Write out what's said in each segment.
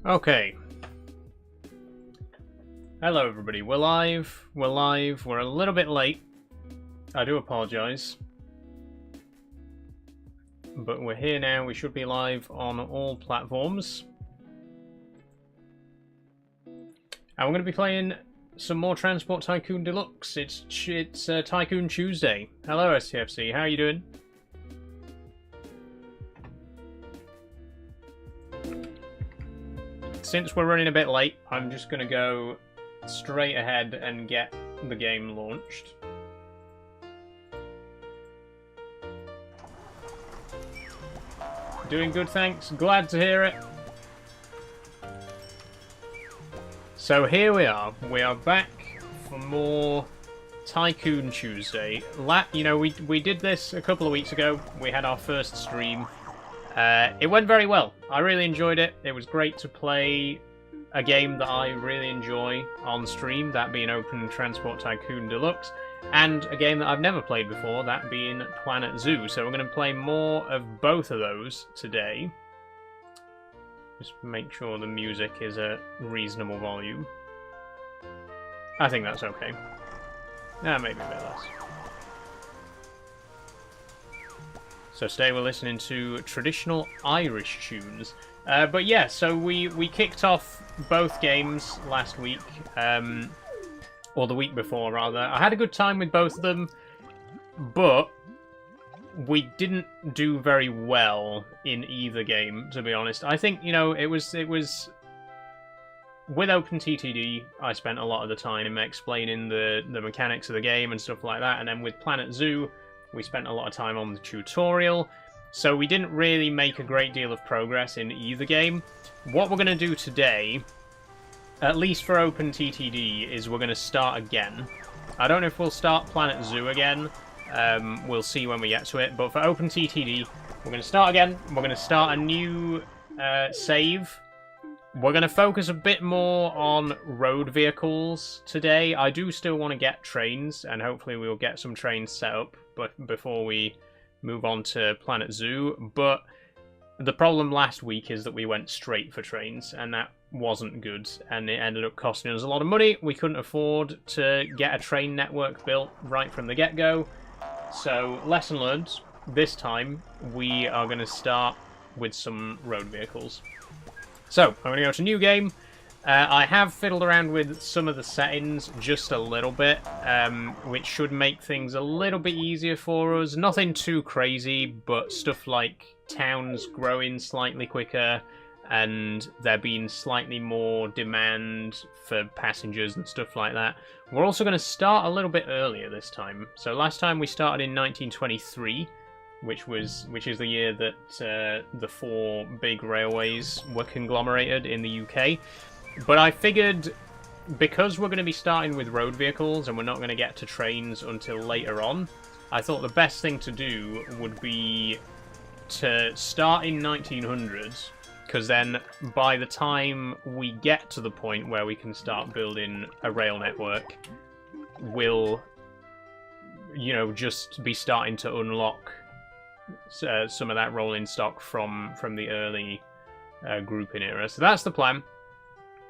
Okay. Hello everybody, we're live, we're a little bit late. I do apologise. But we're here now, we should be live on all platforms. And we're going to be playing some more Transport Tycoon Deluxe. It's Tycoon Tuesday. Hello STFC, how are you doing? Since we're running a bit late, I'm just going to go straight ahead and get the game launched. Doing good, thanks. Glad to hear it. So here we are. We are back for more Tycoon Tuesday. You know, we did this a couple of weeks ago. We had our first stream. It went very well. I really enjoyed it. It was great to play a game that I really enjoy on stream, that being Open Transport Tycoon Deluxe, and a game that I've never played before, that being Planet Zoo. So we're going to play more of both of those today. Just make sure the music is a reasonable volume. I think that's okay. Maybe a bit less. So today we're listening to traditional Irish tunes. But yeah, so we kicked off both games last week, or the week before rather. I had a good time with both of them, but we didn't do very well in either game, to be honest. I think, you know, it was with OpenTTD, I spent a lot of the time explaining the mechanics of the game and stuff like that, and then with Planet Zoo, we spent a lot of time on the tutorial, so we didn't really make a great deal of progress in either game. What we're going to do today, at least for OpenTTD, is we're going to start again. I don't know if we'll start Planet Zoo again. We'll see when we get to it. But for OpenTTD, we're going to start again. We're going to start a new save. We're going to focus a bit more on road vehicles today. I do still want to get trains, and hopefully we'll get some trains set up before we move on to Planet Zoo. But the problem last week is that we went straight for trains, and that wasn't good, and it ended up costing us a lot of money. We couldn't afford to get a train network built right from the get-go. So, lesson learned. This time, we are going to start with some road vehicles. So, I'm going to go to new game. I have fiddled around with some of the settings just a little bit, which should make things a little bit easier for us. Nothing too crazy, but stuff like towns growing slightly quicker, and there being slightly more demand for passengers and stuff like that. We're also going to start a little bit earlier this time. So last time we started in 1923, which is the year that the four big railways were conglomerated in the UK. But I figured, because we're going to be starting with road vehicles and we're not going to get to trains until later on, I thought the best thing to do would be to start in 1900s, because then by the time we get to the point where we can start building a rail network, we'll, you know, just be starting to unlock some of that rolling stock from the early grouping era. So that's the plan.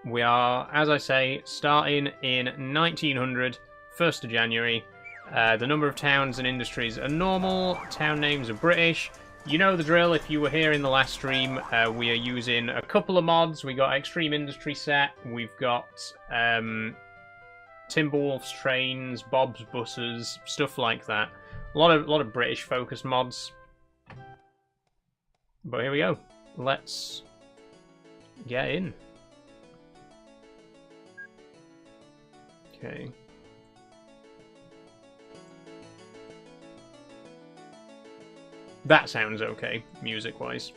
We are, as I say, starting in 1900, 1st of January. The number of towns and industries are normal. Town names are British. You know the drill. If you were here in the last stream, we are using a couple of mods. We got Extreme Industry set. We've got Timberwolf's trains, Bob's buses, stuff like that. A lot of British focused mods. But here we go. Let's get in. Okay. That sounds okay, music-wise.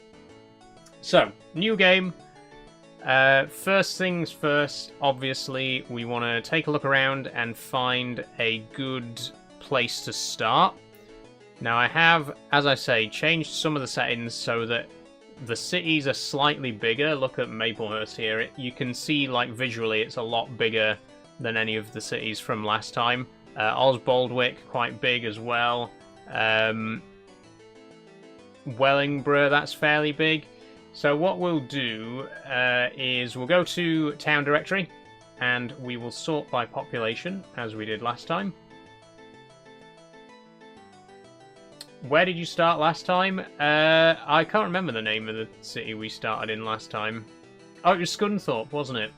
So, new game. First things first, obviously, we want to take a look around and find a good place to start. Now, I have, as I say, changed some of the settings so that the cities are slightly bigger. Look at Maplehurst here. You can see, like, visually, it's a lot bigger than any of the cities from last time. Osbaldwick, quite big as well. Wellingborough, that's fairly big. So what we'll do is we'll go to town directory, and we will sort by population, as we did last time. Where did you start last time? I can't remember the name of the city we started in last time. Oh, it was Scunthorpe, wasn't it?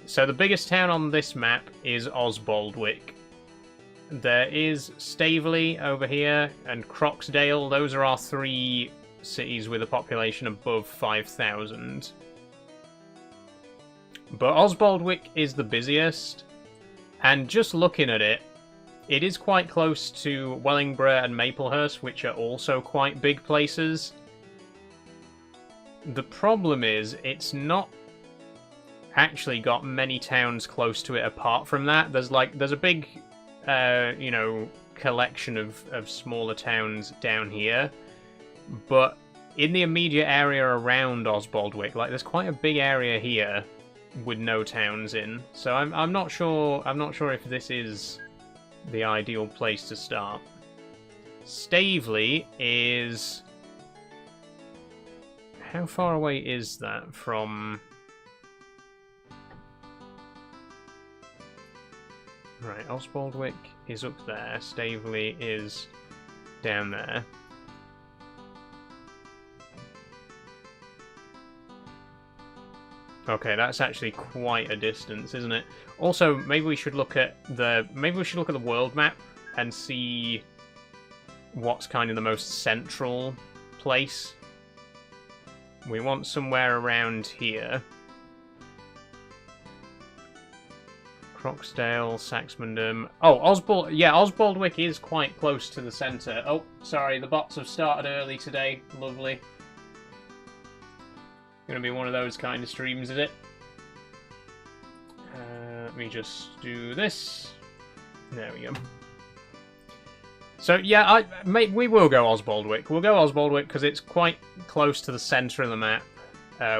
So the biggest town on this map is Osbaldwick. There is Staveley over here, and Croxdale. Those are our 3 cities with a population above 5,000. But Osbaldwick is the busiest, and just looking at it, it is quite close to Wellingborough and Maplehurst, which are also quite big places. The problem is, it's not actually got many towns close to it apart from that. There's a big, you know, collection of smaller towns down here, but in the immediate area around Osbaldwick, like, there's quite a big area here with no towns in. So I'm not sure if this is the ideal place to start. Staveley is... How far away is that from... Right, Osbaldwick is up there. Staveley is down there. Okay, that's actually quite a distance, isn't it? Also, maybe we should look at the world map and see what's kind of the most central place. We want somewhere around here. Croxdale, Saxmundham. Oh, Osbaldwick is quite close to the centre. Oh, sorry, the bots have started early today. Lovely. Gonna be one of those kind of streams, is it? Let me just do this. There we go. So yeah, we will go Osbaldwick. We'll go Osbaldwick because it's quite close to the centre of the map,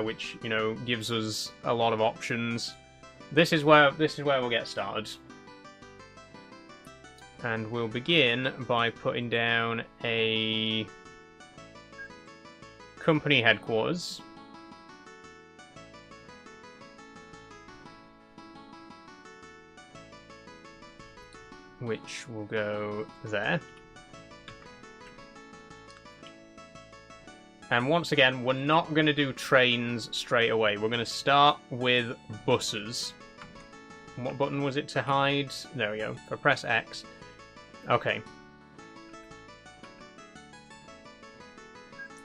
which, you know, gives us a lot of options. This is where we'll get started, and we'll begin by putting down a company headquarters. Which will go there. And once again, we're not going to do trains straight away. We're going to start with buses. What button was it to hide? There we go. So press X. Okay.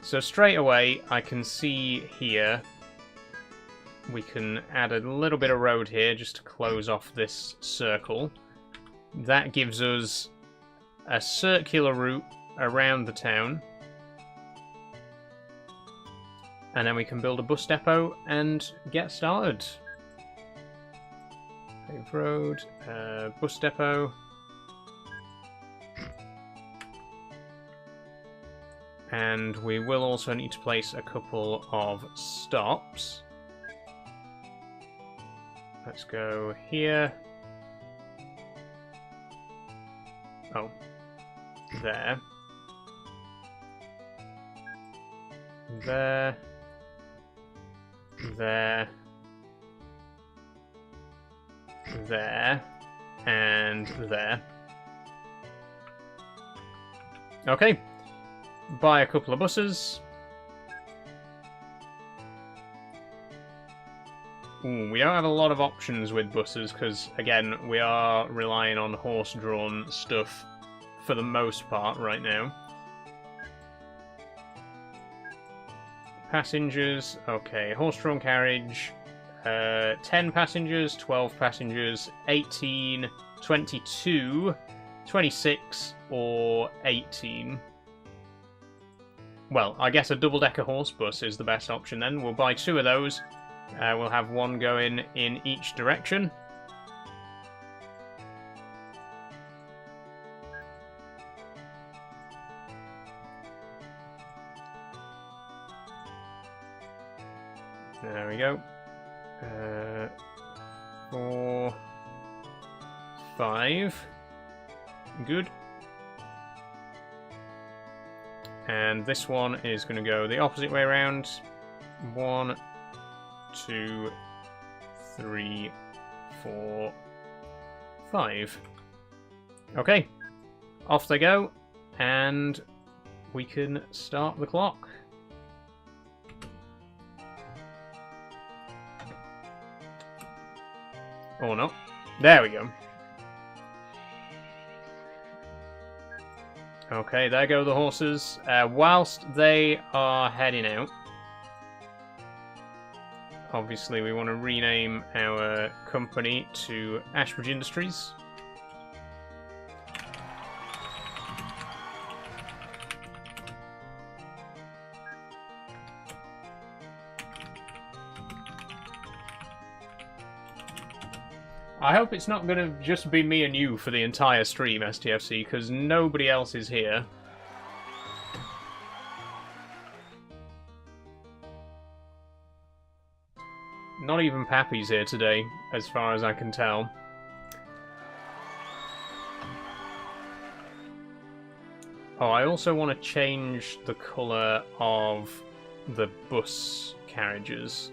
So straight away, I can see here, we can add a little bit of road here just to close off this circle. That gives us a circular route around the town. And then we can build a bus depot and get started. Paved road, bus depot. And we will also need to place a couple of stops. Let's go here. Oh, there. There. There. There. And there. Okay. Buy a couple of buses. Ooh, we don't have a lot of options with buses because, again, we are relying on horse-drawn stuff for the most part right now. Passengers, okay, horse-drawn carriage, 10 passengers, 12 passengers, 18, 22, 26, or 18. Well, I guess a double-decker horse bus is the best option then. We'll buy 2 of those. We'll have one going in each direction. There we go. 4, 5. Good. And this one is going to go the opposite way around. 1, 2, 3, 4, 5. Okay, off they go, and we can start the clock. Or not. There we go. Okay, there go the horses. Whilst they are heading out, obviously we want to rename our company to Ashbridge Industries. I hope it's not going to just be me and you for the entire stream, STFC, because nobody else is here. Not even Pappy's here today, as far as I can tell. Oh, I also want to change the colour of the bus carriages.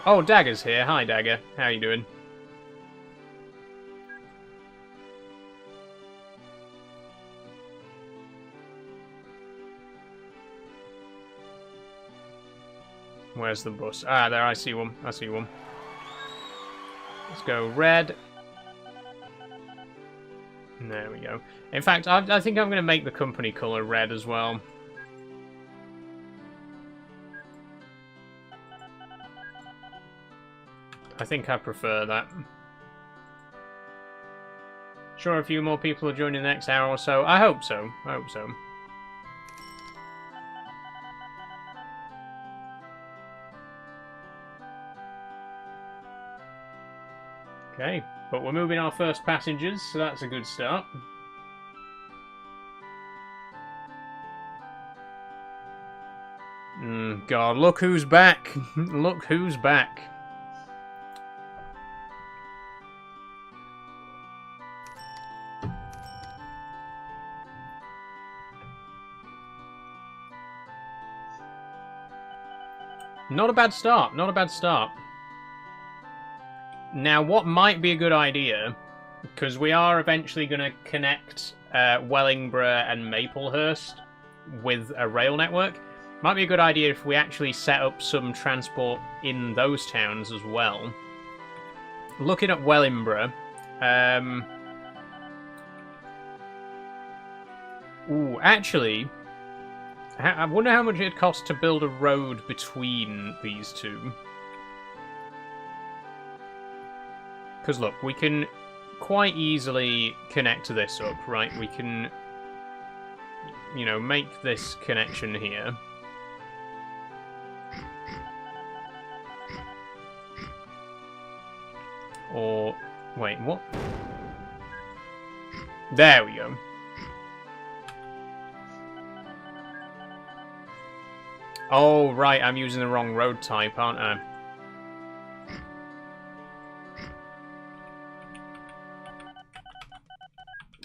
Oh, Dagger's here. Hi, Dagger. How you doing? Where's the bus? Ah, there, I see one. I see one. Let's go red. There we go. In fact, I think I'm going to make the company colour red as well. I think I prefer that. Sure, a few more people will join in the next hour or so. I hope so. I hope so. Okay, but we're moving our first passengers, so that's a good start. God, look who's back. Look who's back. Not a bad start, not a bad start. Now, what might be a good idea, because we are eventually going to connect Wellingborough and Maplehurst with a rail network, might be a good idea if we actually set up some transport in those towns as well. Looking at Wellingborough, ooh, actually, I wonder how much it'd cost to build a road between these two. Because look, we can quite easily connect this up, right? We can, you know, make this connection here. Or, wait, what? There we go. Oh, right, I'm using the wrong road type, aren't I?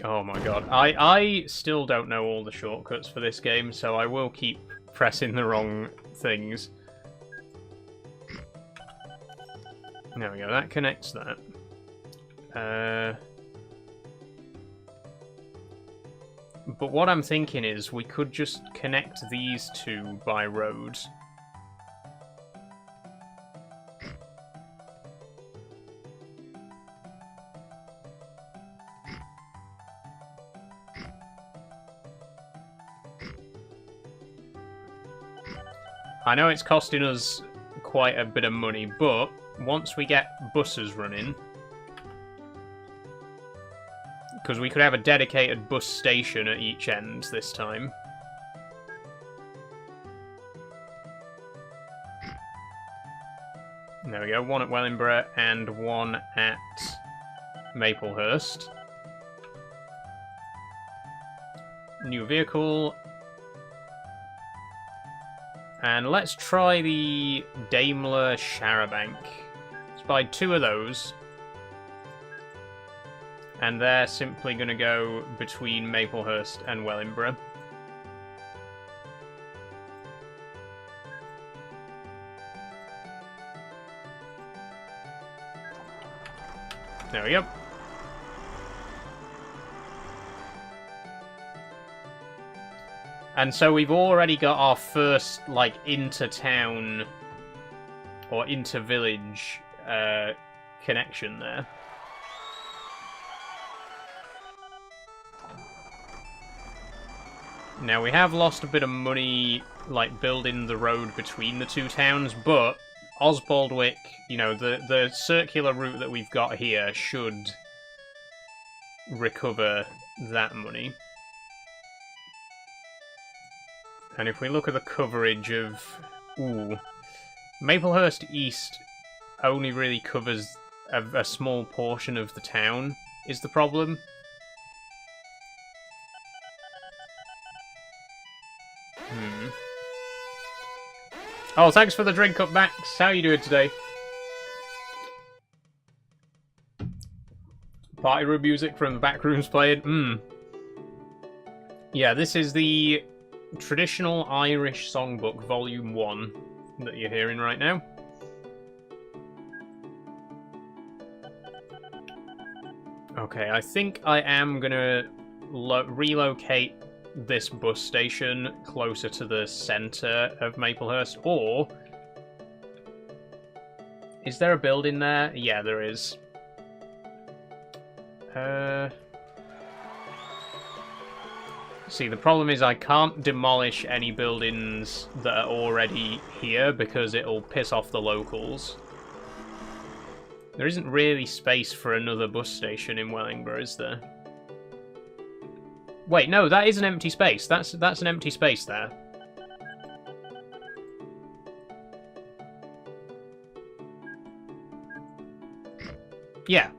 Oh my god. I still don't know all the shortcuts for this game, so I will keep pressing the wrong things. There we go, that connects that. But what I'm thinking is we could just connect these two by road. I know it's costing us quite a bit of money, but once we get buses running, because we could have a dedicated bus station at each end this time. There we go, one at Wellingborough and one at Maplehurst. New vehicle. And let's try the Daimler Charabanc. Let's buy 2 of those. And they're simply going to go between Maplehurst and Wellingborough. There we go. And so we've already got our first, like, inter-town or inter-village connection there. Now, we have lost a bit of money, like, building the road between the 2 towns, but Osbaldwick, you know, the circular route that we've got here should recover that money. And if we look at the coverage of... Ooh. Maplehurst East only really covers a small portion of the town, is the problem. Oh, thanks for the drink up, Max. How are you doing today? Party room music from the back rooms playing. Yeah, this is the Traditional Irish Songbook Volume 1 that you're hearing right now. Okay, I think I am gonna relocate this bus station closer to the centre of Maplehurst, or... Is there a building there? Yeah, there is. See, the problem is I can't demolish any buildings that are already here because it'll piss off the locals. There isn't really space for another bus station in Wellingborough, is there? Wait, no, that is an empty space. That's an empty space there. Yeah.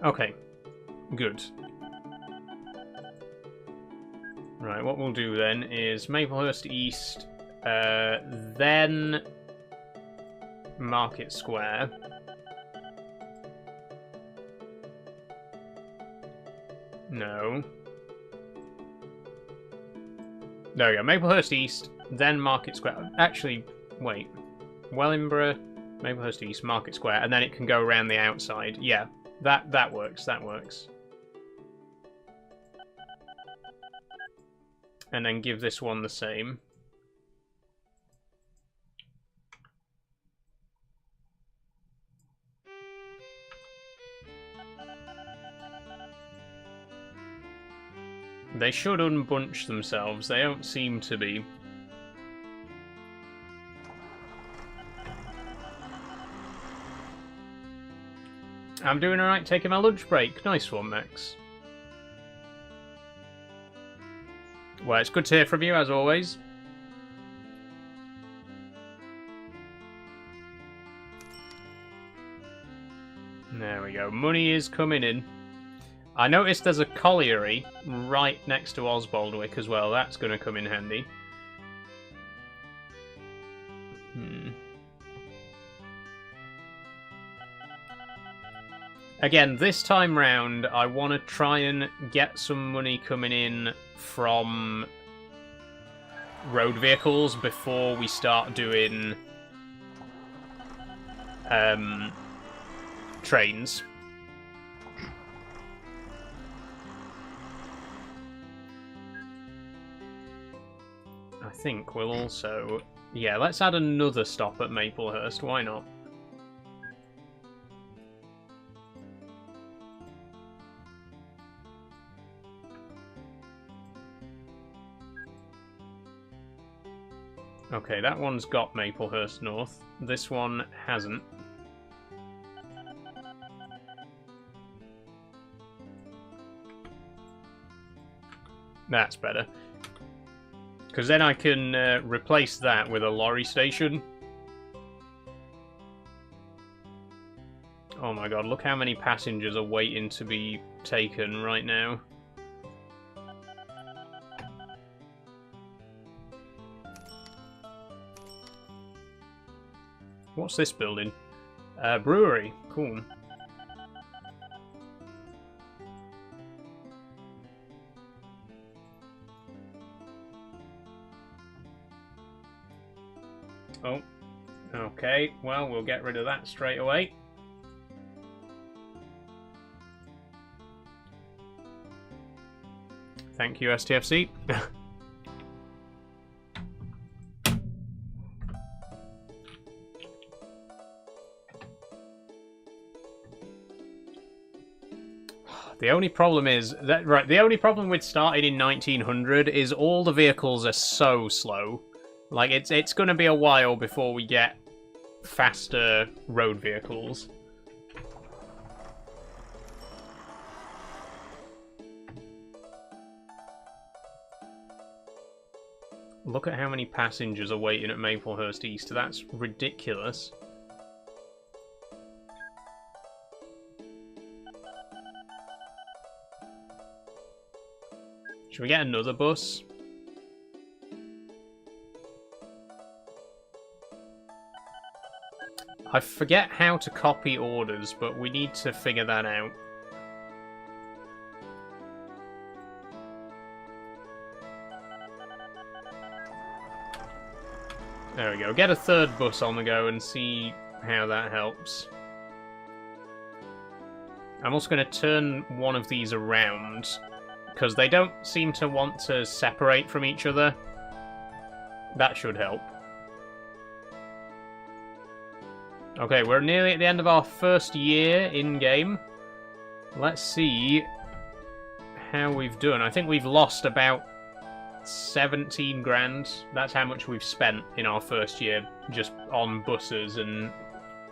Okay. Good. Right, what we'll do then is Maplehurst East, then Market Square. No. There we go. Maplehurst East, then Market Square. Actually, wait. Wellingborough, Maplehurst East, Market Square, and then it can go around the outside. Yeah, that works. That works. And then give this one the same. They should unbunch themselves. They don't seem to be. I'm doing alright, taking my lunch break. Nice one, Max. Well, it's good to hear from you, as always. There we go. Money is coming in. I noticed there's a colliery right next to Osbaldwick as well. That's going to come in handy. Again, this time round, I want to try and get some money coming in from road vehicles before we start doing trains. I think we'll also... Yeah, let's add another stop at Maplehurst. Why not? Okay, that one's got Maplehurst North. This one hasn't. That's better. Because then I can replace that with a lorry station. Oh my god, look how many passengers are waiting to be taken right now. What's this building? Brewery. Cool. Oh, okay. Well, we'll get rid of that straight away. Thank you, STFC. The only problem is that the only problem with starting in 1900 is all the vehicles are so slow. Like it's going to be a while before we get faster road vehicles. Look at how many passengers are waiting at Maplehurst East. That's ridiculous. Should we get another bus? I forget how to copy orders, but we need to figure that out. There we go. Get a third bus on the go and see how that helps. I'm also going to turn one of these around, because they don't seem to want to separate from each other. That should help. Okay, we're nearly at the end of our first year in-game. Let's see how we've done. I think we've lost about 17 grand. That's how much we've spent in our first year just on buses and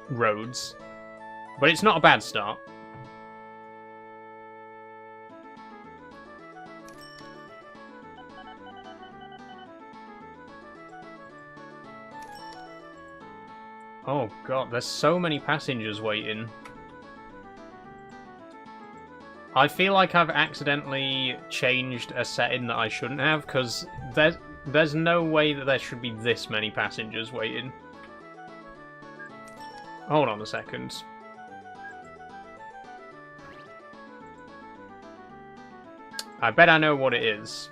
roads. But it's not a bad start. Oh god, there's so many passengers waiting. I feel like I've accidentally changed a setting that I shouldn't have, because there's no way that there should be this many passengers waiting. Hold on a second. I bet I know what it is.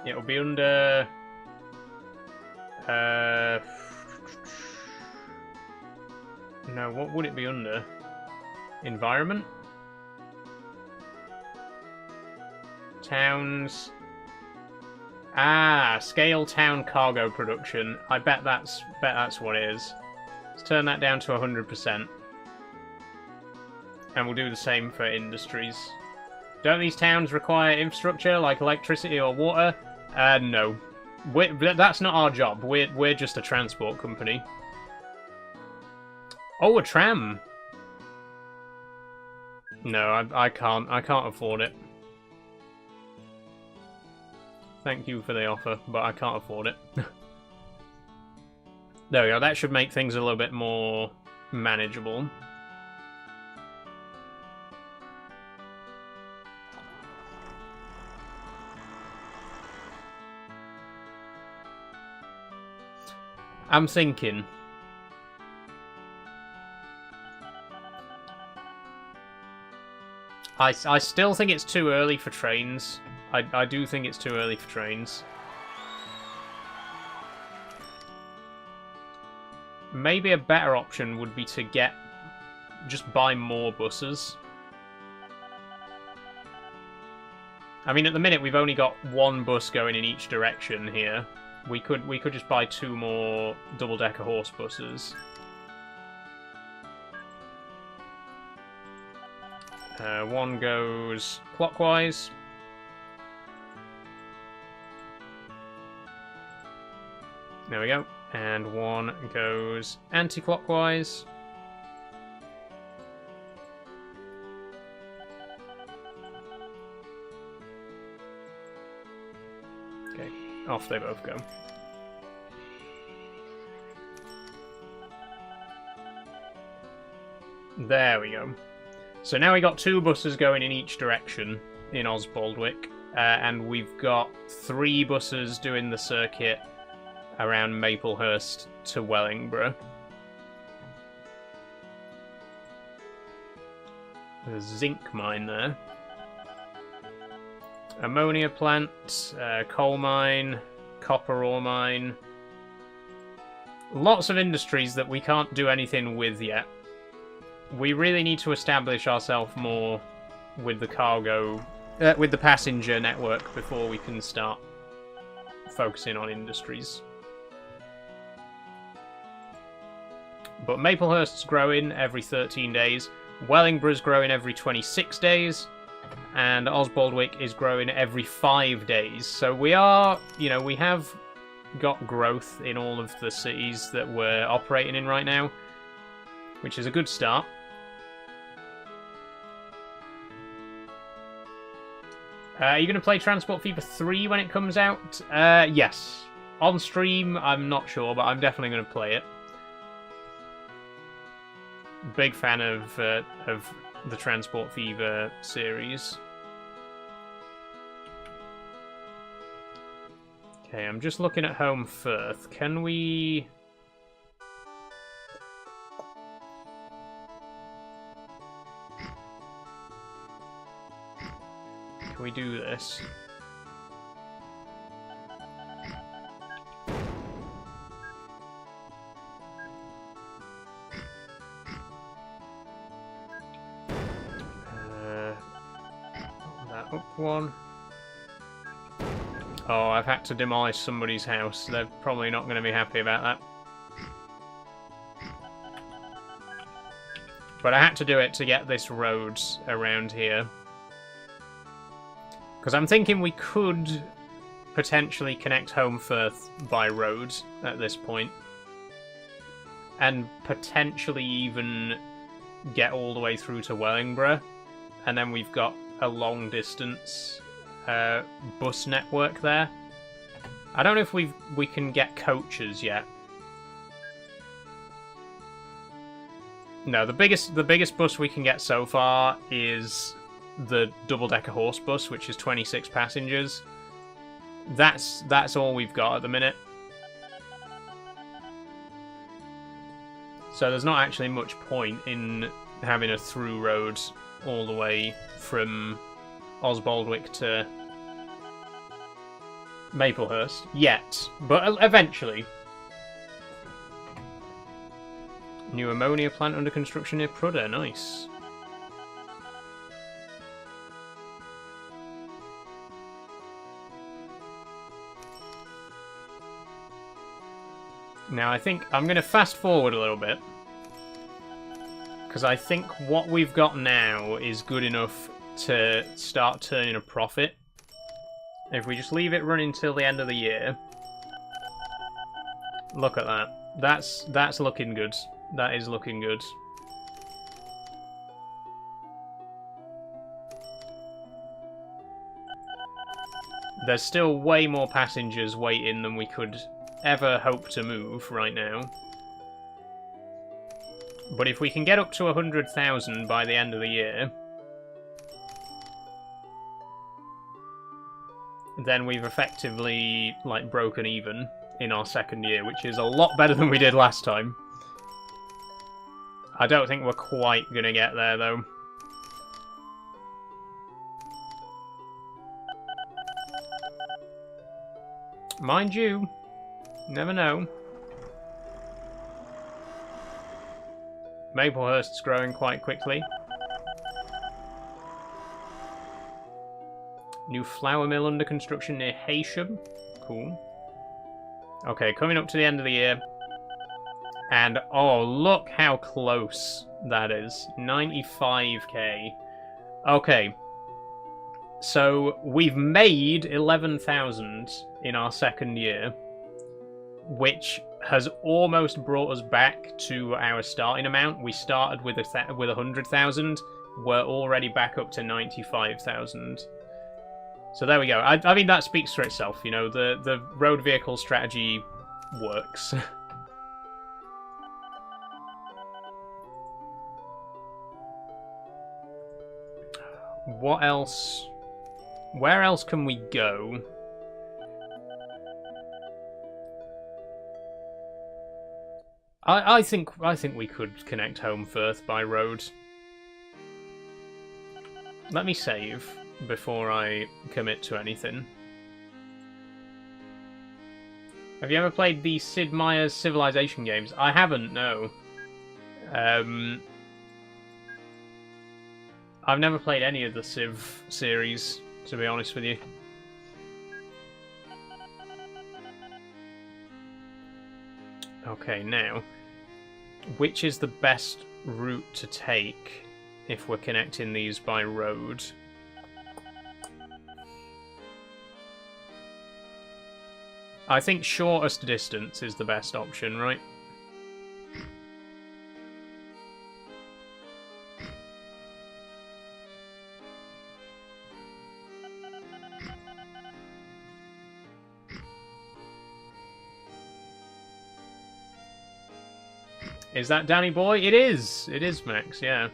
It'll be under... No, what would it be under? Environment? Towns. Ah, scale town cargo production. I bet that's what it is. Let's turn that down to 100%. And we'll do the same for industries. Don't these towns require infrastructure like electricity or water? No. That's not our job. We're just a transport company. Oh, a tram. No, I can't afford it. Thank you for the offer, but I can't afford it. There we go, that should make things a little bit more manageable. I'm thinking. I still think it's too early for trains. I do think it's too early for trains. Maybe a better option would be to just buy more buses. I mean, at the minute we've only got one bus going in each direction here. We could just buy 2 more double-decker horse buses. One goes clockwise. There we go. And one goes anti-clockwise. Okay, off they both go. There we go. So now we got 2 buses going in each direction in Osbaldwick, and we've got 3 buses doing the circuit around Maplehurst to Wellingborough. There's a zinc mine there. Ammonia plant, coal mine, copper ore mine. Lots of industries that we can't do anything with yet. We really need to establish ourselves more with the cargo, with the passenger network before we can start focusing on industries. But Maplehurst's growing every 13 days. Wellingborough's growing every 26 days. And Osbaldwick is growing every 5 days. So we are, you know, we have got growth in all of the cities that we're operating in right now, which is a good start. Are you going to play Transport Fever 3 when it comes out? Yes. On stream, I'm not sure, but I'm definitely going to play it. Big fan of the Transport Fever series. Okay, I'm just looking at Home Firth. Can we... Can we do this? That up one. Oh, I've had to demolish somebody's house. They're probably not going to be happy about that. But I had to do it to get this road around here. Because I'm thinking we could potentially connect Home Firth by road at this point. And potentially even get all the way through to Wellingborough. And then we've got a long distance bus network there. I don't know if we can get coaches yet. No, the biggest bus we can get so far is the double-decker horse bus, which is 26 passengers. That's all we've got at the minute. So there's not actually much point in having a through road all the way from Osbaldwick to Maplehurst yet, but eventually. New ammonia plant under construction near Prudder, nice. Now I think I'm going to fast forward a little bit, because I think what we've got now is good enough to start turning a profit. If we just leave it running till the end of the year. Look at that. That's looking good. That is looking good. There's still way more passengers waiting than we could ever hope to move right now. But if we can get up to 100,000 by the end of the year, then we've effectively, like, broken even in our second year, which is a lot better than we did last time. I don't think we're quite going to get there, though. Mind you, never know. Maplehurst's growing quite quickly. New flour mill under construction near Heysham. Cool. Okay, coming up to the end of the year. And, oh, look how close that is. 95k. Okay. So, we've made 11,000 in our second year, which has almost brought us back to our starting amount. We started with 100,000. We're already back up to 95,000. So there we go. I mean, that speaks for itself. You know, the road vehicle strategy works. What else? Where else can we go? I think we could connect Home Firth by road. Let me save before I commit to anything. Have you ever played the Sid Meier's Civilization games? I haven't, no. I've never played any of the Civ series, to be honest with you. Okay, now, which is the best route to take if we're connecting these by road? I think shortest distance is the best option, right? Is that Danny Boy? It is! It is, Max, yeah.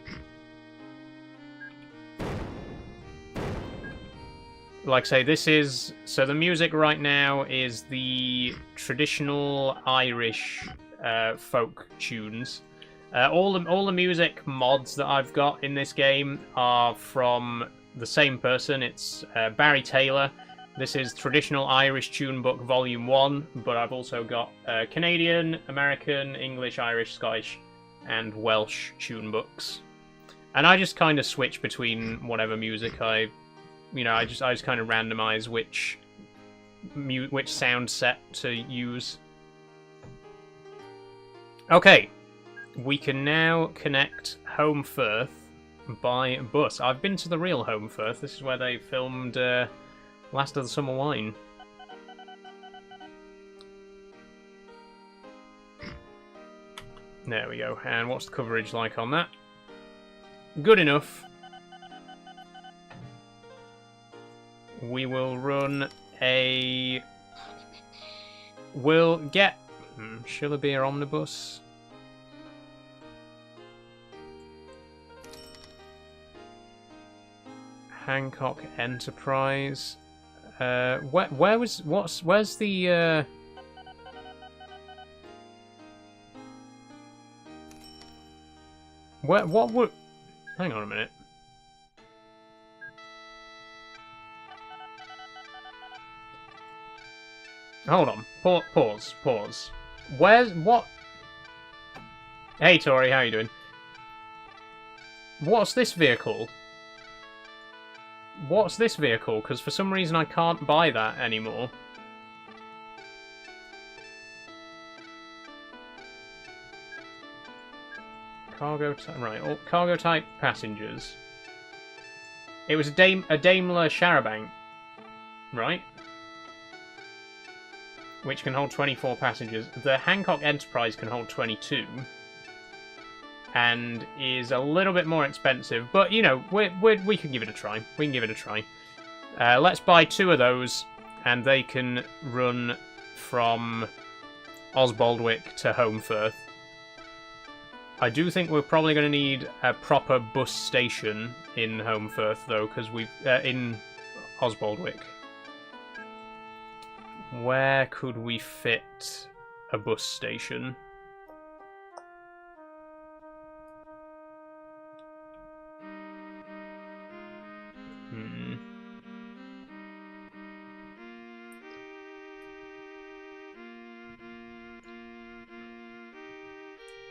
Like I say, this is... So the music right now is the traditional Irish folk tunes. All the music mods that I've got in this game are from the same person. It's Barry Taylor. This is Traditional Irish Tune Book Volume 1, but I've also got Canadian, American, English, Irish, Scottish, and Welsh tune books. And I just kind of switch between whatever music I just kind of randomize which sound set to use. Okay, we can now connect Home Firth by bus. I've been to the real Home Firth. This is where they filmed Last of the Summer Wine. There we go. And what's the coverage like on that? Good enough. We will run a... We'll get... Shillabeer Omnibus. Hancock Enterprise. Where's the... What would... Hang on a minute. Hold on. Pause. Where's... What... Hey, Tori, how you doing? What's this vehicle? What's this vehicle? Because for some reason I can't buy that anymore. Cargo type... Right, all cargo type passengers. It was a Daimler Charabanc, right? Which can hold 24 passengers. The Hancock Enterprise can hold 22. And is a little bit more expensive. But, you know, we can give it a try. We can give it a try. Let's buy 2 of those. And they can run from Osbaldwick to Home Firth. I do think we're probably going to need a proper bus station in Home Firth, though, because we've... in Osbaldwick. Where could we fit a bus station?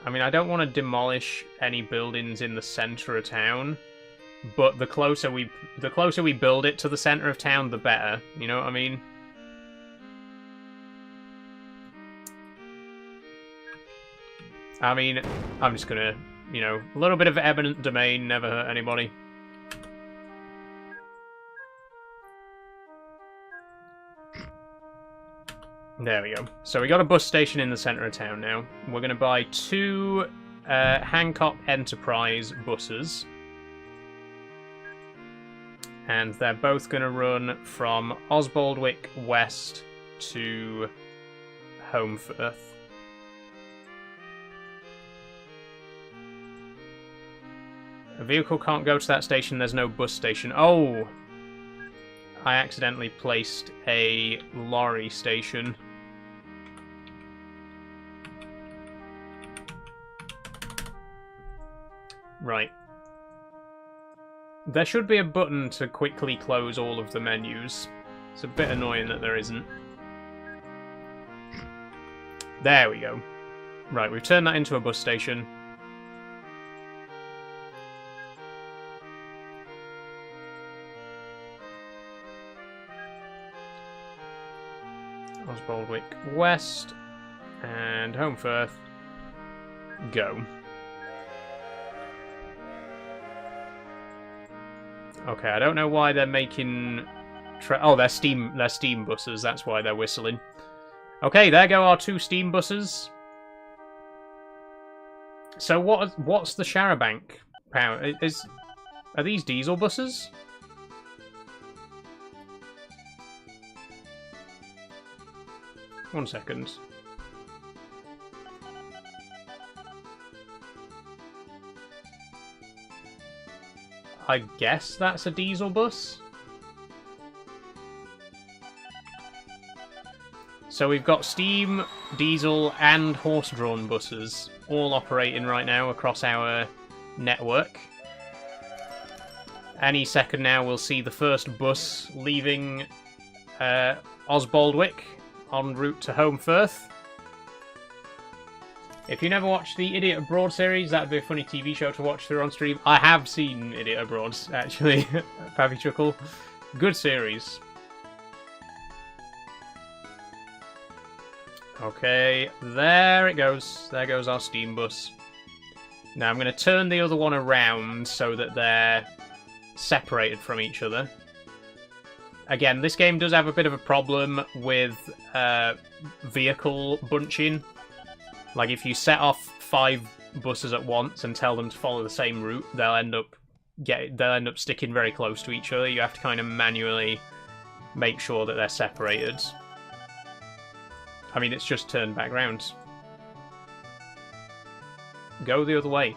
I mean, I don't want to demolish any buildings in the center of town, but the closer we build it to the center of town, the better. You know what I mean? I mean, I'm just gonna, you know, a little bit of eminent domain, never hurt anybody. There we go. So we got a bus station in the centre of town now. We're going to buy 2 Hancock Enterprise buses. And they're both going to run from Osbaldwick West to Home Firth. A vehicle can't go to that station, there's no bus station. Oh! I accidentally placed a lorry station. Right. There should be a button to quickly close all of the menus. It's a bit annoying that there isn't. There we go. Right, we've turned that into a bus station. Osbaldwick West. And Homefirth. Go. Okay, I don't know why they're making... oh, they're steam buses, that's why they're whistling. Okay, there go our 2 steam buses. So what's the Charabanc power? Are these diesel buses? One second. I guess that's a diesel bus. So we've got steam, diesel, and horse-drawn buses all operating right now across our network. Any second now we'll see the first bus leaving Osbaldwick en route to Homefirth. If you never watched the Idiot Abroad series, that'd be a funny TV show to watch through on stream. I have seen Idiot Abroad, actually. Pappy Chuckle. Good series. Okay, there it goes. There goes our steam bus. Now I'm going to turn the other one around so that they're separated from each other. Again, this game does have a bit of a problem with vehicle bunching. Like, if you set off 5 buses at once and tell them to follow the same route, they'll end up sticking very close to each other. You have to kind of manually make sure that they're separated. I mean, it's just turned back round. Go the other way.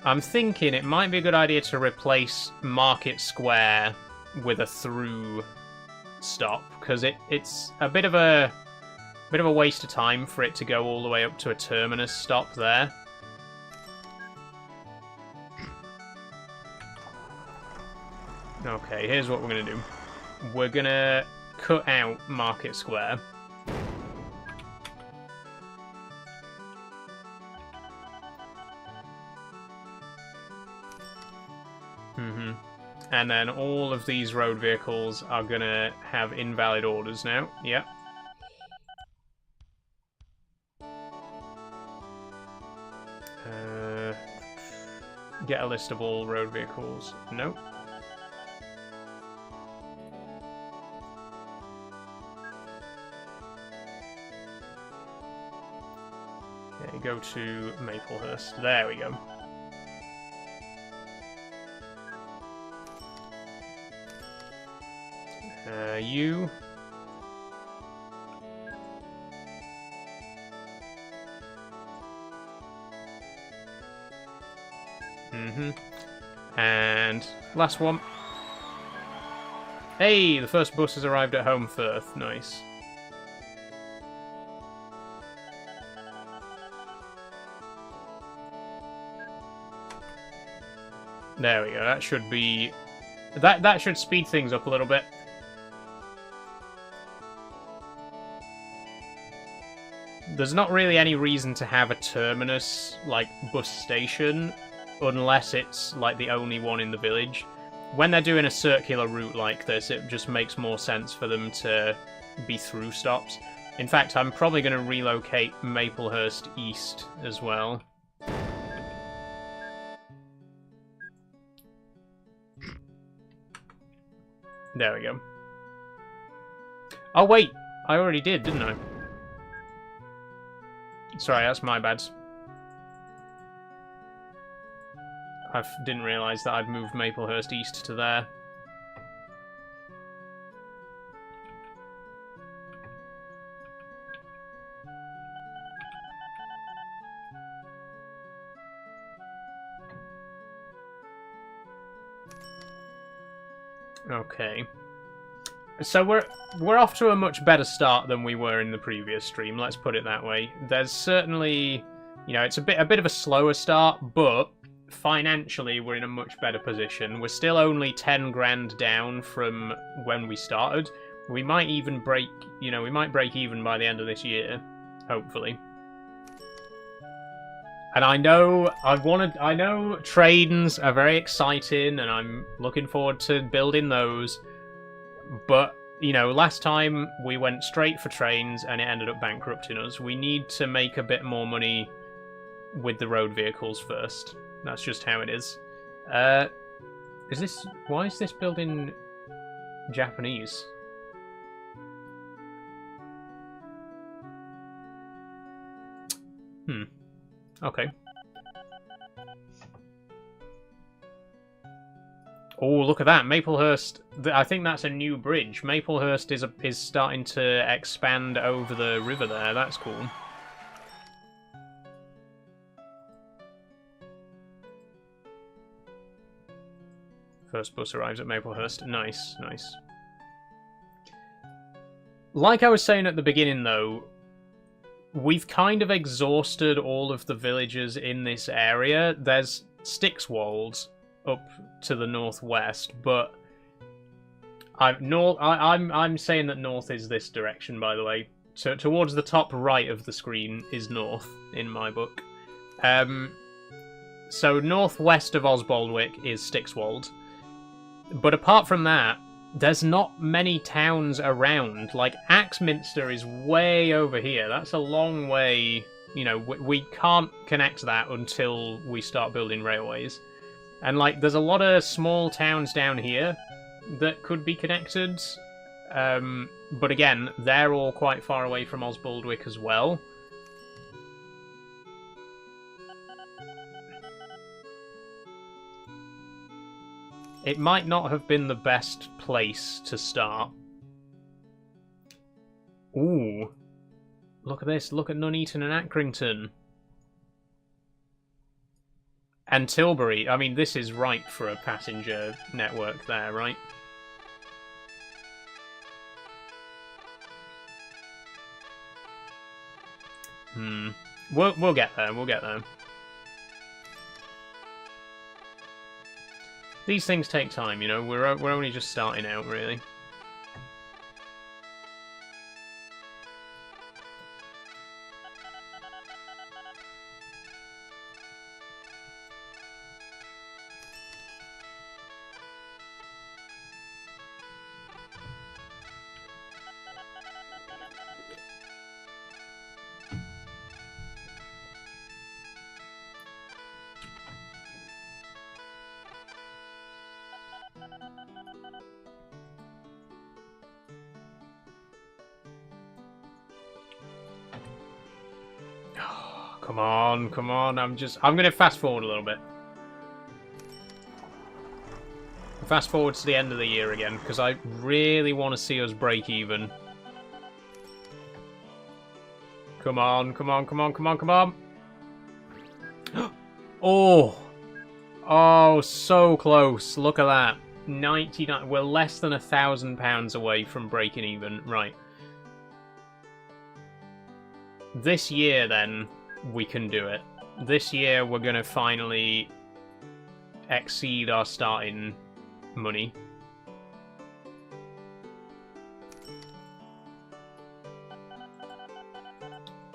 I'm thinking it might be a good idea to replace Market Square with a through stop, because it's a bit of a waste of time for it to go all the way up to a terminus stop there. Okay, here's what we're going to do. We're going to cut out Market Square. And then all of these road vehicles are going to have invalid orders now. Yep. Get a list of all road vehicles. Nope. Okay, go to Maplehurst. There we go. You. And last one. Hey, the first bus has arrived at Homefirth. Nice. There we go. That should be... That should speed things up a little bit. There's not really any reason to have a terminus, like, bus station, unless it's, like, the only one in the village. When they're doing a circular route like this, it just makes more sense for them to be through stops. In fact, I'm probably going to relocate Maplehurst East as well. There we go. Oh, wait! I already did, didn't I? Sorry, that's my bad. I didn't realise that I'd moved Maplehurst East to there. Okay. So we're off to a much better start than we were in the previous stream. Let's put it that way. There's certainly, you know, it's a bit of a slower start, but financially we're in a much better position. We're still only 10 grand down from when we started. We might even break, you know, we might break even by the end of this year, hopefully. And I know trains are very exciting, and I'm looking forward to building those. But, you know, last time we went straight for trains and it ended up bankrupting us. We need to make a bit more money with the road vehicles first. That's just how it is. Why is this building Japanese? Okay. Oh, look at that. Maplehurst. I think that's a new bridge. Maplehurst is starting to expand over the river there. That's cool. First bus arrives at Maplehurst. Nice, nice. Like I was saying at the beginning, though, we've kind of exhausted all of the villages in this area. There's Stixwold up to the northwest, but I'm saying that north is this direction, by the way. So towards the top right of the screen is north in my book. So northwest of Osbaldwick is Stixwold. But apart from that, there's not many towns around. Like, Axminster is way over here. That's a long way. You know, we can't connect that until we start building railways. And, like, there's a lot of small towns down here that could be connected. But again, they're all quite far away from Osbaldwick as well. It might not have been the best place to start. Ooh. Look at this. Look at Nuneaton and Accrington. And Tilbury. I mean, this is right for a passenger network there, right? We'll get there. We'll get there. These things take time, you know. We're only just starting out, really. Come on, come on. I'm going to fast forward a little bit. Fast forward to the end of the year again, because I really want to see us break even. Come on, come on, come on, come on, come on. Oh! Oh, so close. Look at that. 99. We're less than £1,000 away from breaking even. Right. This year, then, we can do it. This year, we're going to finally exceed our starting money.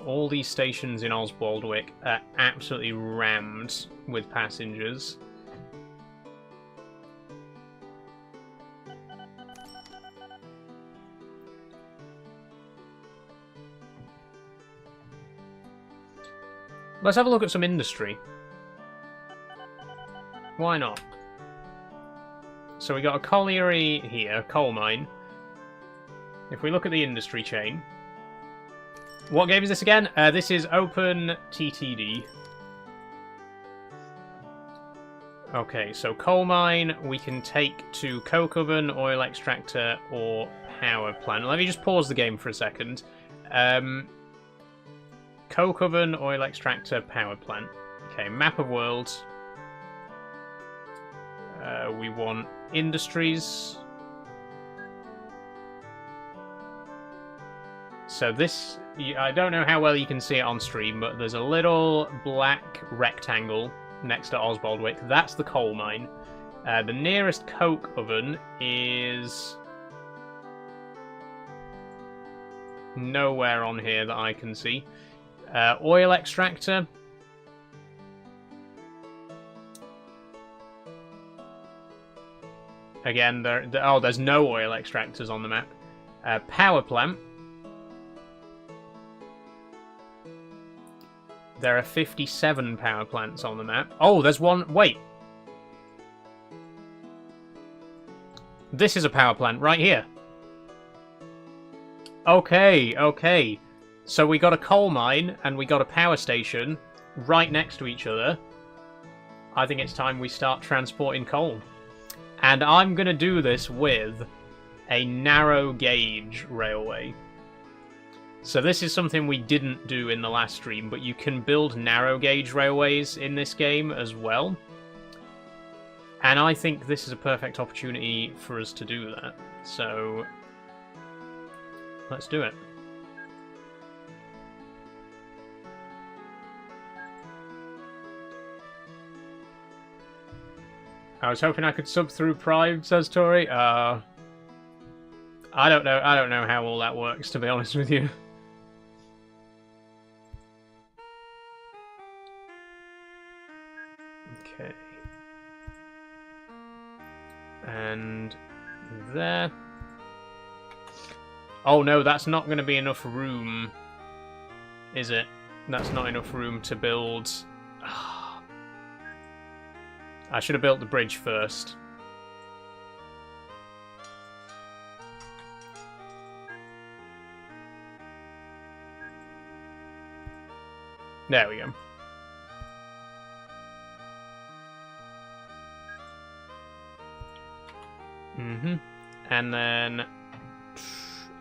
All these stations in Osbaldwick are absolutely rammed with passengers. Let's have a look at some industry. Why not? So we got a colliery here, coal mine. If we look at the industry chain, what game is this again? This is OpenTTD. Okay, so coal mine we can take to coke oven, oil extractor, or power plant. Let me just pause the game for a second. Coke oven, oil extractor, power plant. Okay, map of world. We want industries. So this, I don't know how well you can see it on stream, but there's a little black rectangle next to Osbaldwick. That's the coal mine. The nearest coke oven is nowhere on here that I can see. Oil extractor. Again, there's no oil extractors on the map. Power plant. There are 57 power plants on the map. Oh, there's one. Wait. This is a power plant right here. Okay, okay. So we got a coal mine and we got a power station right next to each other. I think it's time we start transporting coal. And I'm going to do this with a narrow gauge railway. So this is something we didn't do in the last stream, but you can build narrow gauge railways in this game as well. And I think this is a perfect opportunity for us to do that. So let's do it. I was hoping I could sub through Prime, says Tori. I don't know how all that works, to be honest with you. Okay. And there. Oh no, that's not going to be enough room, is it? That's not enough room to build. I should have built the bridge first. There we go. And then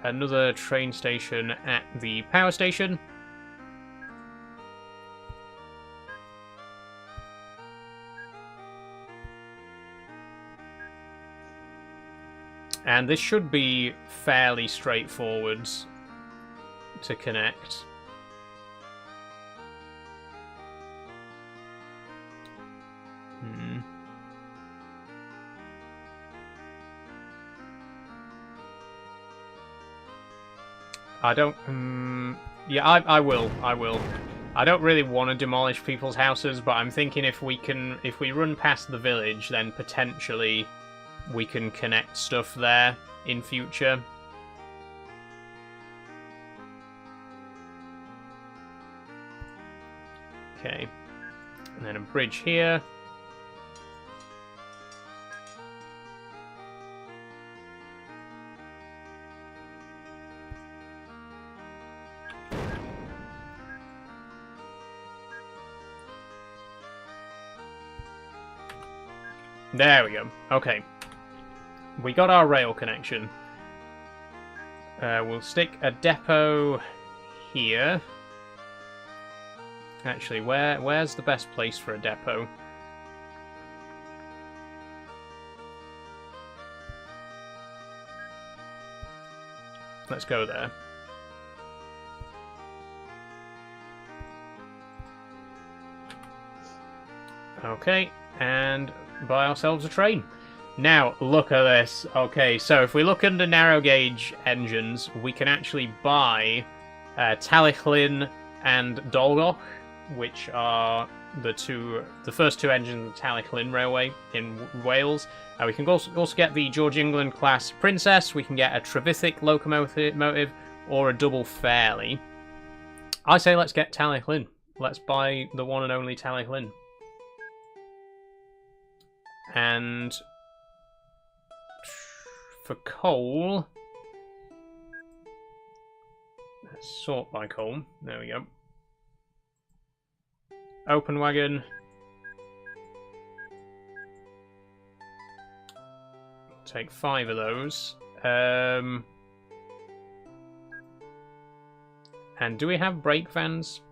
another train station at the power station. And this should be fairly straightforward to connect. I don't... yeah, I will. I don't really want to demolish people's houses, but I'm thinking if we run past the village, then potentially we can connect stuff there in future. Okay. And then a bridge here. There we go. Okay. We got our rail connection. We'll stick a depot here. Actually, where's the best place for a depot? Let's go there. Okay, and buy ourselves a train. Now, look at this. Okay, so if we look under narrow gauge engines, we can actually buy Talyllyn and Dolgoch, which are the first two engines of the Talyllyn Railway in Wales. We can also get the George England class Princess. We can get a Trevithick locomotive or a double Fairley. I say let's get Talyllyn. Let's buy the one and only Talyllyn. And for coal, let's sort by coal. There we go. Open wagon. Take 5 of those. And do we have brake vans?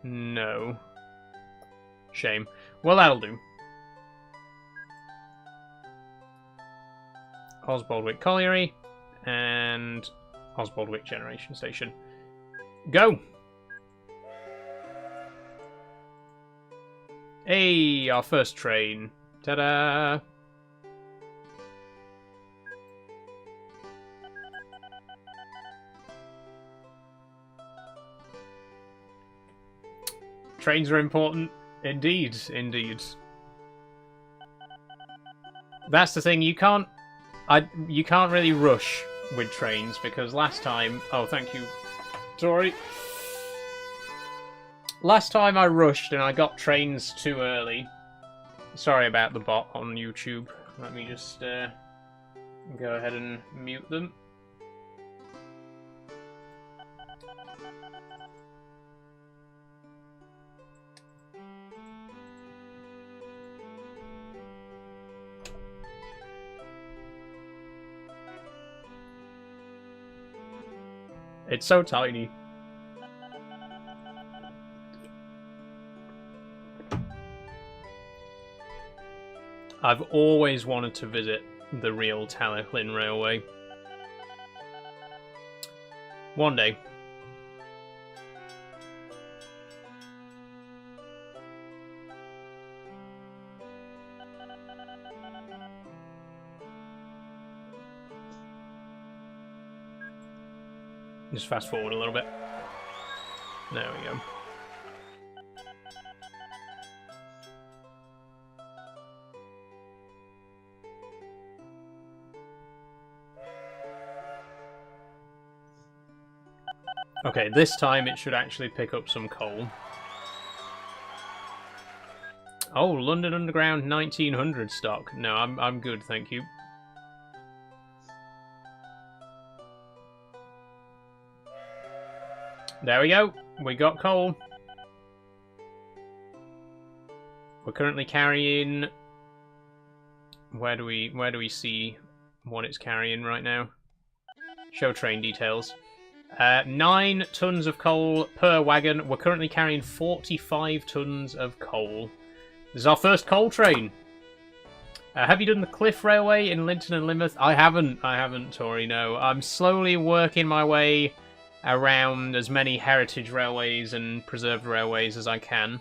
No. Shame. Well, that'll do. Osbaldwick Colliery, and Osbaldwick Generation Station. Go! Hey, our first train. Ta-da! Trains are important. Indeed, indeed. That's the thing, you can't really rush with trains, because last time... Oh, thank you, Tori. Last time I rushed and I got trains too early. Sorry about the bot on YouTube. Let me just go ahead and mute them. It's so tiny. I've always wanted to visit the real Talyllyn Railway. One day. Just fast forward a little bit. There we go. Okay, this time it should actually pick up some coal. Oh, London Underground 1900 stock. No, I'm good, thank you. There we go. We got coal. We're currently carrying... Where do we see what it's carrying right now? Show train details. 9 tons of coal per wagon. We're currently carrying 45 tons of coal. This is our first coal train. Have you done the Cliff Railway in Linton and Lynmouth? I haven't, Tori, no. I'm slowly working my way around as many heritage railways and preserved railways as I can.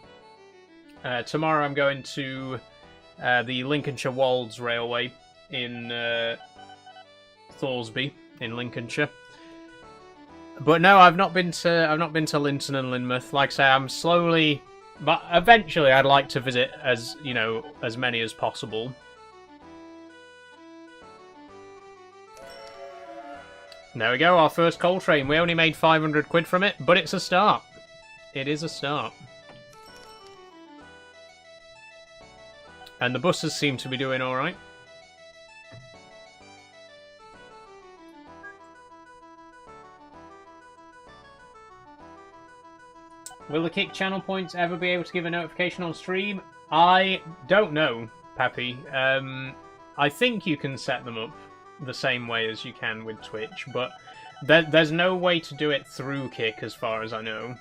Tomorrow I'm going to the Lincolnshire Wolds Railway in Thoresby in Lincolnshire. But no, I've not been to Linton and Lynmouth. Like I say, I'm slowly, but eventually I'd like to visit as many as possible. There we go, our first coal train. We only made 500 quid from it, but it's a start. It is a start. And the buses seem to be doing alright. Will the Kick channel points ever be able to give a notification on stream? I don't know, Pappy. I think you can set them up the same way as you can with Twitch, but there's no way to do it through Kick as far as I know.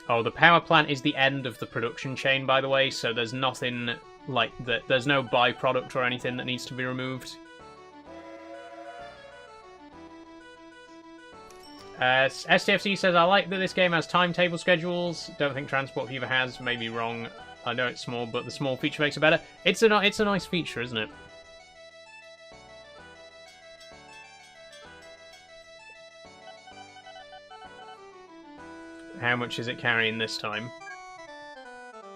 Oh, the power plant is the end of the production chain, by the way, so there's nothing like that. There's no byproduct or anything that needs to be removed. STFC says, I like that this game has timetable schedules. Don't think Transport Fever has. Maybe wrong. I know it's small, but the small feature makes it better. It's a nice feature, isn't it? How much is it carrying this time?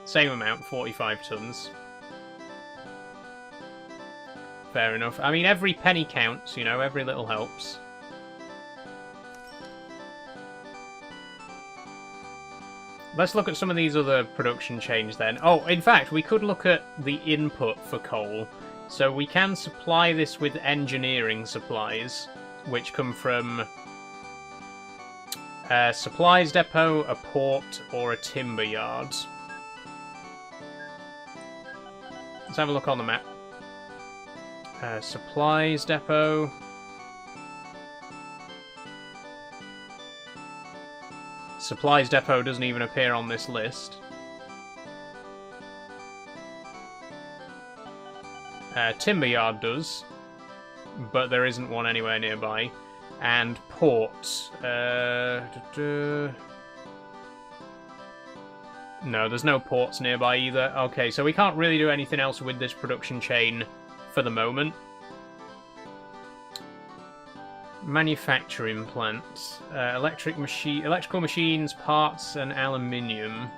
Same amount, 45 tons. Fair enough. I mean, every penny counts, you know, every little helps. Let's look at some of these other production chains then. Oh, in fact, we could look at the input for coal. So we can supply this with engineering supplies, which come from a supplies depot, a port, or a timber yard. Let's have a look on the map. Supplies depot. Supplies depot doesn't even appear on this list. Timber yard does, but there isn't one anywhere nearby. And port. No, there's no ports nearby either. Okay, so we can't really do anything else with this production chain for the moment. Manufacturing plants. Electrical machines, parts, and aluminium.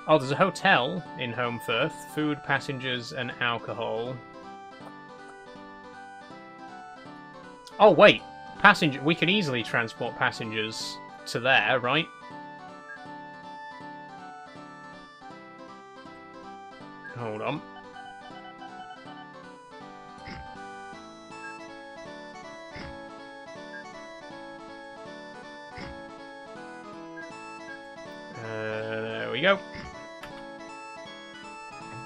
Oh, there's a hotel in Holmfirth. Food, passengers, and alcohol. Oh, wait. We can easily transport passengers to there, right? Hold on. There we go.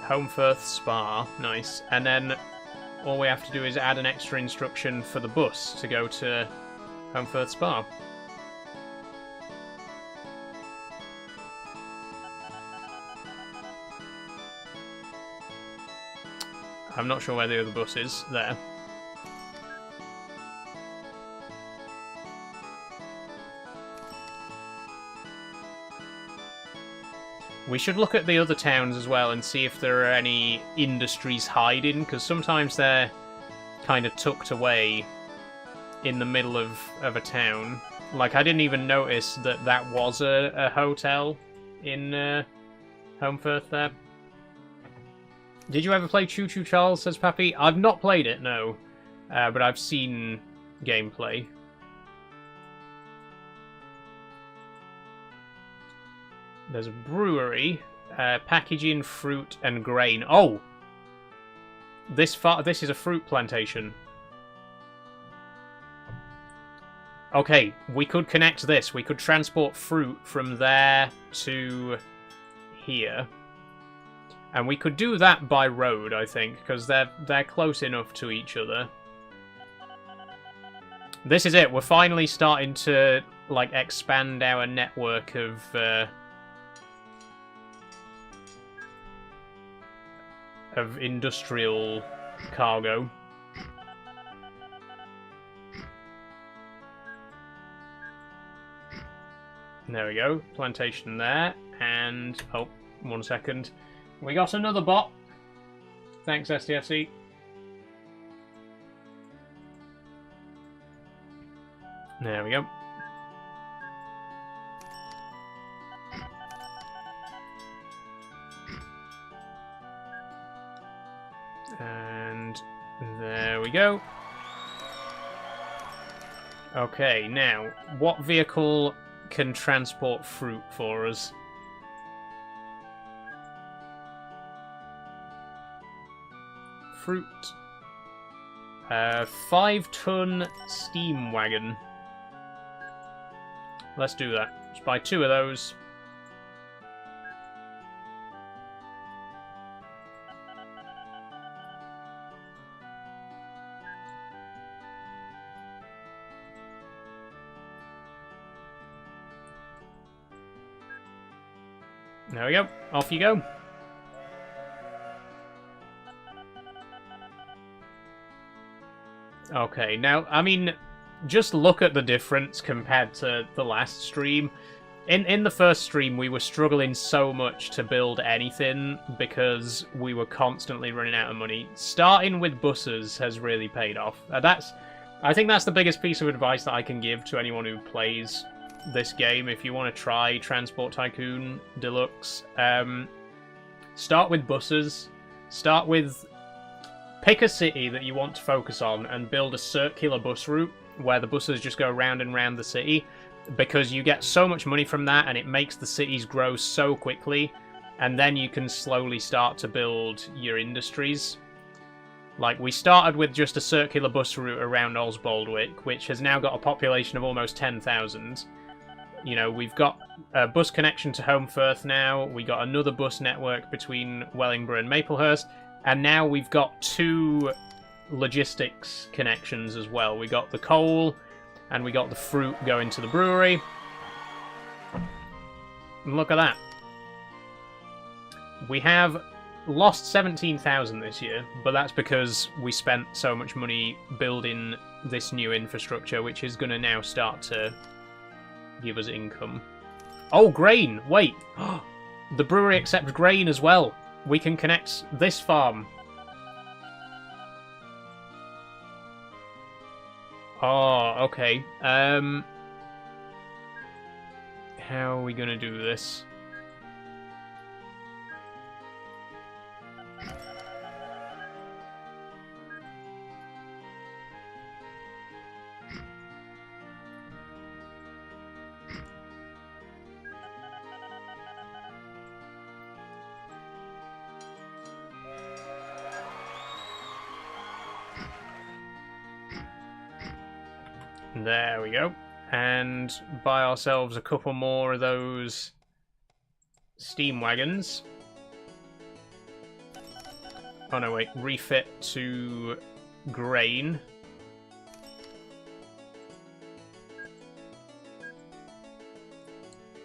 Holmfirth Spa. Nice. And then all we have to do is add an extra instruction for the bus to go to Holmfirth Spa. I'm not sure where the other bus is. There. We should look at the other towns as well and see if there are any industries hiding, because sometimes they're kind of tucked away in the middle of a town. Like, I didn't even notice that that was a hotel in Holmfirth there. Did you ever play Choo Choo Charles, says Pappy? I've not played it, no. But I've seen gameplay. There's a brewery, packaging, fruit, and grain. Oh! This is a fruit plantation. Okay, we could connect this. We could transport fruit from there to here. And we could do that by road, I think, because they're close enough to each other. This is it. We're finally starting to, like, expand our network of industrial cargo. There we go. Plantation there. And, oh, 1 second. We got another bot. Thanks, STFC. There we go. And there we go. Okay, now, what vehicle can transport fruit for us? Fruit. 5-ton steam wagon. Let's do that. Let's buy 2 of those. There we go. Off you go. Okay, now, I mean, just look at the difference compared to the last stream. In the first stream, we were struggling so much to build anything because we were constantly running out of money. Starting with buses has really paid off. I think that's the biggest piece of advice that I can give to anyone who plays this game. If you want to try Transport Tycoon Deluxe, start with buses. Pick a city that you want to focus on and build a circular bus route where the buses just go round and round the city, because you get so much money from that and it makes the cities grow so quickly, and then you can slowly start to build your industries. Like, we started with just a circular bus route around Osbaldwick, which has now got a population of almost 10,000. You know, we've got a bus connection to Holmfirth now, we got another bus network between Wellingborough and Maplehurst, and now we've got 2 logistics connections as well. We got the coal And we got the fruit going to the brewery. And look at that. We have lost 17,000 this year, but that's because we spent so much money building this new infrastructure, which is going to now start to give us income. Oh, grain! Wait! The brewery accepts grain as well. We can connect this farm. Oh, okay. How are we gonna do this? There we go. And buy ourselves a couple more of those steam wagons. Oh no, wait. Refit to grain.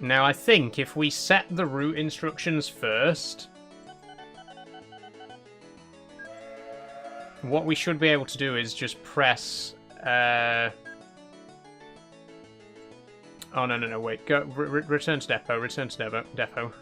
Now I think if we set the route instructions first, what we should be able to do is just press... Oh, no, wait. Go, return to depot, return to depot.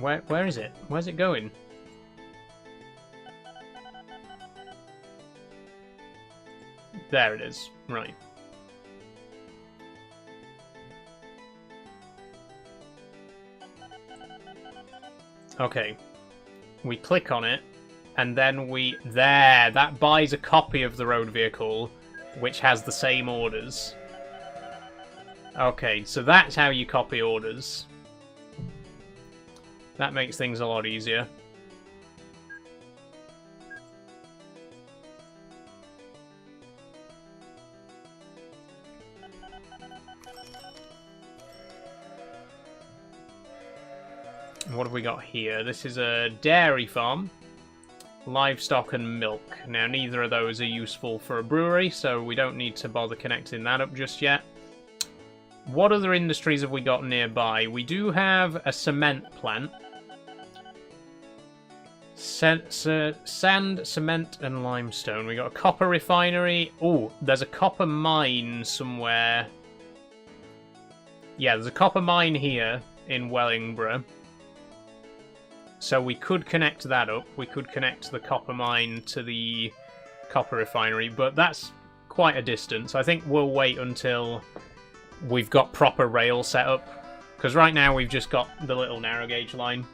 Where is it? Where's it going? There it is. Right. Okay, we click on it, and then that buys a copy of the road vehicle, which has the same orders. Okay, so that's how you copy orders. That makes things a lot easier. What have we got here? This is a dairy farm. Livestock and milk. Now, neither of those are useful for a brewery, so we don't need to bother connecting that up just yet. What other industries have we got nearby? We do have a cement plant. Sand, cement, and limestone. We got a copper refinery. Oh, there's a copper mine somewhere. Yeah, there's a copper mine here in Wellingborough. So we could connect that up. We could connect the copper mine to the copper refinery, but that's quite a distance. I think we'll wait until we've got proper rail set up, because right now we've just got the little narrow gauge line.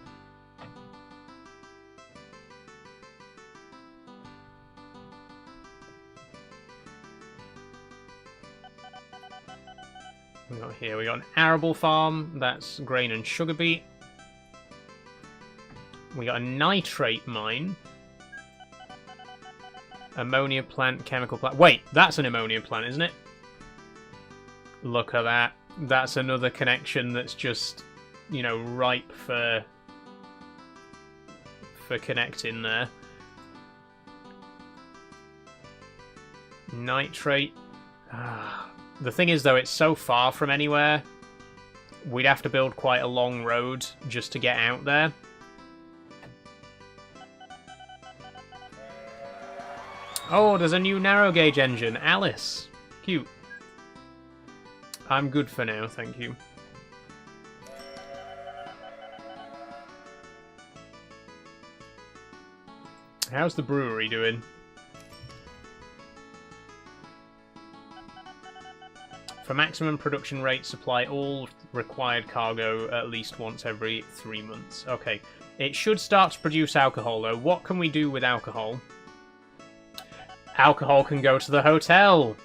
We got here, we got an arable farm. That's grain and sugar beet. We got a nitrate mine. Ammonia plant, chemical plant. Wait, that's an ammonia plant, isn't it? Look at that. That's another connection that's just, you know, ripe for connecting there. Nitrate. The thing is, though, it's so far from anywhere. We'd have to build quite a long road just to get out there. Oh, there's a new narrow gauge engine. Alice. Cute. I'm good for now, thank you. How's the brewery doing? For maximum production rate, supply all required cargo at least once every 3 months. Okay. It should start to produce alcohol, though. What can we do with alcohol? Alcohol can go to the hotel.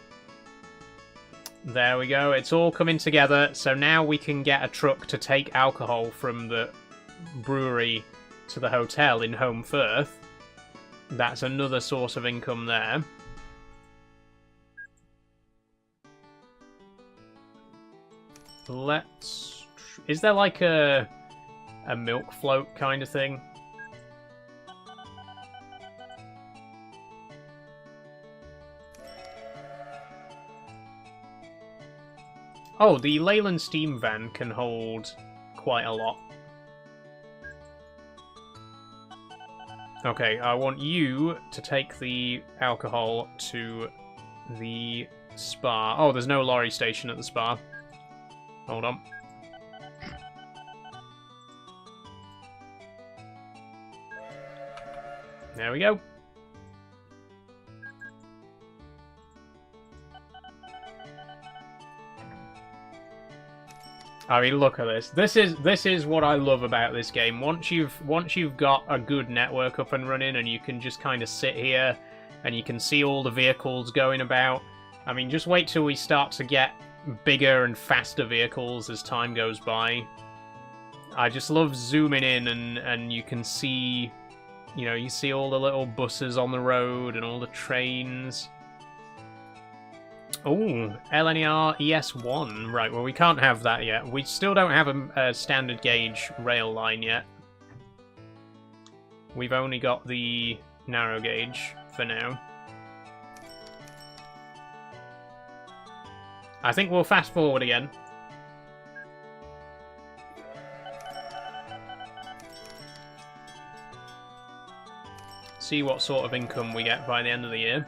There we go. It's all coming together. So now we can get a truck to take alcohol from the brewery to the hotel in Home Firth. That's another source of income there. let's... Is there like a milk float kind of thing? Oh, the Leyland steam van can hold quite a lot. Okay, I want you to take the alcohol to the spa. Oh, there's no lorry station at the spa. Hold on. There we go. I mean, look at this. This is what I love about this game. Once you've got a good network up and running, and you can just kind of sit here, and you can see all the vehicles going about. I mean, just wait till we start to get bigger and faster vehicles as time goes by. I just love zooming in, and you can see, you know, you see all the little buses on the road and all the trains. Oh, LNER ES1. Right, well, we can't have that yet. We still don't have a standard gauge rail line yet. We've only got the narrow gauge for now. I think we'll fast forward again. See what sort of income we get by the end of the year.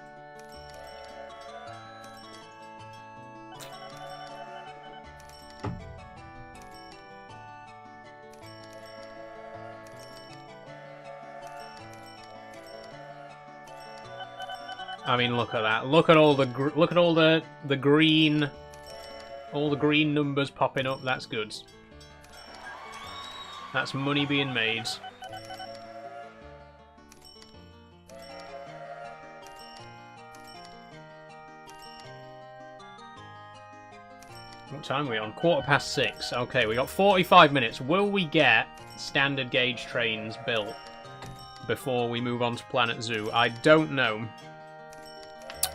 I mean, look at that. Look at all the green, all the green numbers popping up. That's good. That's money being made. What time are we on? 6:15. Okay, we got 45 minutes. Will we get standard gauge trains built before we move on to Planet Zoo? I don't know.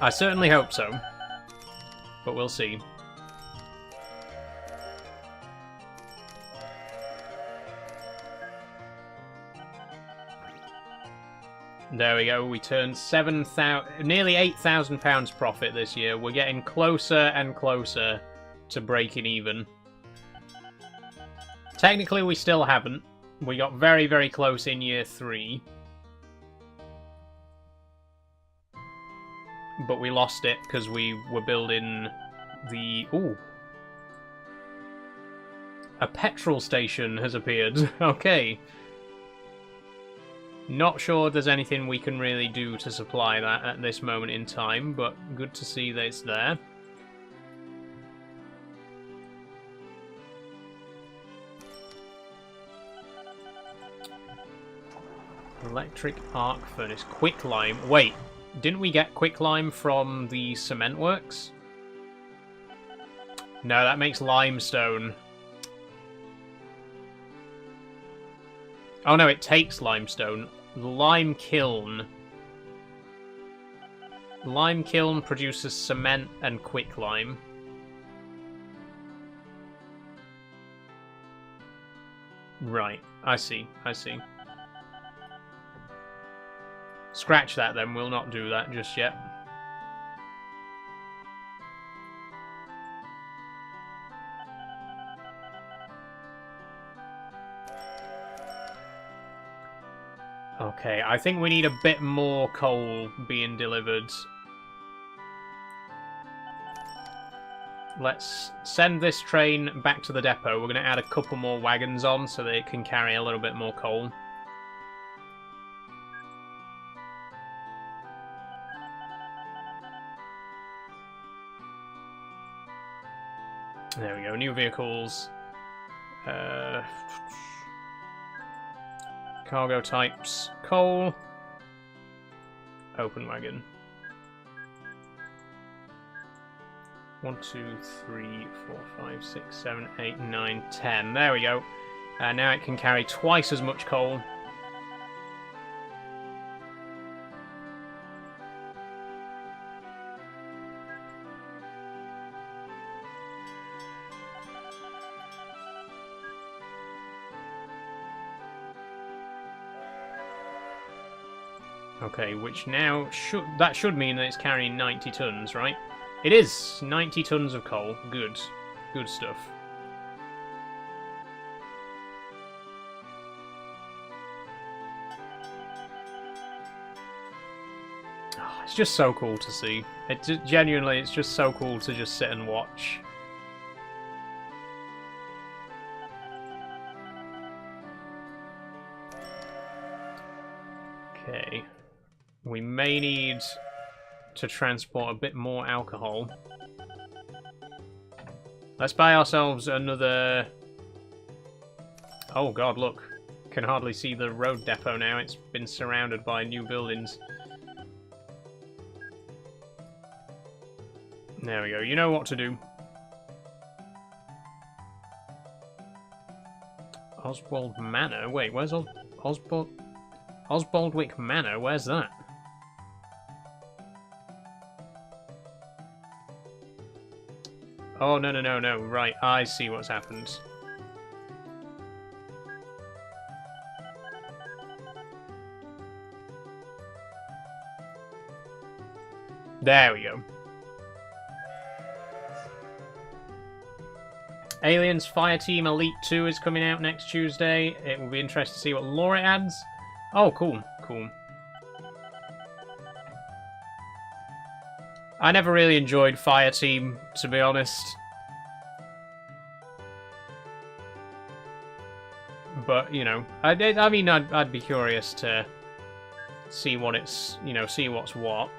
I certainly hope so, but we'll see. There we go. We turned nearly £8,000 profit this year. We're getting closer and closer to breaking even. Technically, we still haven't. We got very, very close in year 3. But we lost it because we were building the... Ooh. A petrol station has appeared. Okay. Not sure there's anything we can really do to supply that at this moment in time, but good to see that it's there. Electric arc furnace. Quicklime. Wait. Didn't we get quicklime from the cement works? No, that makes limestone. Oh no, it takes limestone. Lime kiln. Lime kiln produces cement and quicklime. Right, I see, I see. Scratch that then, we'll not do that just yet. Okay, I think we need a bit more coal being delivered. Let's send this train back to the depot. We're going to add a couple more wagons on so that it can carry a little bit more coal. There we go, new vehicles. Cargo types, coal, open wagon. 1, 2, 3, 4, 5, 6, 7, 8, 9, 10. There we go. Now it can carry twice as much coal. Okay, which now should mean that it's carrying 90 tons, right? It is 90 tons of coal. Good. Good stuff. Oh, it's just so cool to see. Genuinely, it's just so cool to just sit and watch. Okay. We may need to transport a bit more alcohol. Let's buy ourselves another... Oh god, look. Can hardly see the road depot now. It's been surrounded by new buildings. There we go. You know what to do. Oswald Manor? Wait, where's Osbaldwick Manor? Where's that? Oh, no. Right, I see what's happened. There we go. Aliens Fireteam Elite 2 is coming out next Tuesday. It will be interesting to see what lore it adds. Oh, cool. Cool. I never really enjoyed Fireteam, to be honest. But, you know, I mean, I'd be curious to see what it's, you know, see what's what.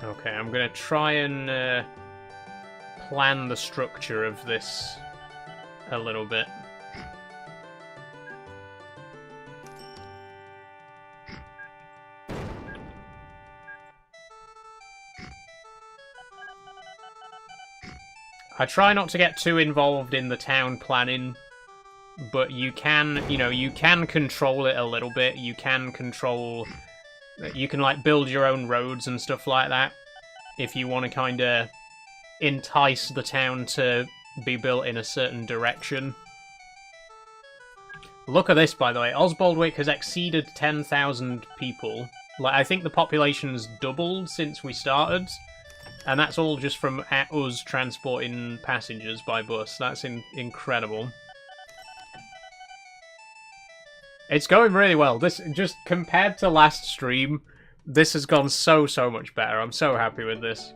Okay, I'm going to try and plan the structure of this a little bit. I try not to get too involved in the town planning, but you can, you know, you can control it a little bit. You can control... You can, like, build your own roads and stuff like that if you want to kind of entice the town to be built in a certain direction. Look at this, by the way. Osbaldwick has exceeded 10,000 people. Like, I think the population's doubled since we started, and that's all just from us transporting passengers by bus. That's incredible. It's going really well. This, just compared to last stream, this has gone so much better. I'm so happy with this.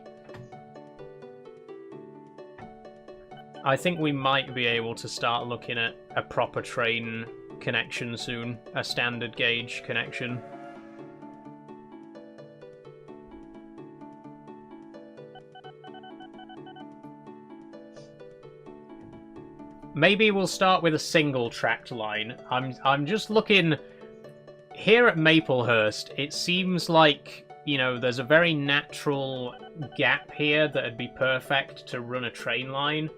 I think we might be able to start looking at a proper train connection soon. A standard gauge connection. Maybe we'll start with a single tracked line. I'm just looking here at Maplehurst. It seems like, you know, there's a very natural gap here that'd be perfect to run a train line.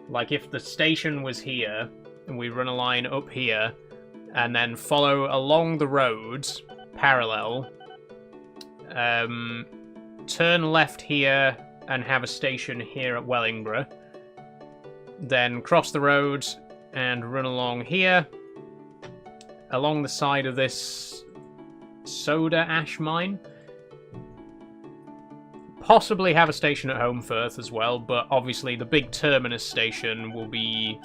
Like if the station was here and we run a line up here and then follow along the road parallel, turn left here and have a station here at Wellingborough. Then cross the road and run along here, along the side of this soda ash mine. Possibly have a station at Holmfirth as well, but obviously the big terminus station will be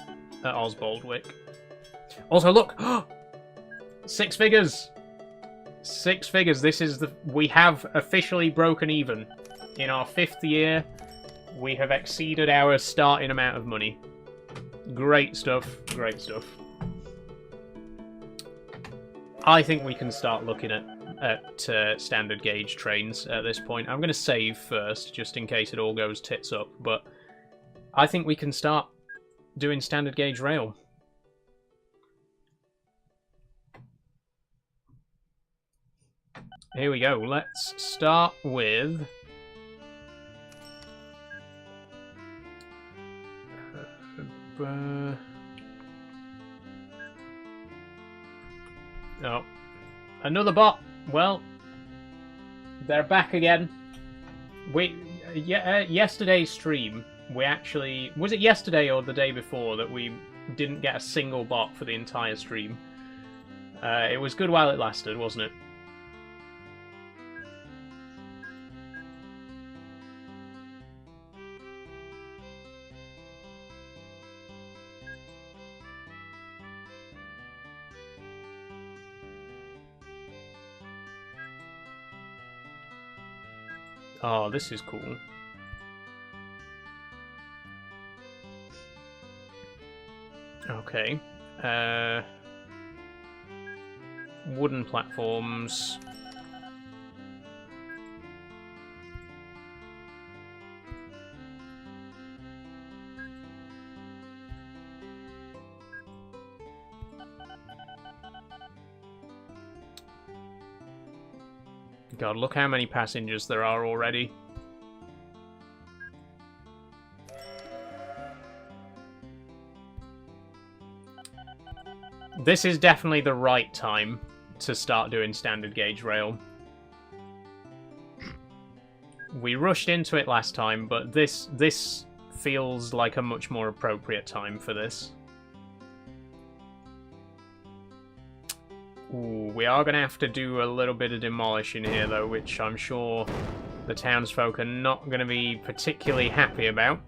at Osbaldwick. Also, look! 6 figures! 6 figures. This is the... We have officially broken even. In our 5th year, we have exceeded our starting amount of money. Great stuff. Great stuff. I think we can start looking at standard gauge trains at this point. I'm going to save first, just in case it all goes tits up, but I think we can start doing standard gauge rail. Here we go. Let's start with... Oh. Another bot. Well, they're back again. yesterday's stream, we actually... Was it yesterday or the day before that we didn't get a single bot for the entire stream? It was good while it lasted, wasn't it? Oh, this is cool. Okay. Wooden platforms. God, look how many passengers there are already. This is definitely the right time to start doing standard gauge rail. We rushed into it last time, but this feels like a much more appropriate time for this. Ooh, we are going to have to do a little bit of demolishing here, though, which I'm sure the townsfolk are not going to be particularly happy about.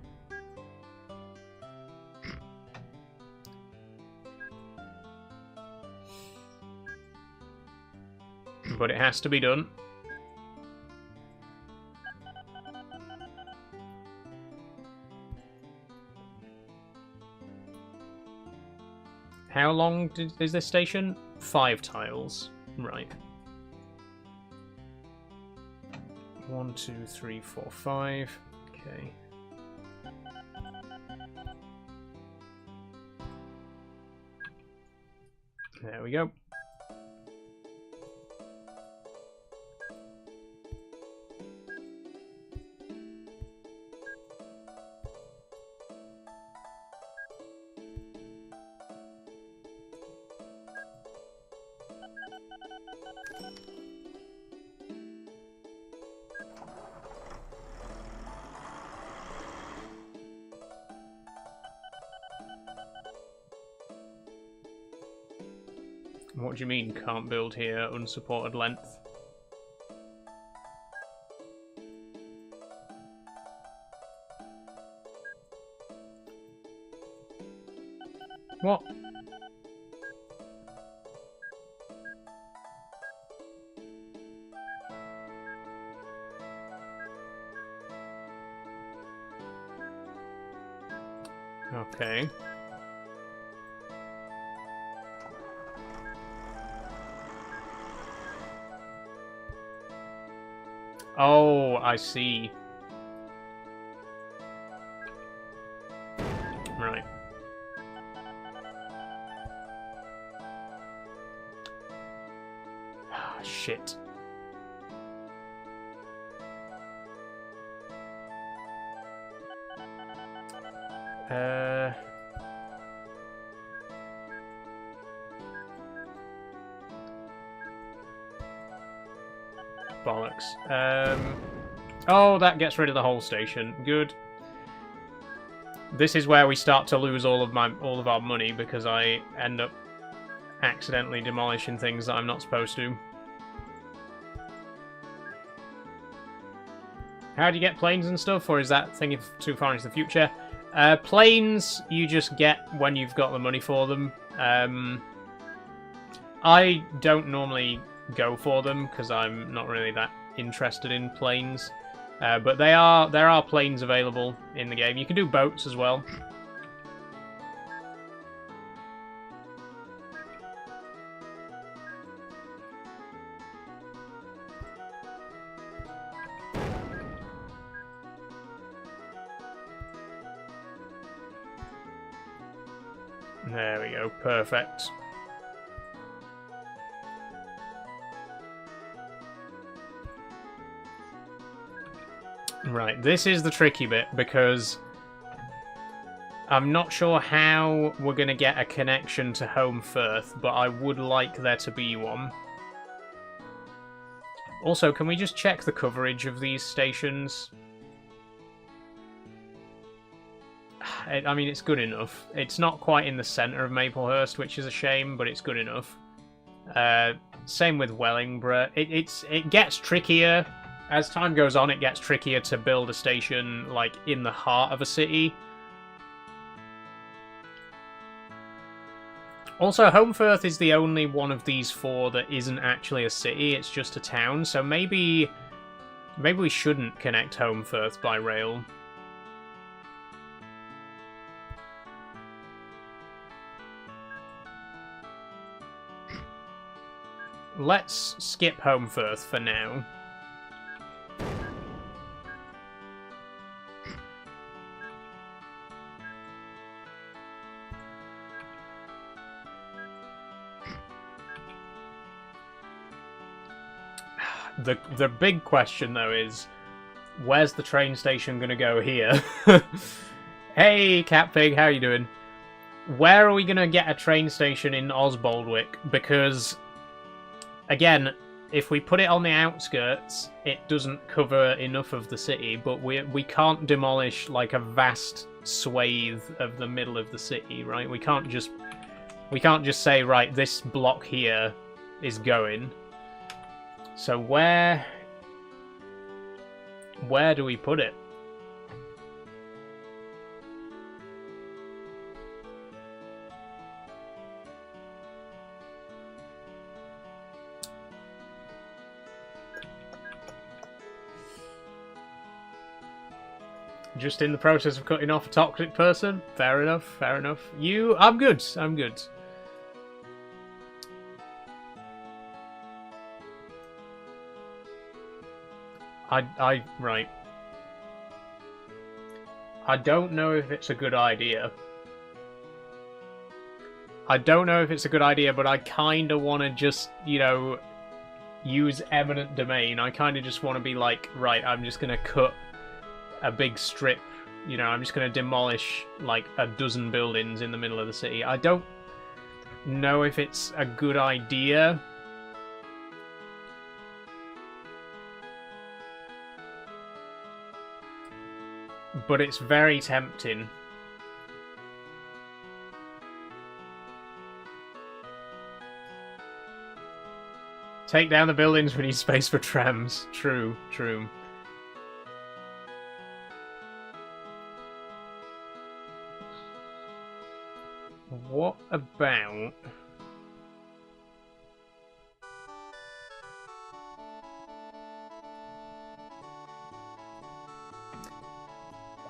But it has to be done. How long is this station? 5 tiles. Right. 1, 2, 3, 4, 5. Okay. There we go. What do you mean, can't build here, unsupported length? What? Okay. Oh, I see. Right. Ah, shit. Bollocks. Oh, that gets rid of the whole station. Good. This is where we start to lose all of our money because I end up accidentally demolishing things that I'm not supposed to. How do you get planes and stuff, or is that thinking too far into the future? Planes you just get when you've got the money for them. I don't normally go for them because I'm not really that interested in planes. But there are planes available in the game. You can do boats as well. There we go, perfect. Right, this is the tricky bit, because I'm not sure how we're going to get a connection to Home Firth, but I would like there to be one. Also, can we just check the coverage of these stations? I mean, it's good enough. It's not quite in the centre of Maplehurst, which is a shame, but it's good enough. Same with Wellingborough. It gets trickier. As time goes on, it gets trickier to build a station, like, in the heart of a city. Also, Holmfirth is the only one of these four that isn't actually a city, it's just a town, so maybe we shouldn't connect Holmfirth by rail. Let's skip Holmfirth for now. The big question, though, is where's the train station going to go here? Hey, Catpig, how you doing? Where are we going to get a train station in Osbaldwick? Because, again, if we put it on the outskirts, it doesn't cover enough of the city, but we can't demolish, like, a vast swathe of the middle of the city, right? We can't just say, right, this block here is going. So where do we put it? Just in the process of cutting off a toxic person? Fair enough, fair enough. I'm good, I'm good. Right. I don't know if it's a good idea. I don't know if it's a good idea, but I kind of want to just, you know, use eminent domain. I kind of just want to be like, right, I'm just going to cut a big strip. You know, I'm just going to demolish, like, a dozen buildings in the middle of the city. I don't know if it's a good idea. But it's very tempting. Take down the buildings, we need space for trams. True, true. What about...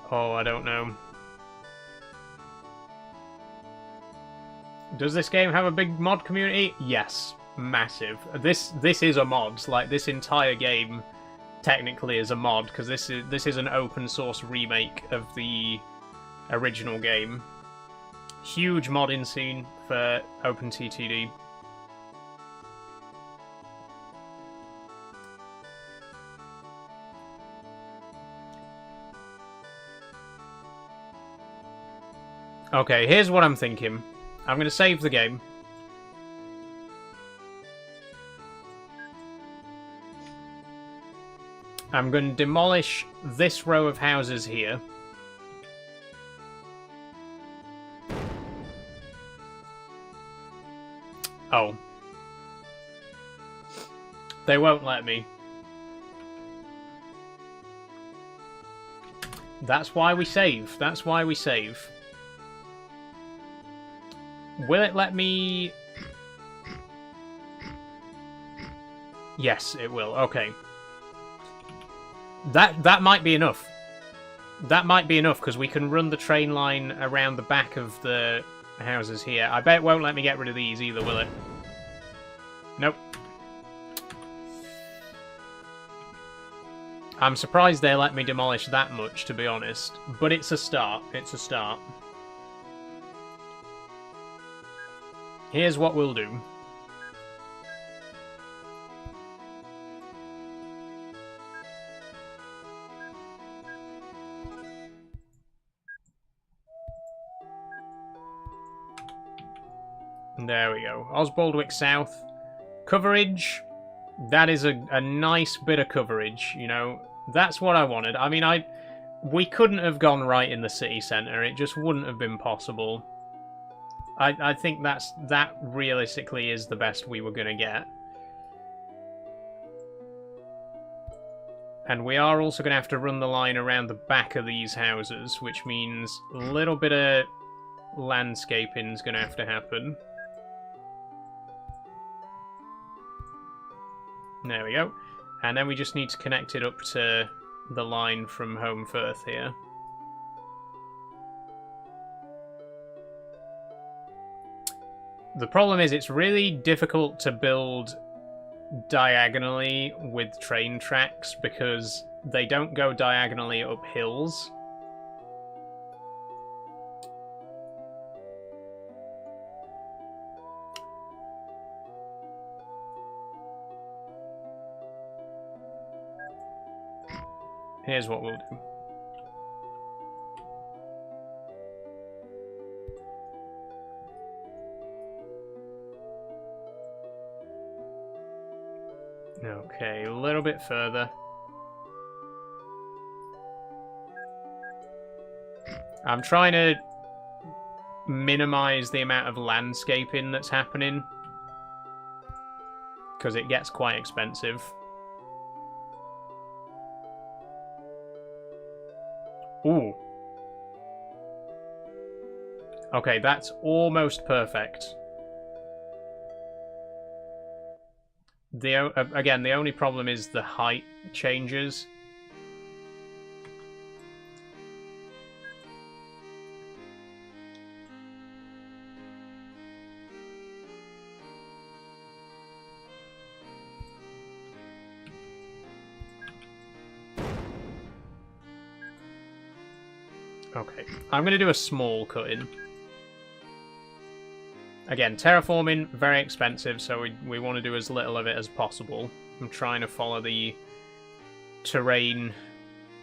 Oh, I don't know. Does this game have a big mod community? Yes, massive. This is a mod. Like, this entire game technically is a mod, because this is an open source remake of the original game. Huge modding scene for OpenTTD. Okay, here's what I'm thinking. I'm going to save the game. I'm going to demolish this row of houses here. Oh. They won't let me. That's why we save. That's why we save. Will it let me... Yes, it will. Okay. That might be enough. That might be enough, because we can run the train line around the back of the houses here. I bet it won't let me get rid of these either, will it? Nope. I'm surprised they let me demolish that much, to be honest. But it's a start. It's a start. Here's what we'll do. There we go. Osbaldwick South. Coverage. That is a nice bit of coverage, you know. That's what I wanted. I mean, we couldn't have gone right in the city centre. It just wouldn't have been possible. I think that realistically is the best we were going to get. And we are also going to have to run the line around the back of these houses, which means a little bit of landscaping is going to have to happen. There we go. And then we just need to connect it up to the line from Home Firth here. The problem is it's really difficult to build diagonally with train tracks because they don't go diagonally up hills. Here's what we'll do. Okay, a little bit further. I'm trying to minimize the amount of landscaping that's happening because it gets quite expensive. Ooh. Okay, that's almost perfect. Again, the only problem is the height changes. Okay, I'm going to do a small cut-in. Again, terraforming, very expensive, so we want to do as little of it as possible. I'm trying to follow the terrain,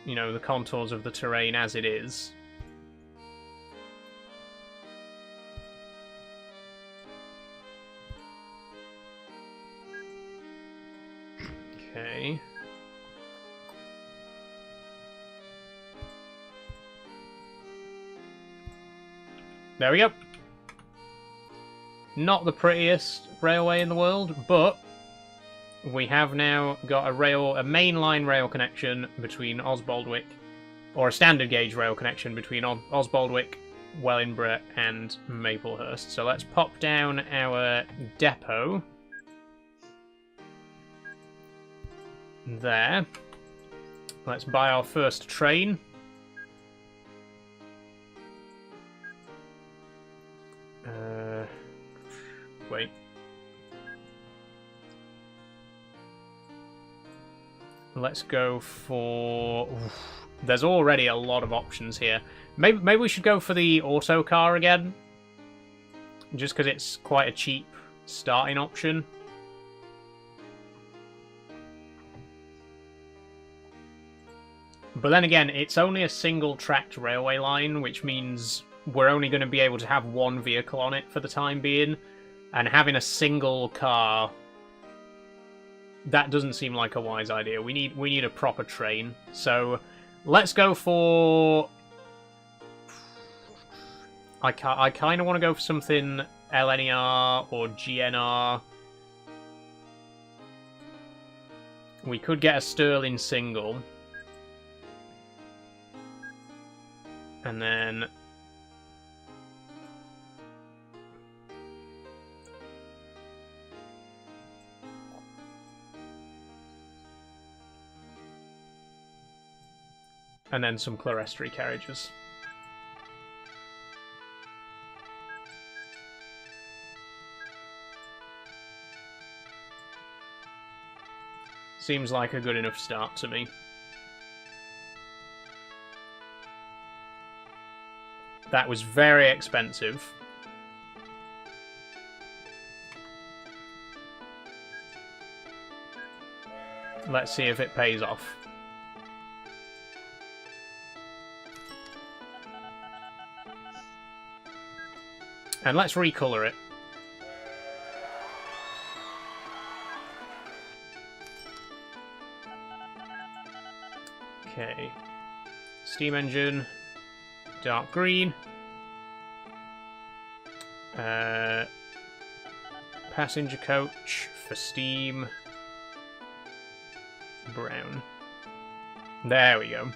you know, the contours of the terrain as it is. Okay. There we go. Not the prettiest railway in the world, but we have now got a mainline rail connection between Osbaldwick, or a standard gauge rail connection between Osbaldwick, Wellingborough, and Maplehurst. So let's pop down our depot. There. Let's buy our first train. Wait. Let's go for... Oof. There's already a lot of options here. Maybe we should go for the auto car again. Just because it's quite a cheap starting option. But then again, it's only a single tracked railway line, which means we're only going to be able to have one vehicle on it for the time being. And having a single car, that doesn't seem like a wise idea. We need a proper train. So let's go for... I kind of want to go for something LNER or GNR. We could get a Sterling single. And then... and then some clerestory carriages. Seems like a good enough start to me. That was very expensive. Let's see if it pays off. And let's recolor it. Okay. Steam engine. Dark green. Passenger coach for steam. Brown. There we go.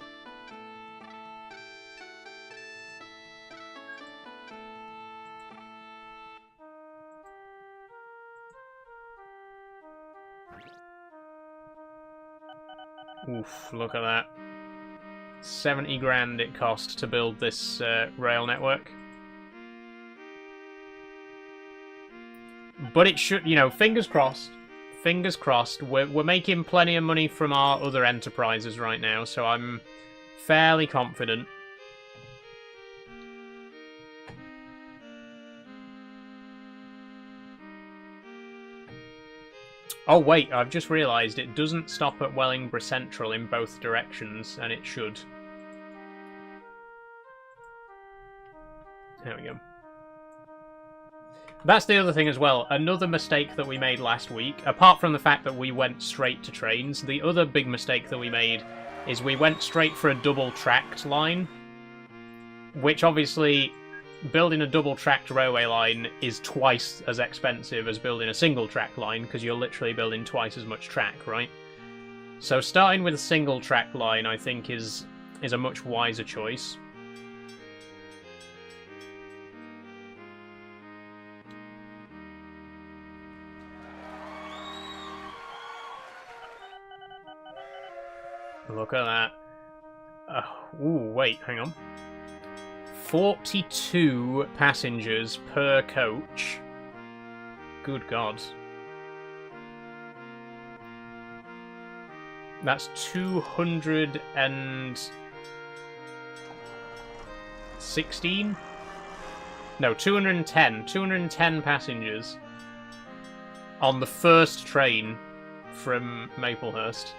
Oof, look at that. 70 grand it cost to build this rail network. But it should, you know, fingers crossed. Fingers crossed. We're making plenty of money from our other enterprises right now, so I'm fairly confident. Oh wait, I've just realised it doesn't stop at Wellingborough Central in both directions, and it should. There we go. That's the other thing as well. Another mistake that we made last week, apart from the fact that we went straight to trains, the other big mistake that we made is we went straight for a double-tracked line, which obviously, building a double-tracked railway line is twice as expensive as building a single-track line, because you're literally building twice as much track, right? So starting with a single-track line, I think, is a much wiser choice. Look at that. Ooh, wait, hang on. 42 passengers per coach. Good God. That's 216? No, 210. 210 passengers on the first train from Maplehurst.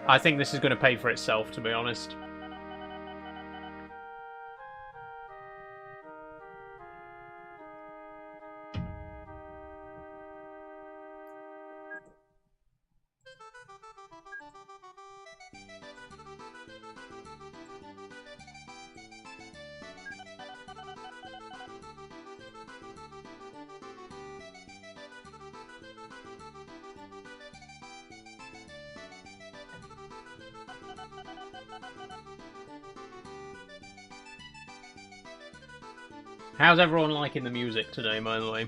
I think this is going to pay for itself, to be honest. How's everyone liking the music today, by the way?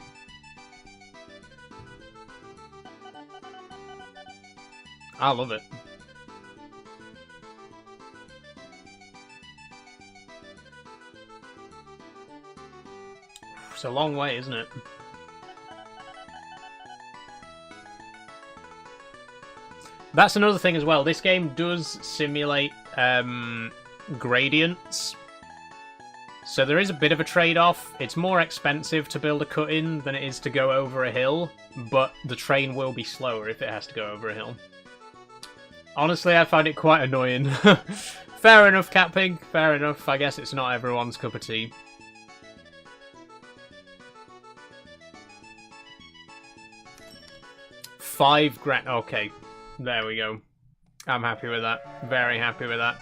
I love it. It's a long way, isn't it? That's another thing as well. This game does simulate gradients. So there is a bit of a trade-off. It's more expensive to build a cut-in than it is to go over a hill, but the train will be slower if it has to go over a hill. Honestly, I find it quite annoying. Fair enough, Catpig. Fair enough. I guess it's not everyone's cup of tea. £5 grand. Okay, there we go. I'm happy with that. Very happy with that.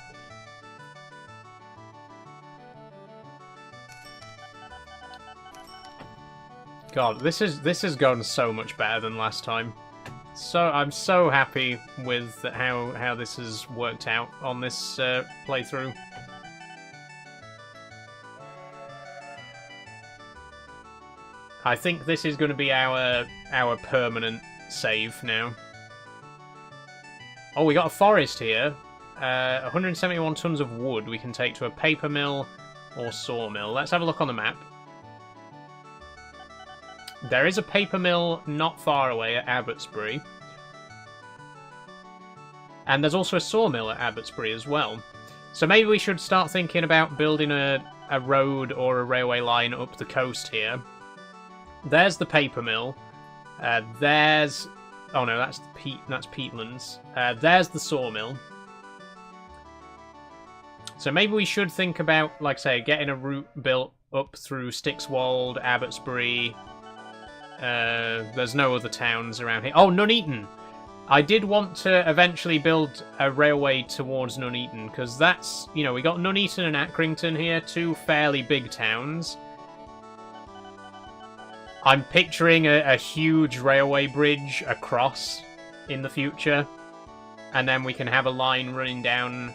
God, this has gone so much better than last time. So I'm so happy with how this has worked out on this playthrough. I think this is going to be our permanent save now. Oh, we got a forest here. 171 tons of wood we can take to a paper mill or sawmill. Let's have a look on the map. There is a paper mill not far away at Abbotsbury. And there's also a sawmill at Abbotsbury as well. So maybe we should start thinking about building a road or a railway line up the coast here. There's the paper mill. There's... Oh no, that's peatlands. There's the sawmill. So maybe we should think about, like I say, getting a route built up through Stixwold, Abbotsbury... there's no other towns around here. Oh, Nuneaton! I did want to eventually build a railway towards Nuneaton, because that's, you know, we got Nuneaton and Accrington here, two fairly big towns. I'm picturing a huge railway bridge across in the future, and then we can have a line running down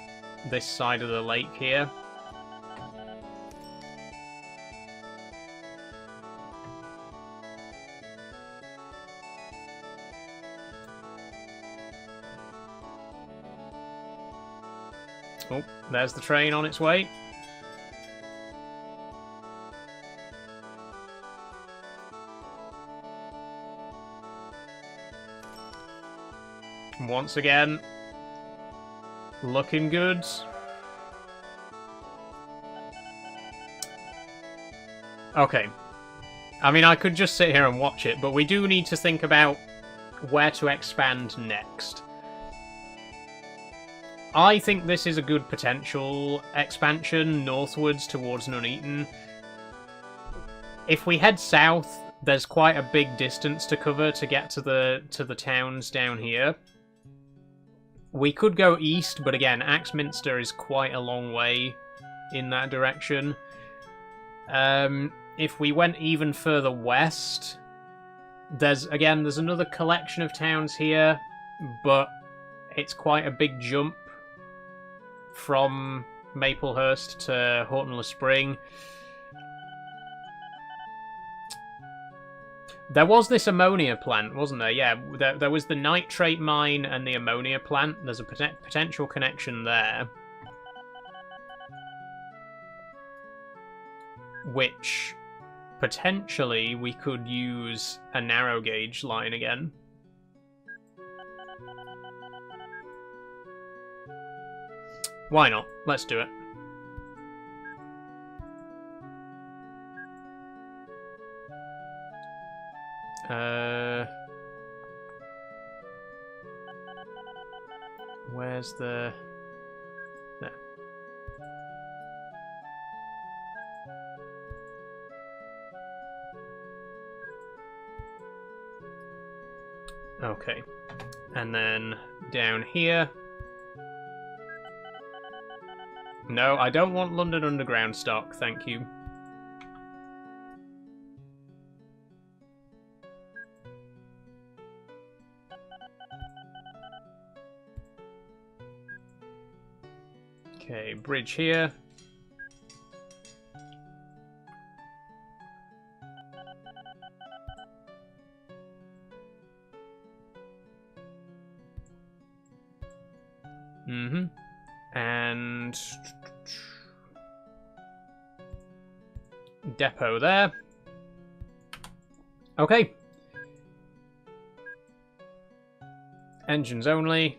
this side of the lake here. Oh, there's the train on its way. Once again, looking good. Okay. I mean, I could just sit here and watch it, but we do need to think about where to expand next. I think this is a good potential expansion northwards towards Nuneaton. If we head south, there's quite a big distance to cover to get to the towns down here. We could go east, but again, Axminster is quite a long way in that direction. If we went even further west, there's another collection of towns here, but it's quite a big jump from Maplehurst to Horton-le-Spring. There was this ammonia plant, wasn't there? Yeah, there was the nitrate mine and the ammonia plant. There's a potential connection there. Which, potentially, we could use a narrow gauge line again. Why not? Let's do it. Where's the... There. Okay. And then down here... No, I don't want London Underground stock, thank you. Okay, bridge here. And depot there. Okay. Engines only.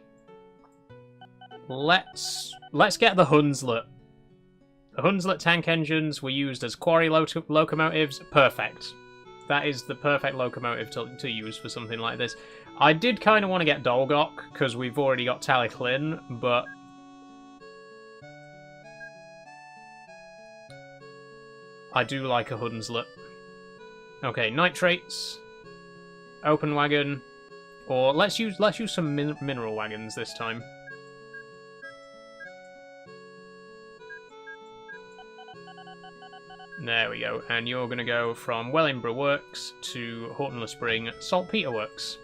Let's get the Hunslet. The Hunslet tank engines were used as quarry locomotives. Perfect. That is the perfect locomotive to use for something like this. I did kind of want to get Dolgok, because we've already got Talyllyn, but... I do like a Hunslet. Okay, nitrates. Open wagon. Or let's use some mineral wagons this time. There we go, and you're going to go from Wellingborough Works to Horton-le-Spring Saltpeter Works.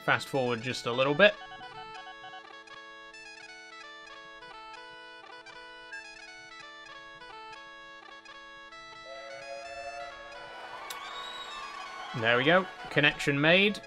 Fast forward just a little bit. There we go. Connection made.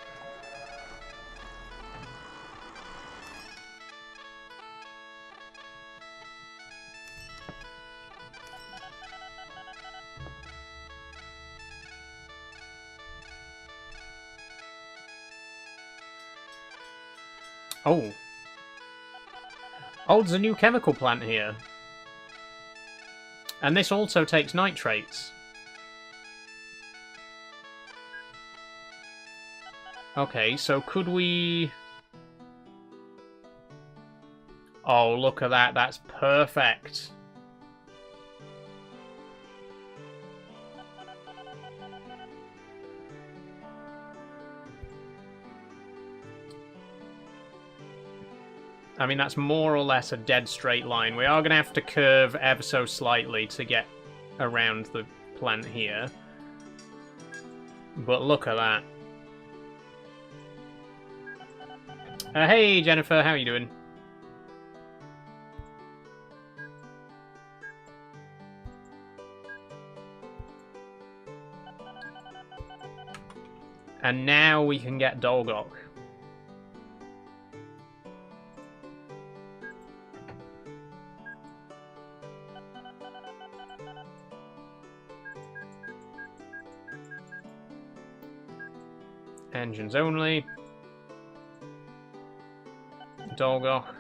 Oh. Oh, there's a new chemical plant here. And this also takes nitrates. Okay, so could we... Oh, look at that. That's perfect. I mean, that's more or less a dead straight line. We are going to have to curve ever so slightly to get around the plant here. But look at that. Hey, Jennifer, how are you doing? And now we can get Dolgok. Engines only. Dolgok.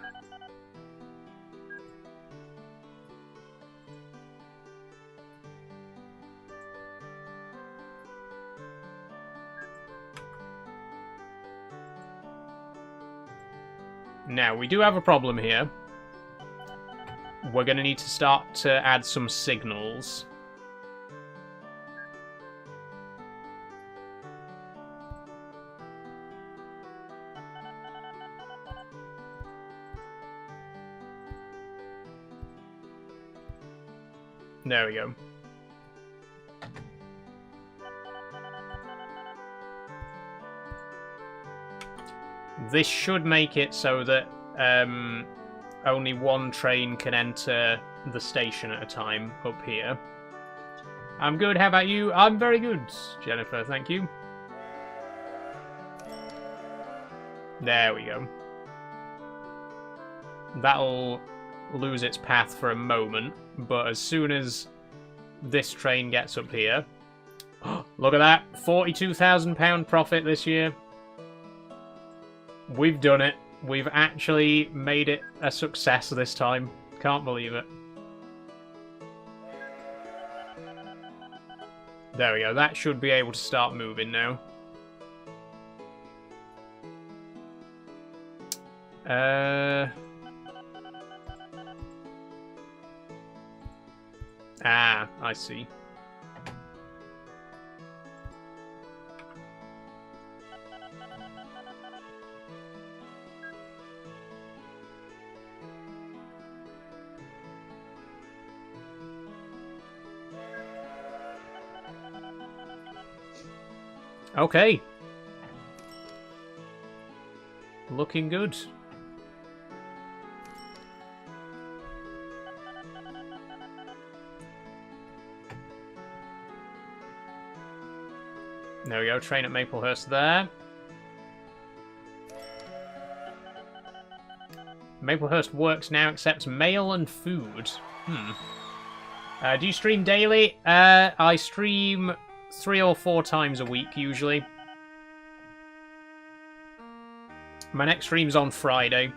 Now, we do have a problem here. We're going to need to start to add some signals. There we go. This should make it so that only one train can enter the station at a time up here. I'm good, how about you? I'm very good, Jennifer, thank you. There we go. That'll lose its path for a moment, but as soon as this train gets up here... Look at that! £42,000 profit this year. We've done it. We've actually made it a success this time. Can't believe it. There we go. That should be able to start moving now. Ah, I see. Okay. Looking good. There we go, train at Maplehurst there. Maplehurst works now, accepts mail and food. Do you stream daily? I stream 3 or 4 times a week, usually. My next stream's on Friday.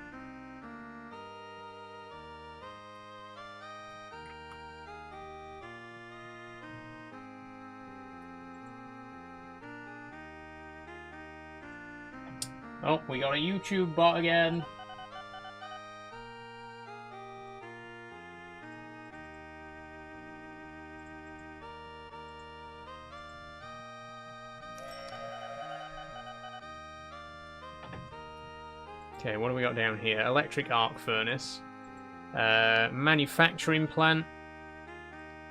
Oh, we got a YouTube bot again. Okay, what do we got down here? Electric arc furnace. Manufacturing plant.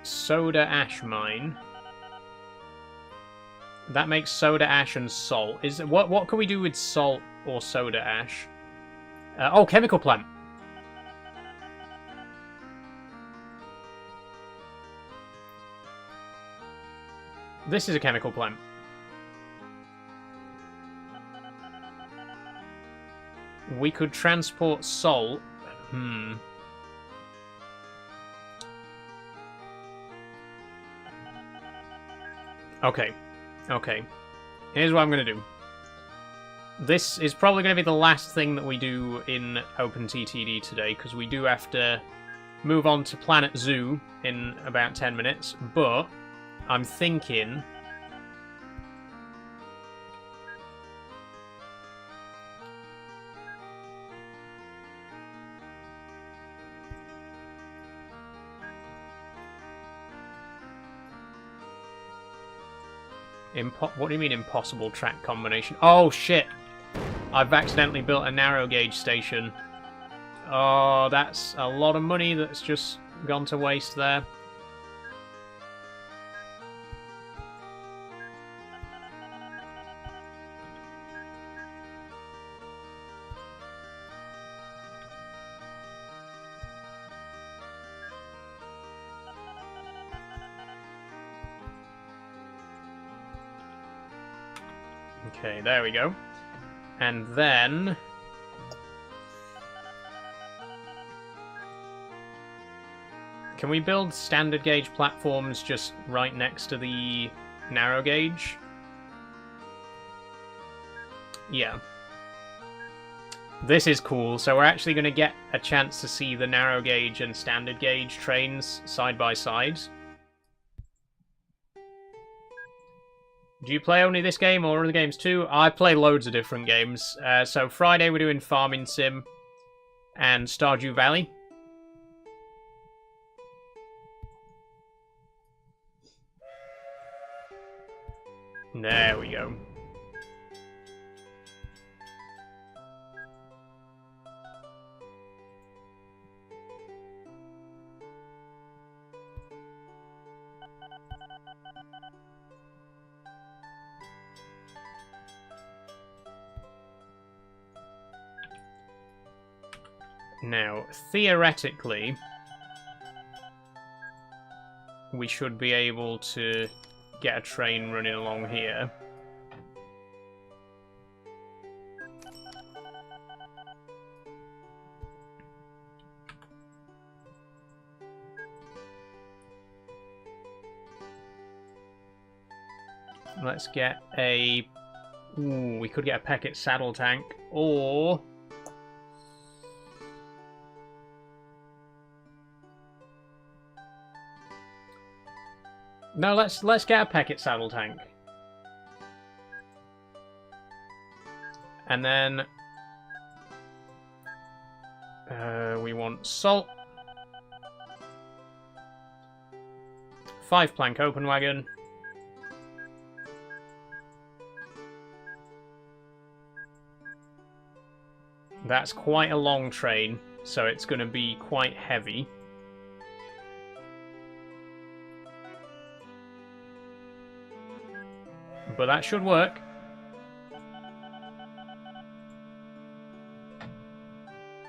Soda ash mine. That makes soda ash and salt. What can we do with salt or soda ash? Oh, chemical plant. This is a chemical plant. We could transport salt. Okay. Okay. Here's what I'm going to do. This is probably going to be the last thing that we do in OpenTTD today, because we do have to move on to Planet Zoo in about 10 minutes, but I'm thinking... What do you mean impossible track combination? Oh, shit! I've accidentally built a narrow gauge station. Oh, that's a lot of money that's just gone to waste there. Okay, there we go. And then... can we build standard gauge platforms just right next to the narrow gauge? Yeah. This is cool. So we're actually going to get a chance to see the narrow gauge and standard gauge trains side by side. Do you play only this game or other games too? I play loads of different games. So Friday we're doing Farming Sim and Stardew Valley. There we go. Now, theoretically, we should be able to get a train running along here. Let's get a... ooh, we could get a Peckett saddle tank, or... no, let's get a Peckett saddle tank. And then... we want salt. 5 plank open wagon. That's quite a long train, so it's going to be quite heavy. But that should work.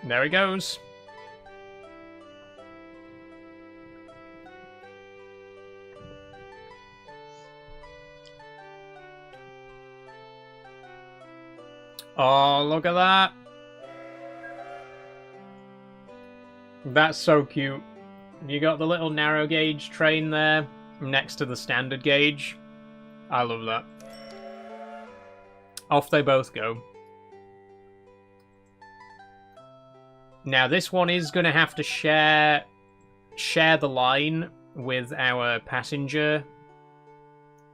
There he goes. Oh, look at that. That's so cute. You got the little narrow gauge train there next to the standard gauge. I love that. Off they both go. Now this one is going to have to share the line with our passenger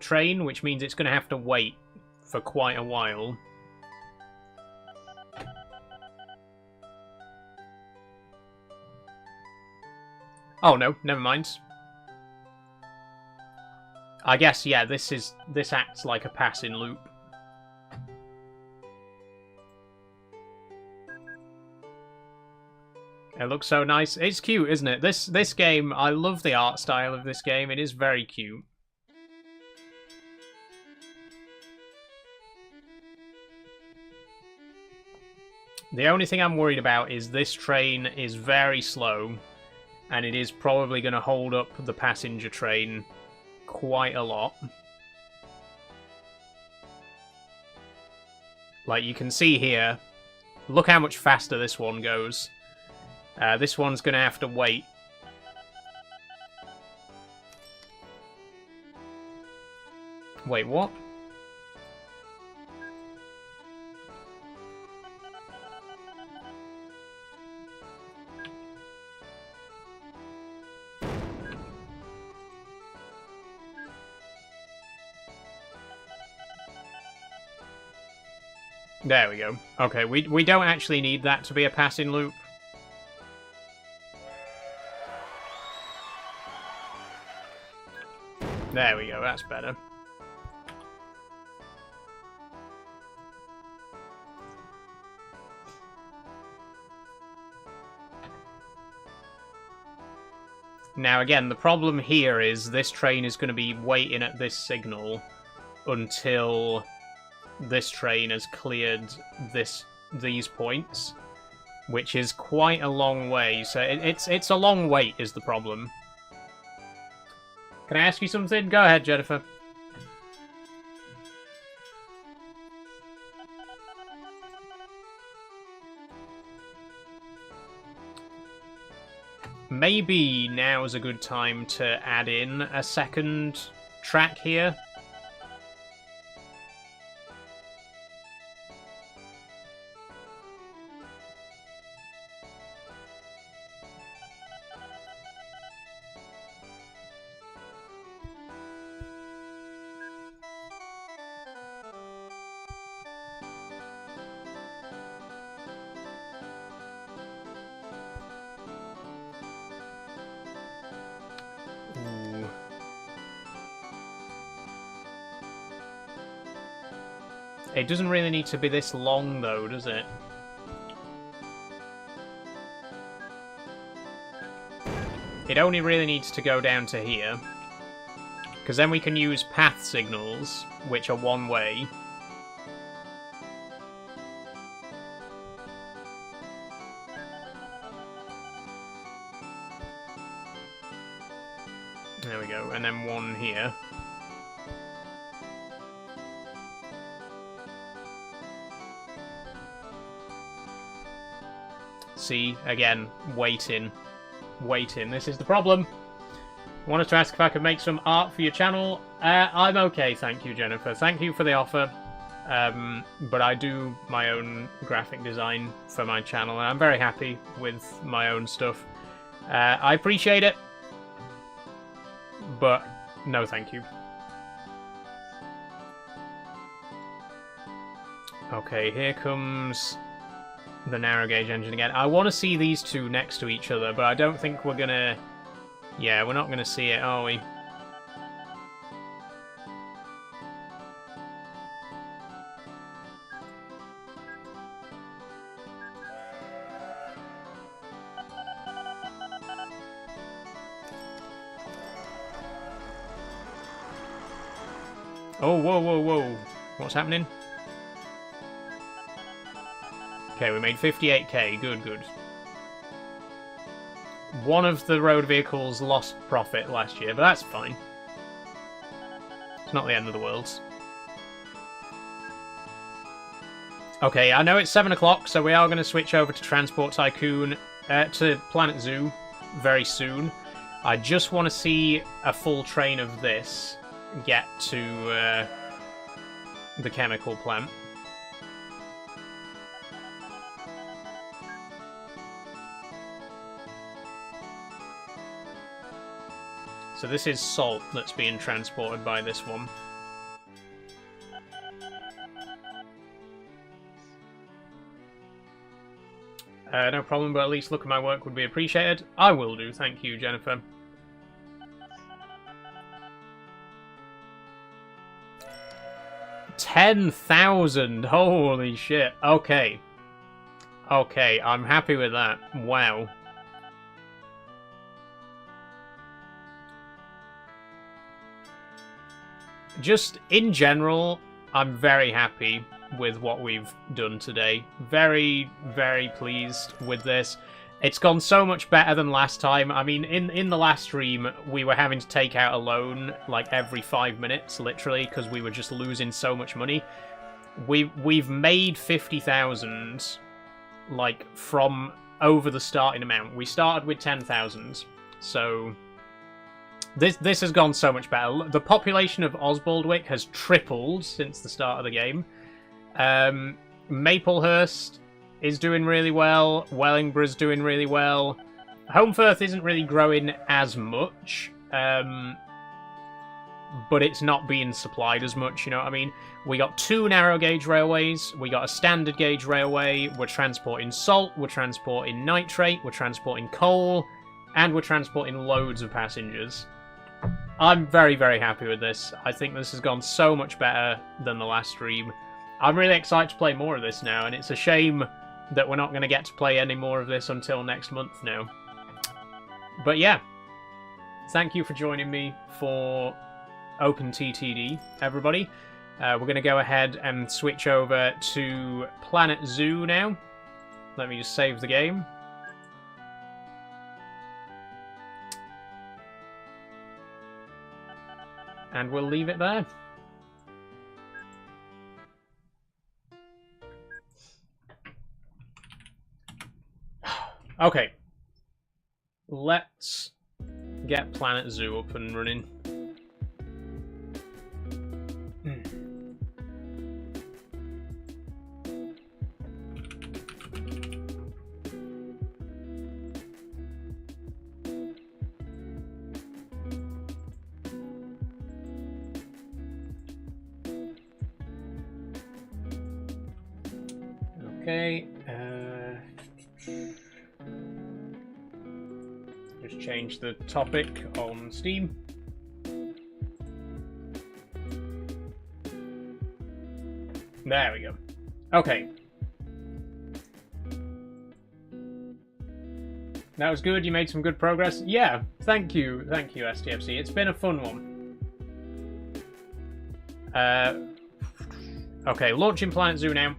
train, which means it's going to have to wait for quite a while. Oh no, never mind. I guess, yeah, this acts like a passing loop. It looks so nice. It's cute, isn't it? This game, I love the art style of this game. It is very cute. The only thing I'm worried about is this train is very slow, and it is probably going to hold up the passenger train quite a lot. Like you can see here, look how much faster this one goes. This one's going to have to wait. Wait, what? There we go. Okay, we don't actually need that to be a passing loop. There we go, that's better. Now, again, the problem here is this train is going to be waiting at this signal until this train has cleared these points, which is quite a long way. So it's a long wait is the problem. Can I ask you something? Go ahead, Jennifer. Maybe now's a good time to add in a second track here. It doesn't really need to be this long, though, does it? It only really needs to go down to here. Because then we can use path signals, which are one way. There we go, and then one here. See, again, waiting. This is the problem. I wanted to ask if I could make some art for your channel. I'm okay, thank you, Jennifer. Thank you for the offer. But I do my own graphic design for my channel, and I'm very happy with my own stuff. I appreciate it, but no thank you. Okay, here comes the narrow gauge engine again. I want to see these two next to each other, but I don't think we're gonna... Yeah, we're not gonna see it, are we? Oh, whoa, whoa, whoa. What's happening? Okay, we made 58k. Good, good. One of the road vehicles lost profit last year, but that's fine. It's not the end of the world. Okay, I know it's 7 o'clock, so we are going to switch over to Transport Tycoon, to Planet Zoo very soon. I just want to see a full train of this get to the chemical plant. So this is salt that's being transported by this one. No problem, but at least look at my work would be appreciated. I will do, thank you, Jennifer. $10,000! Holy shit. Okay. Okay, I'm happy with that. Wow. Just, in general, I'm very happy with what we've done today. Very, very pleased with this. It's gone so much better than last time. I mean, in the last stream, we were having to take out a loan, like, every 5 minutes, literally, because we were just losing so much money. We've made 50,000, like, from over the starting amount. We started with 10,000, so... This has gone so much better. The population of Osbaldwick has tripled since the start of the game. Maplehurst is doing really well. Wellingborough's doing really well. Holmfirth isn't really growing as much, but it's not being supplied as much, you know what I mean? We got 2 narrow gauge railways, we got a standard gauge railway, we're transporting salt, we're transporting nitrate, we're transporting coal, and we're transporting loads of passengers. I'm very, very happy with this. I think this has gone so much better than the last stream. I'm really excited to play more of this now, and it's a shame that we're not going to get to play any more of this until next month now. But yeah, thank you for joining me for OpenTTD, everybody. We're going to go ahead and switch over to Planet Zoo now. Let me just save the game. And we'll leave it there. Okay. Let's get Planet Zoo up and running. Okay, just change the topic on Steam. There we go. Okay. That was good, you made some good progress. Yeah, thank you, STFC. It's been a fun one. Okay, launching Planet Zoo now.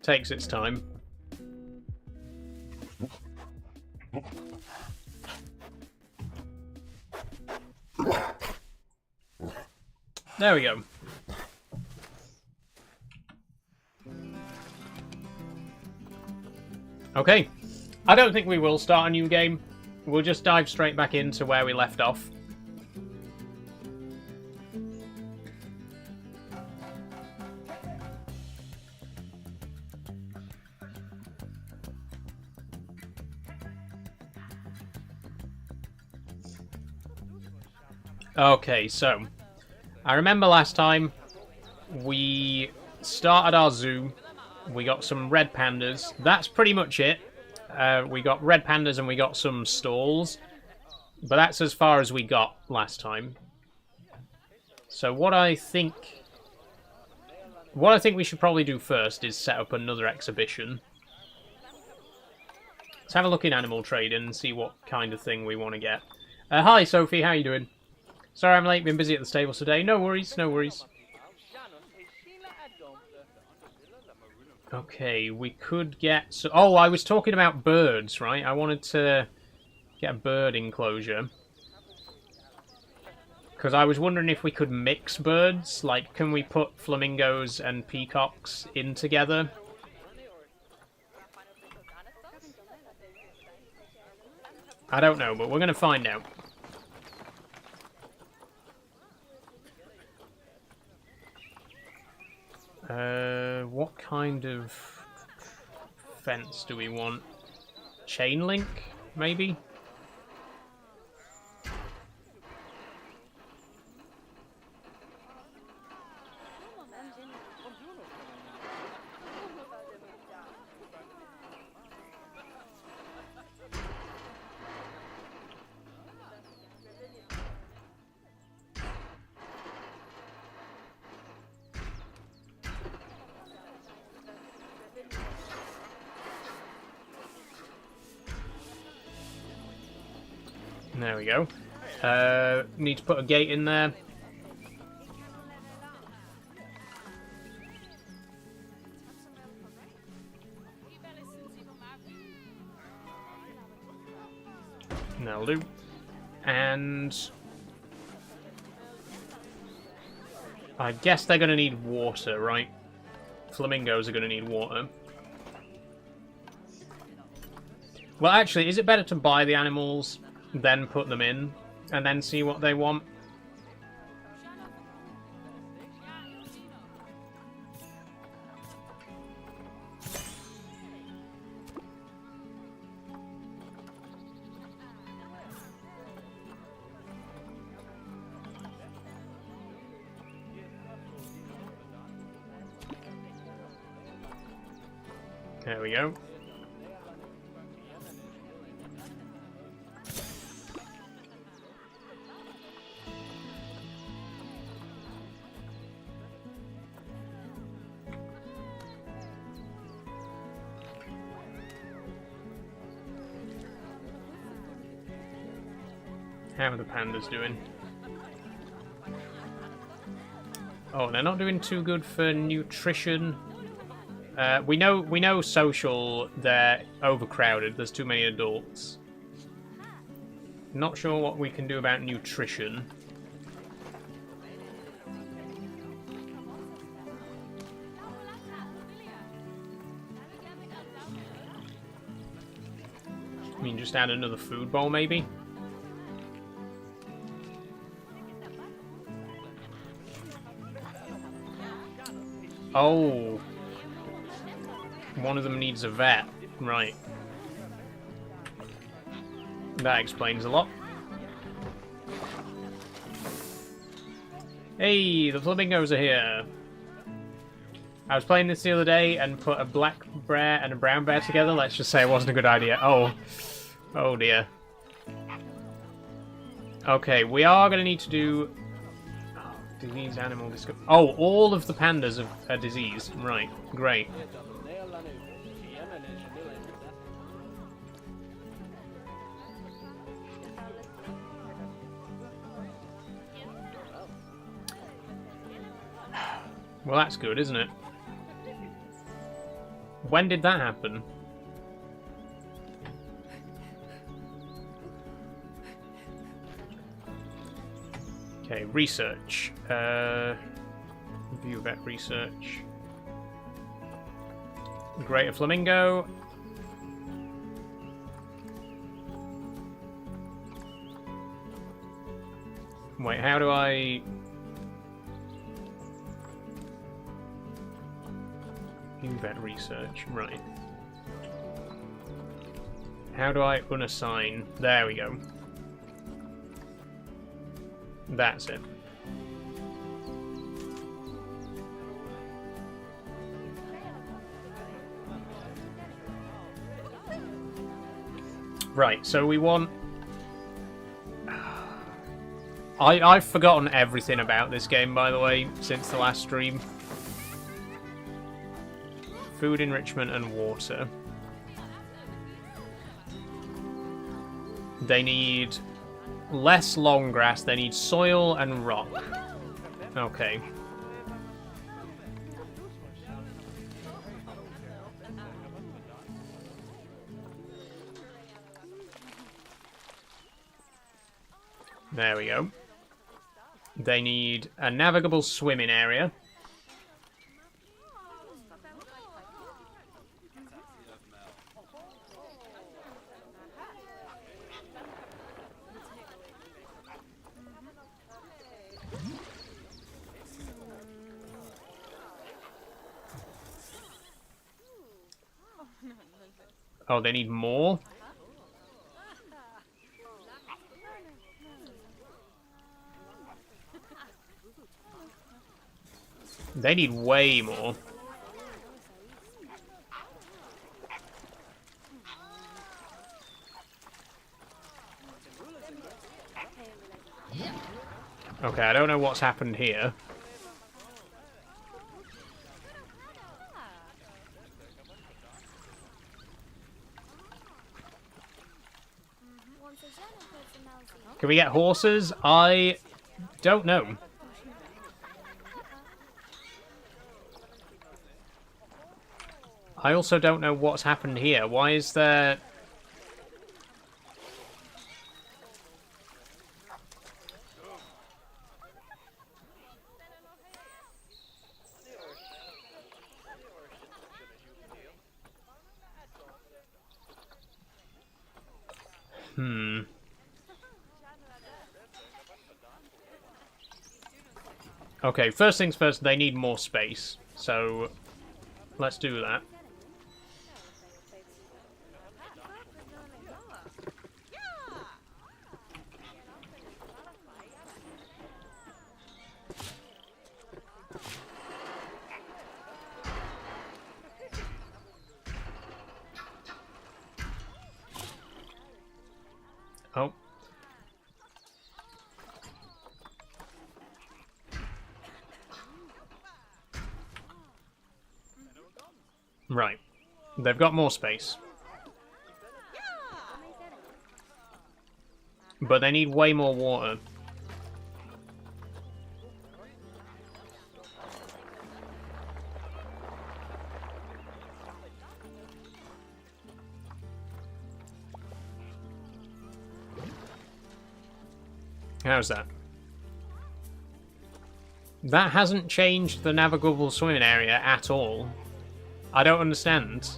Takes its time. There we go. Okay. I don't think we will start a new game. We'll just dive straight back into where we left off. Okay, so I remember last time we started our zoo, we got some red pandas, that's pretty much it. We got red pandas and we got some stalls, but that's as far as we got last time. So what I think we should probably do first is set up another exhibition. Let's have a look in animal trade and see what kind of thing we want to get. Hi Sophie, how you doing? Sorry I'm late, been busy at the stables today. No worries, no worries. Okay, we could get... So, oh, I was talking about birds, right? I wanted to get a bird enclosure. Because I was wondering if we could mix birds. Like, can we put flamingos and peacocks in together? I don't know, but we're going to find out. What kind of fence do we want? Chain link, maybe? There we go. Need to put a gate in there. That'll do. And I guess they're going to need water, right? Flamingos are going to need water. Well, actually, is it better to buy the animals, then put them in, and then see what they want? There we go. How are the pandas doing? Oh, they're not doing too good for nutrition. We know social, they're overcrowded. There's too many adults. Not sure what we can do about nutrition. I mean, just add another food bowl, maybe? Oh. One of them needs a vet. Right. That explains a lot. Hey, the flamingos are here. I was playing this the other day and put a black bear and a brown bear together. Let's just say it wasn't a good idea. Oh. Oh dear. Okay, we are going to need to do... Disease animal discovery. Oh, all of the pandas are diseased. Right, great. Well, that's good, isn't it? When did that happen? Okay, research. View vet research. Greater flamingo. Wait, how do I... View vet research, right. How do I unassign? There we go. That's it. Right, so we want... I've forgotten everything about this game, by the way, since the last stream. Food enrichment and water. They need... less long grass, they need soil and rock. Okay. There we go. They need a navigable swimming area. Oh, they need more? They need way more. Okay, I don't know what's happened here. Can we get horses? I don't know. I also don't know what's happened here. Why is there... Okay, first things first, they need more space. So, let's do that. Oh. Right. They've got more space. But they need way more water. How's that? That hasn't changed the navigable swimming area at all. I don't understand.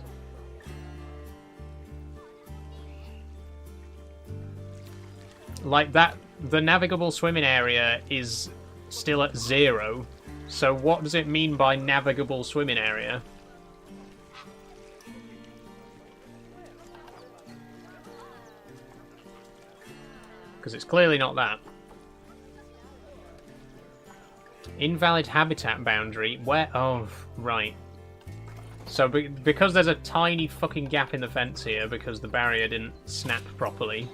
Like that, the navigable swimming area is still at 0. So what does it mean by navigable swimming area? Because it's clearly not that. Invalid habitat boundary. Where? Oh, right. So because there's a tiny fucking gap in the fence here because the barrier didn't snap properly.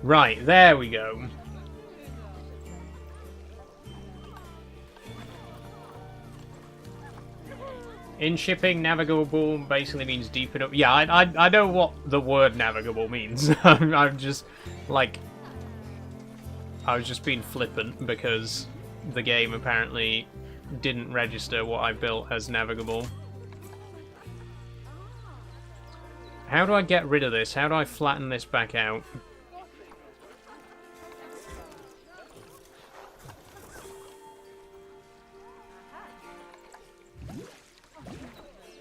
Right, there we go. In shipping, navigable basically means deep enough. Yeah, I know what the word navigable means. I'm just, like... I was just being flippant because the game apparently didn't register what I built as navigable. How do I get rid of this? How do I flatten this back out?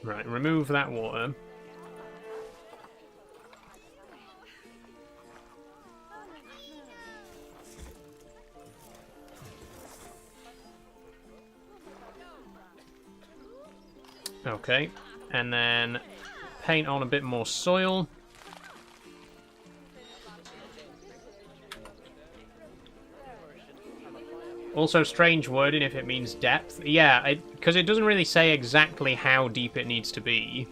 Right, remove that water. Okay, and then paint on a bit more soil. Also, strange wording if it means depth. Yeah, because it doesn't really say exactly how deep it needs to be.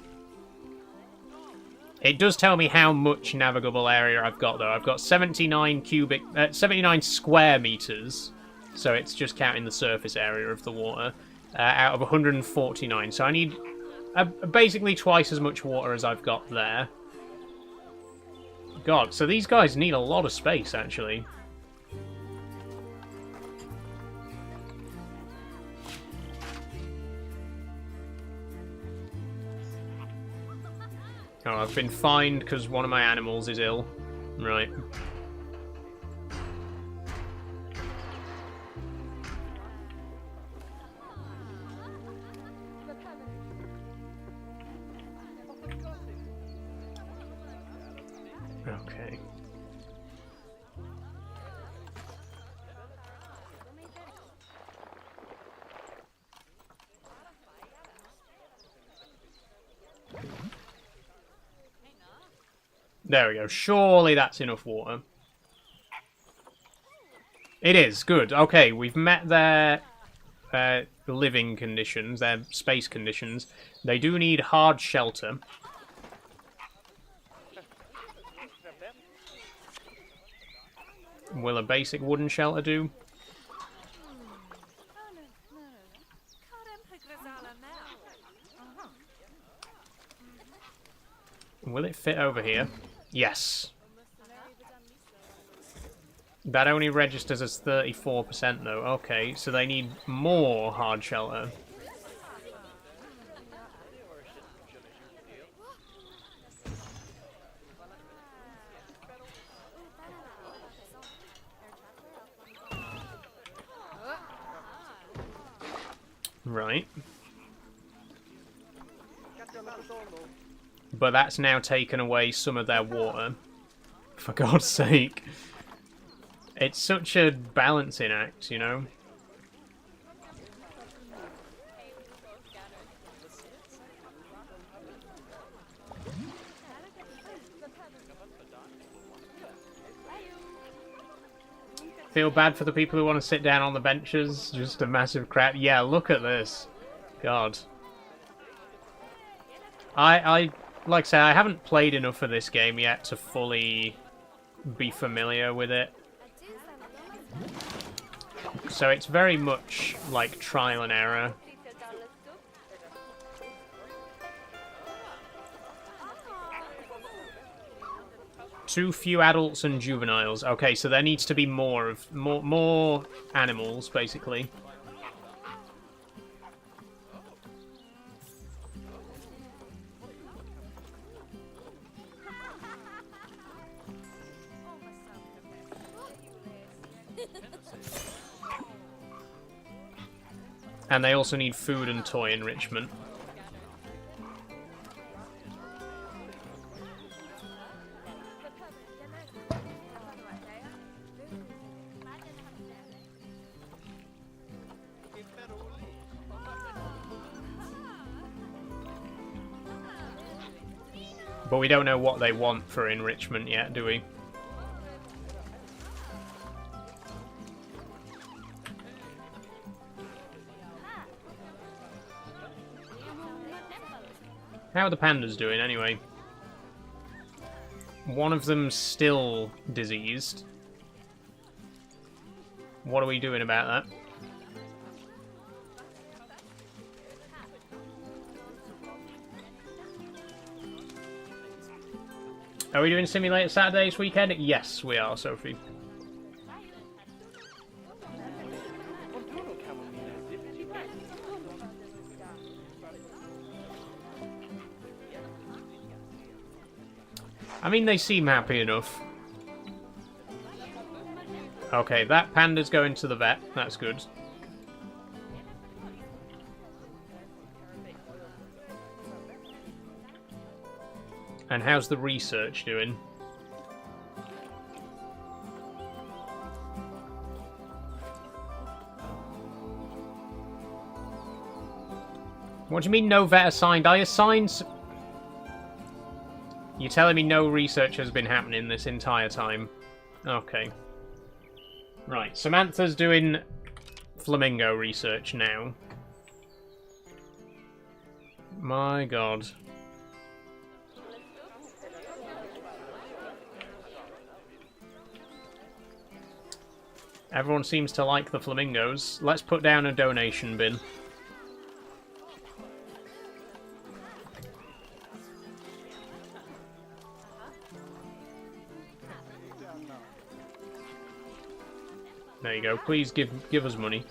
It does tell me how much navigable area I've got, though. I've got 79 square meters, so it's just counting the surface area of the water, out of 149. So I need basically twice as much water as I've got there. God, so these guys need a lot of space, actually. Oh, I've been fined because one of my animals is ill. Right. Okay. There we go. Surely that's enough water. It is. Good. Okay, we've met their living conditions, their space conditions. They do need hard shelter. Will a basic wooden shelter do? Will it fit over here? Yes. That only registers as 34% though. Okay, so they need more hard shelter. Right. But that's now taken away some of their water. For God's sake. It's such a balancing act, you know? Feel bad for the people who want to sit down on the benches. Just a massive crowd. Yeah, look at this. God. I like I say, I haven't played enough of this game yet to fully be familiar with it. So it's very much like trial and error. Too few adults and juveniles. Okay, so there needs to be more animals, basically. And they also need food and toy enrichment. But we don't know what they want for enrichment yet, do we? How are the pandas doing, anyway? One of them's still diseased. What are we doing about that? Are we doing Simulator Saturday this weekend? Yes, we are, Sophie. I mean, they seem happy enough. Okay, that panda's going to the vet. That's good. And how's the research doing? What do you mean no vet assigned? I assigned... You're telling me no research has been happening this entire time? Okay. Right, Samantha's doing flamingo research now. My god. Everyone seems to like the flamingos. Let's put down a donation bin. There you go. Please give us money.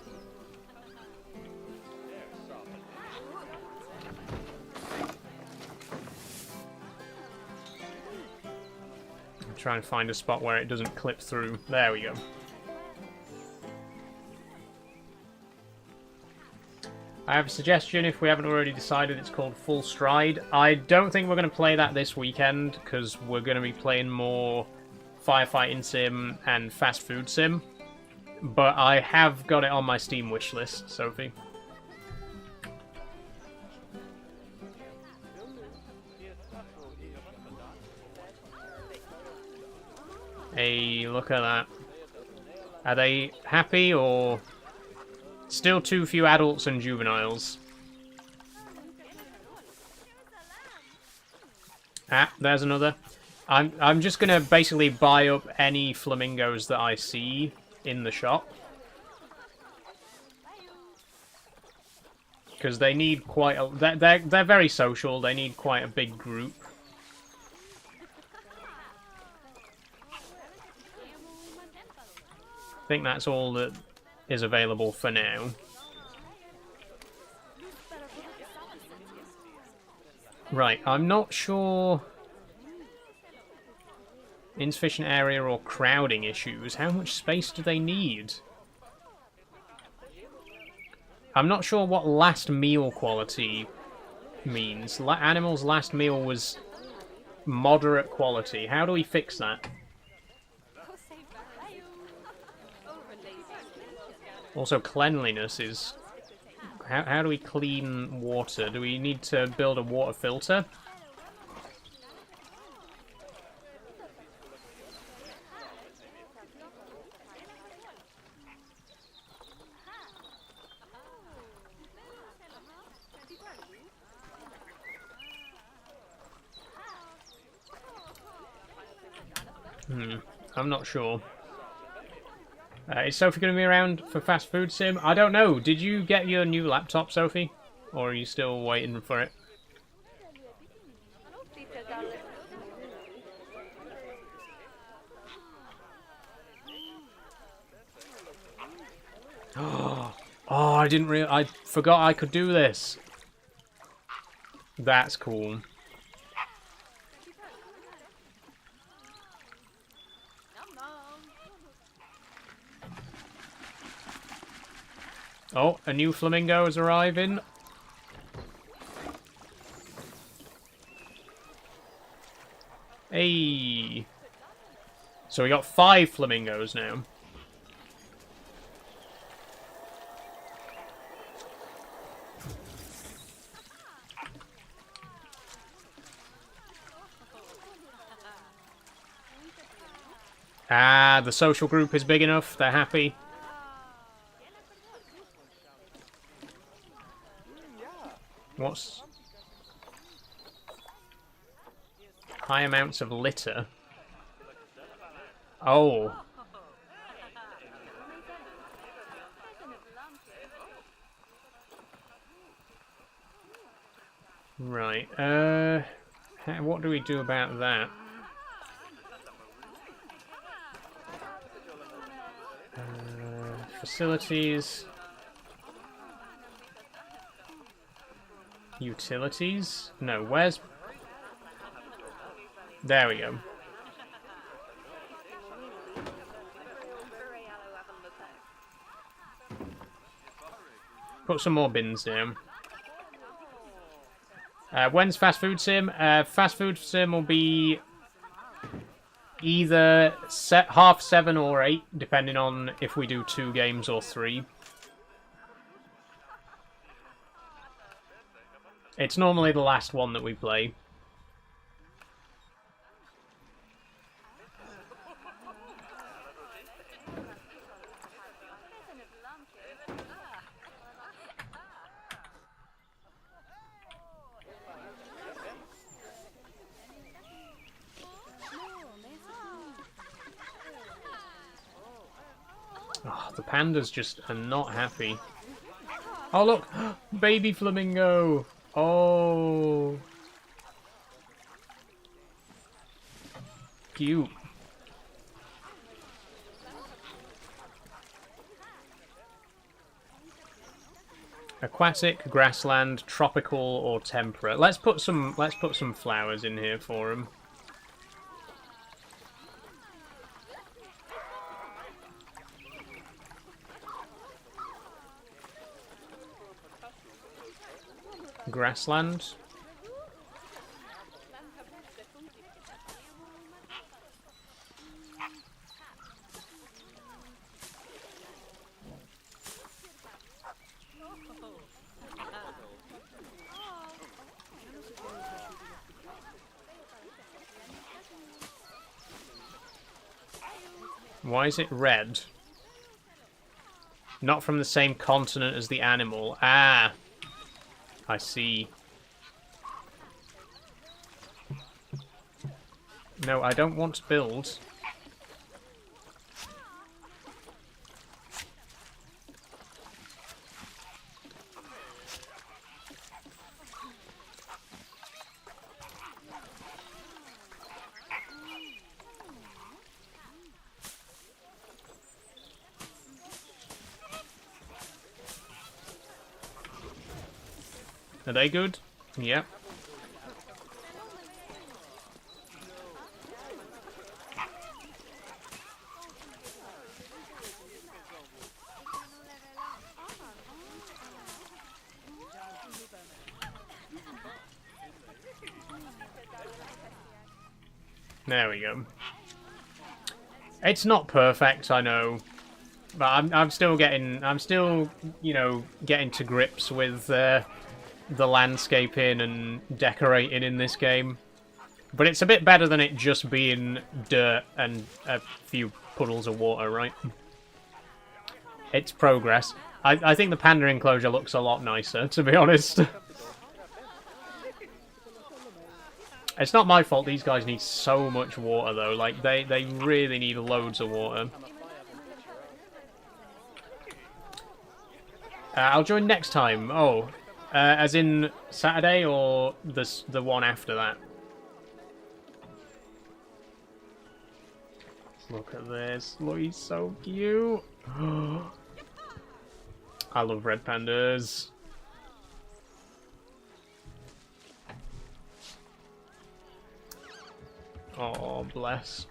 I'm trying to find a spot where it doesn't clip through. There we go. I have a suggestion if we haven't already decided. It's called Full Stride. I don't think we're going to play that this weekend because we're going to be playing more firefighting sim and fast food sim. But I have got it on my Steam wishlist, Sophie. Hey, look at that. Are they happy or... Still too few adults and juveniles. Ah, there's another. I'm just gonna basically buy up any flamingos that I see in the shop. Because they need quite a... They're very social, they need quite a big group. I think that's all that is available for now. Right, I'm not sure... Insufficient area or crowding issues. How much space do they need? I'm not sure what last meal quality means. Animals' last meal was moderate quality. How do we fix that? Also, cleanliness is... How do we clean water? Do we need to build a water filter? I'm not sure. Is Sophie going to be around for Fast Food Sim? I don't know. Did you get your new laptop, Sophie? Or are you still waiting for it? Oh, I forgot I could do this. That's cool. Oh, a new flamingo is arriving. Hey. So we got 5 flamingos now. Ah, the social group is big enough. They're happy. What's... high amounts of litter? Oh. Right. What do we do about that? Facilities. Utilities? No, where's... there we go. Put some more bins down. When's Fast Food Sim? Fast Food Sim will be either 7:30 or 8, depending on if we do 2 games or 3. It's normally the last one that we play. Oh, the pandas just are not happy. Oh, look! Baby flamingo! Oh! Cute. Aquatic, grassland, tropical, or temperate. Let's put some flowers in here for him. Grassland. Why is it red? Not from the same continent as the animal. Ah! I see. No, I don't want to build. Are they good? Yep. There we go. It's not perfect, I know. But I'm still, you know, getting to grips with the landscaping and decorating in this game. But it's a bit better than it just being dirt and a few puddles of water, right? It's progress. I think the panda enclosure looks a lot nicer, to be honest. It's not my fault these guys need so much water, though. Like, they really need loads of water. I'll join next time. Oh, as in Saturday or the one after that? Look at this. Look, he's so cute. I love red pandas. Oh, bless.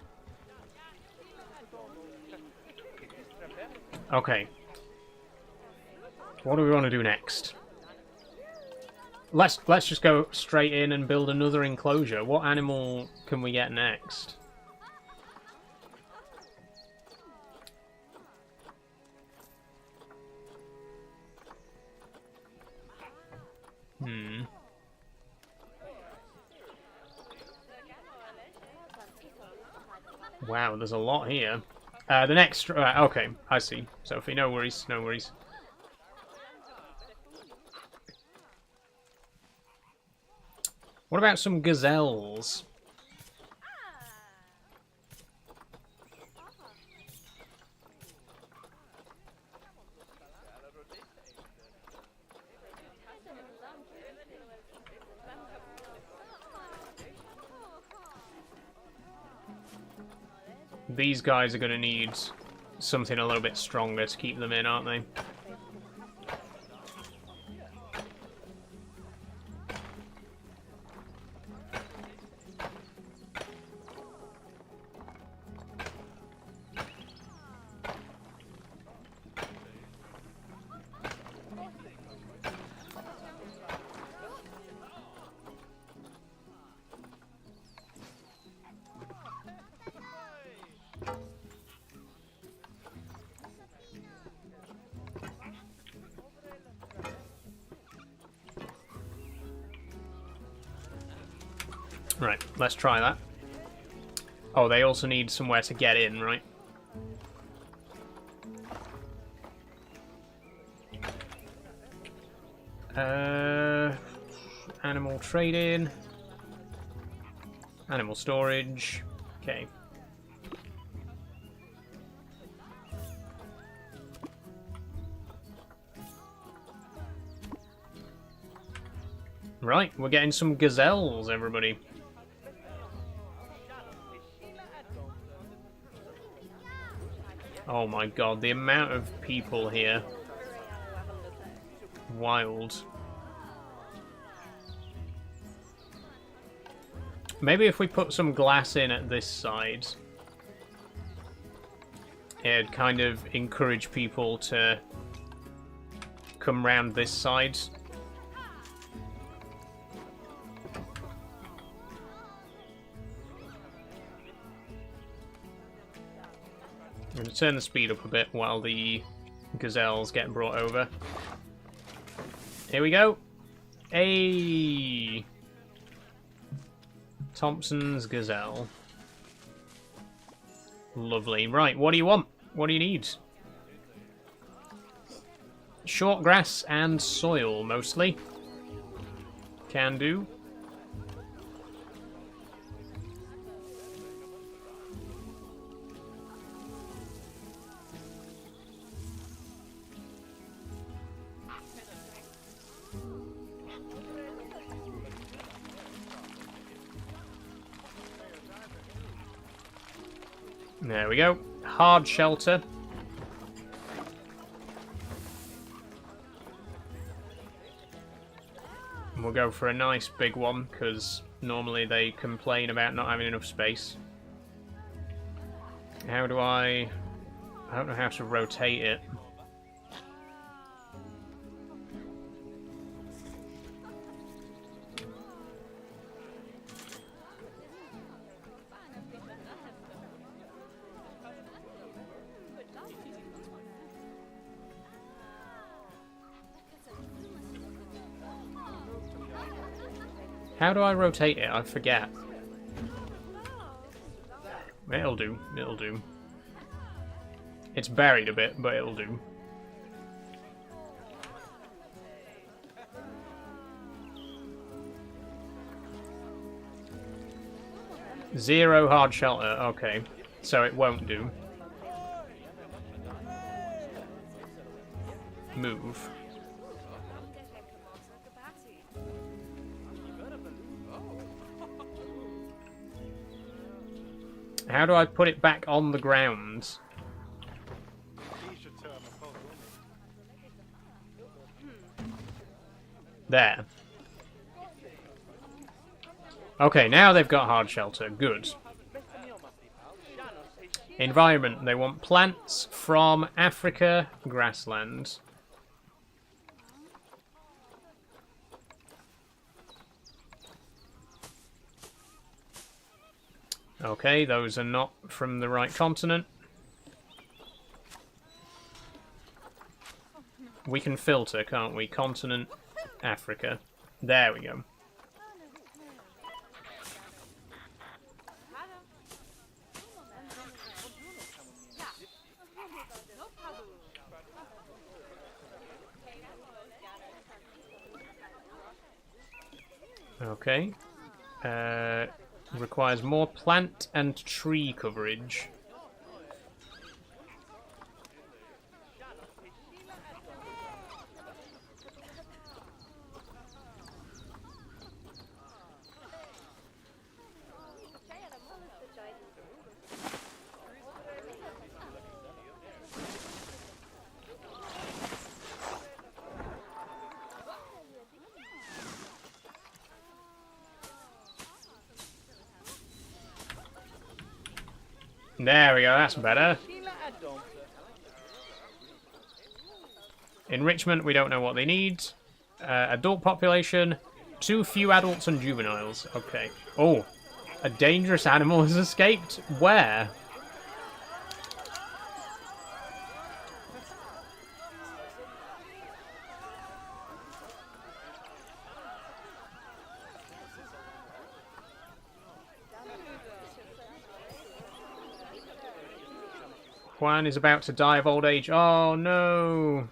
Okay. What do we want to do next? Let's just go straight in and build another enclosure. What animal can we get next? Wow, there's a lot here. The next... okay, I see. Sophie, no worries, no worries. What about some gazelles? These guys are going to need something a little bit stronger to keep them in, aren't they? Right, let's try that. Oh, they also need somewhere to get in, right? Animal trading. Animal storage. Okay. Right, we're getting some gazelles, everybody. Oh my god, the amount of people here. Wild. Maybe if we put some glass in at this side, it'd kind of encourage people to come round this side. I'm going to turn the speed up a bit while the gazelles get brought over. Here we go. Hey! Thompson's gazelle. Lovely. Right, what do you want? What do you need? Short grass and soil, mostly. Can do. There we go. Hard shelter. And we'll go for a nice big one, because normally they complain about not having enough space. How do I don't know how to rotate it. How do I rotate it? I forget. It'll do. It'll do. It's buried a bit, but it'll do. 0 hard shelter. Okay, so it won't do. Move. How do I put it back on the ground? There. Okay, now they've got hard shelter. Good. Environment. They want plants from Africa, grassland. Okay, those are not from the right continent. We can filter, can't we? Continent, Africa. There we go. Okay. Requires more plant and tree coverage. There we go, that's better. Enrichment, we don't know what they need. Adult population, too few adults and juveniles. Okay. Oh, a dangerous animal has escaped? Where? Juan is about to die of old age. Oh, no.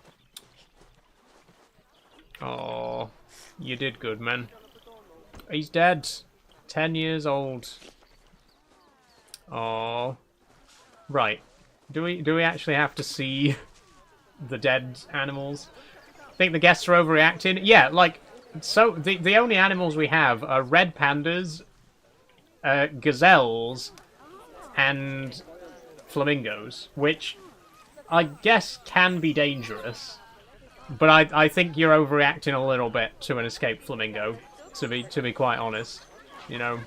Oh, you did good, man. He's dead. 10 years old. Oh. Right. Do we actually have to see the dead animals? I think the guests are overreacting. Yeah, like, so the only animals we have are red pandas, gazelles, and flamingos, which I guess can be dangerous, but I think you're overreacting a little bit to an escaped flamingo, to be quite honest, you know.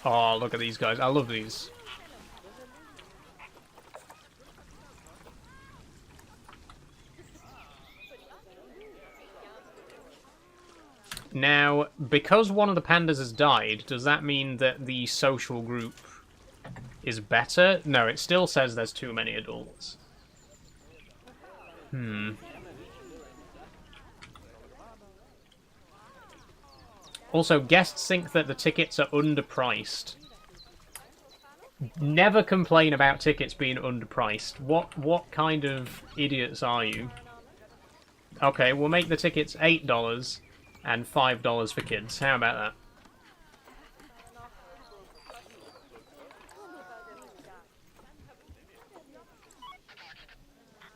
Oh, look at these guys. I love these. Now, because one of the pandas has died, does that mean that the social group is better? No, it still says there's too many adults. Also, guests think that the tickets are underpriced. Never complain about tickets being underpriced. What kind of idiots are you? Okay, we'll make the tickets $8 and $5 for kids. How about that?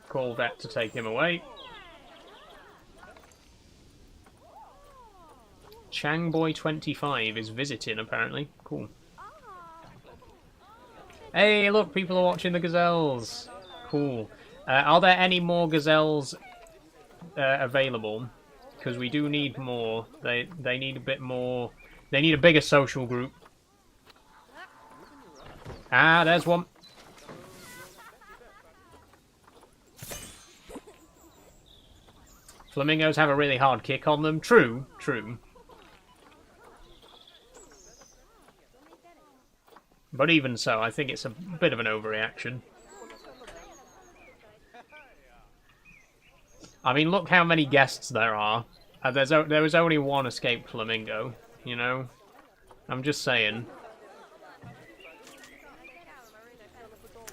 Call vet to take him away. Changboy25 is visiting, apparently. Cool. Hey, look, people are watching the gazelles. Cool. Are there any more gazelles available? Because we do need more. They need a bit more. They need a bigger social group. Ah, there's one. Flamingos have a really hard kick on them. True, true. But even so, I think it's a bit of an overreaction. I mean, look how many guests there are. There was only one escaped flamingo, you know? I'm just saying.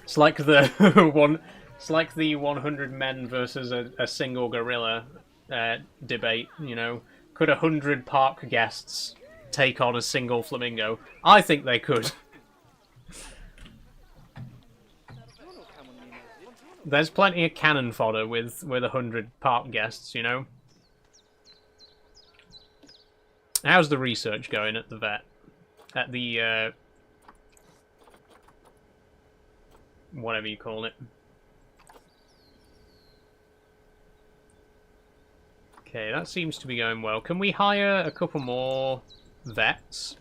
It's like the It's like the 100 men versus a single gorilla debate, you know? Could 100 park guests take on a single flamingo. I think they could. There's plenty of cannon fodder with 100 park guests, you know. How's the research going at the vet? At the, whatever you call it. Okay, that seems to be going well. Can we hire a couple more vets?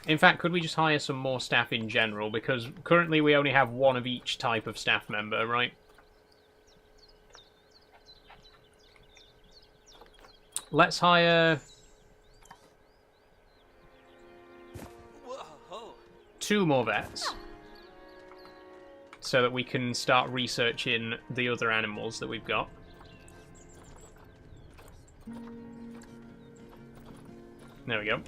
In fact, could we just hire some more staff in general? Because currently we only have one of each type of staff member, right? Let's hire 2 more vets. So that we can start researching the other animals that we've got. There we go.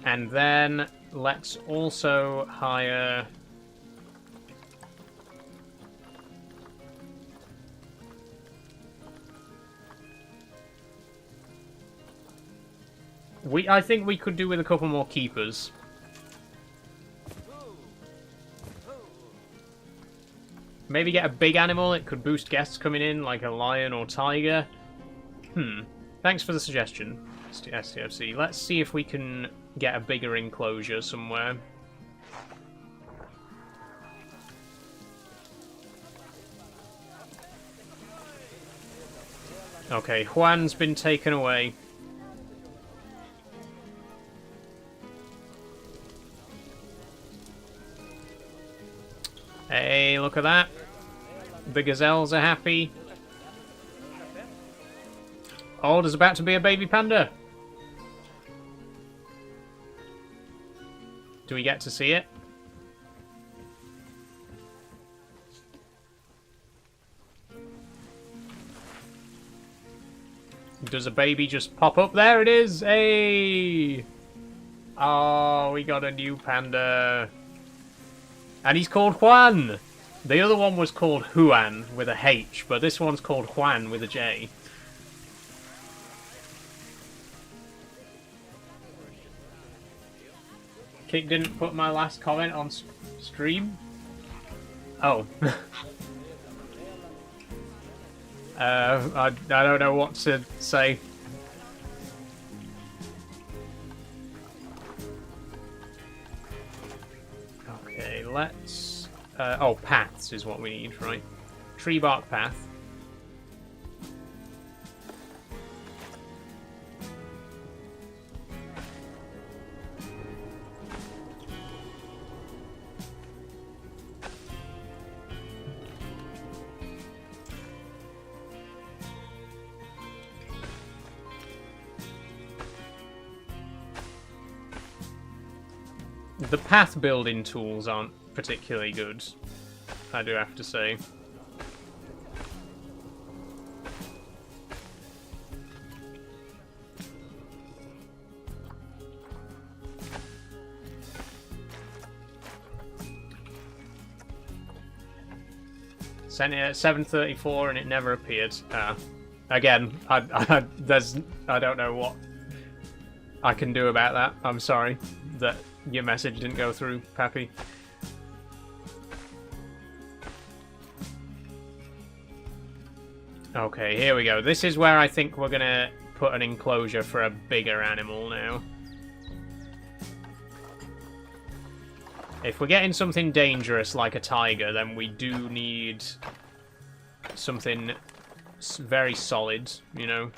And then let's also hire... I think we could do with a couple more keepers. Maybe get a big animal. It could boost guests coming in, like a lion or tiger. Thanks for the suggestion, STFC. Let's see if we can get a bigger enclosure somewhere. Okay, Juan's been taken away. Hey, look at that. The gazelles are happy. Oh, there's about to be a baby panda. Do we get to see it? Does a baby just pop up? There it is! Hey! Oh, we got a new panda. And he's called Juan! The other one was called Juan with a H, but this one's called Juan with a J. Kick didn't put my last comment on stream? Oh. I don't know what to say. Okay, let's... oh, paths is what we need, right? Tree bark path. The path building tools aren't particularly good, I do have to say. Sent it at 7:34 and it never appeared. Again, I don't know what I can do about that. I'm sorry that your message didn't go through, Pappy. Okay, here we go. This is where I think we're gonna put an enclosure for a bigger animal now. If we're getting something dangerous like a tiger, then we do need something very solid, you know?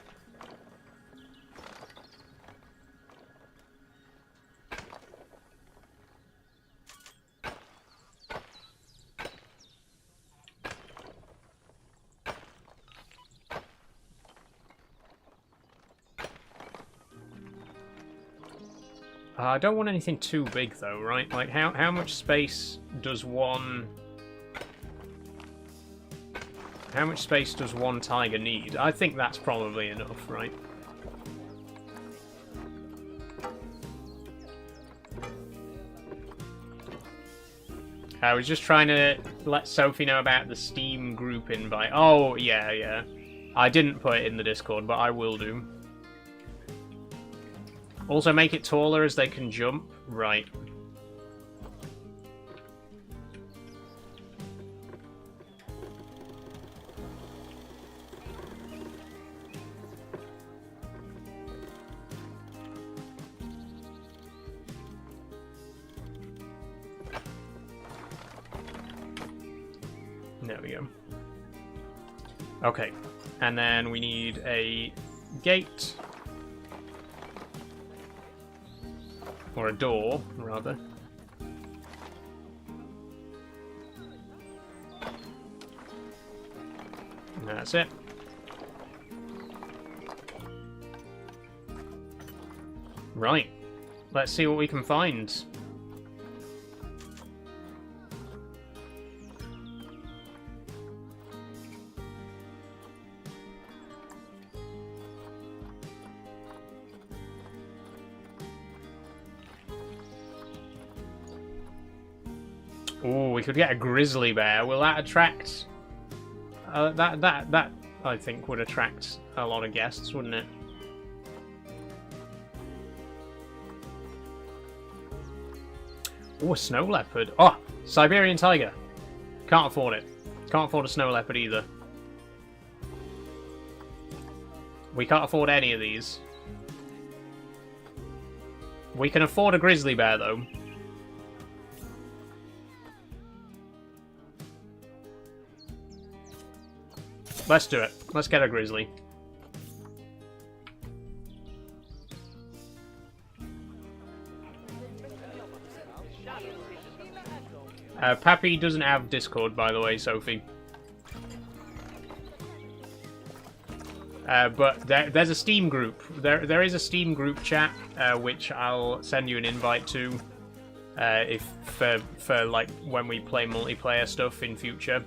I don't want anything too big though, right? Like, how much space does one... How much space does one tiger need? I think that's probably enough, right? I was just trying to let Sophie know about the Steam group invite. Oh, yeah, yeah. I didn't put it in the Discord, but I will do. Also make it taller as they can jump. Right. There we go. Okay. And then we need a gate. Or a door, rather. And that's it. Right. Let's see what we can find. Oh, we could get a grizzly bear. Will that attract? That I think would attract a lot of guests, wouldn't it? Oh, a snow leopard. Oh, Siberian tiger. Can't afford it. Can't afford a snow leopard either. We can't afford any of these. We can afford a grizzly bear, though. Let's do it. Let's get a grizzly. Pappy doesn't have Discord, by the way, Sophie. But there's a Steam group. There is a Steam group chat, which I'll send you an invite to, if for like when we play multiplayer stuff in future.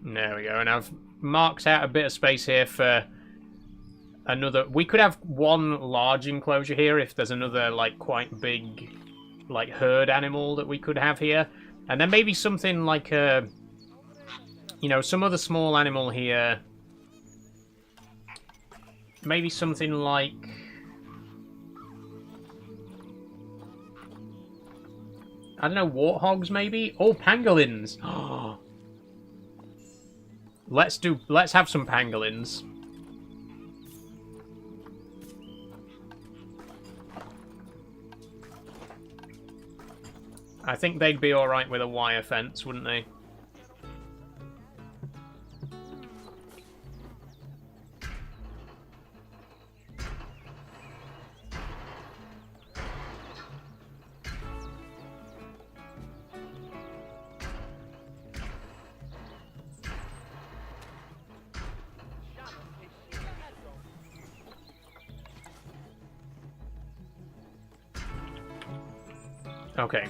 There we go, and I've marked out a bit of space here for another... We could have one large enclosure here if there's another, like, quite big, like, herd animal that we could have here. And then maybe something like a... You know, some other small animal here. Maybe something like... I don't know, warthogs, maybe? Oh, pangolins! Oh. Let's have some pangolins. I think they'd be alright with a wire fence, wouldn't they? Okay.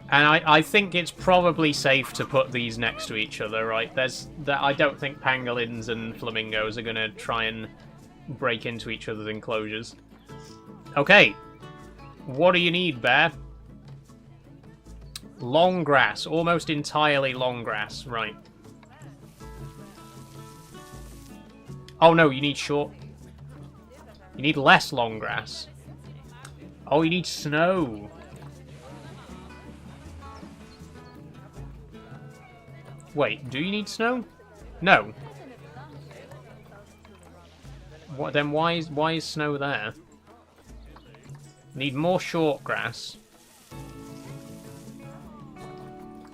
And I think it's probably safe to put these next to each other, right? I don't think pangolins and flamingos are going to try and break into each other's enclosures. Okay. What do you need, bear? Long grass. Almost entirely long grass. Right. Oh, no, you need short... You need less long grass. Oh, you need snow. Wait, do you need snow? No. What then? Why is snow there? Need more short grass.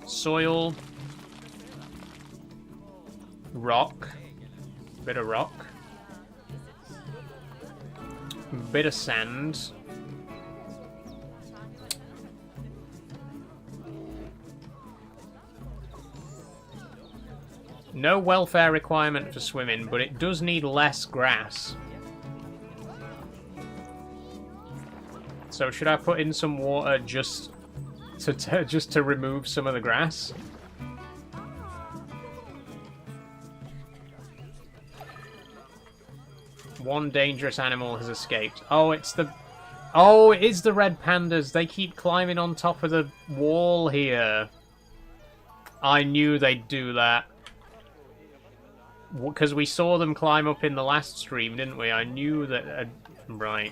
Soil. Rock. Bit of rock. Bit of sand. No welfare requirement for swimming, but it does need less grass. So should I put in some water just to remove some of the grass? One dangerous animal has escaped. Oh, it's the... Oh, it is the red pandas. They keep climbing on top of the wall here. I knew they'd do that. Because we saw them climb up in the last stream, didn't we? I knew that... right.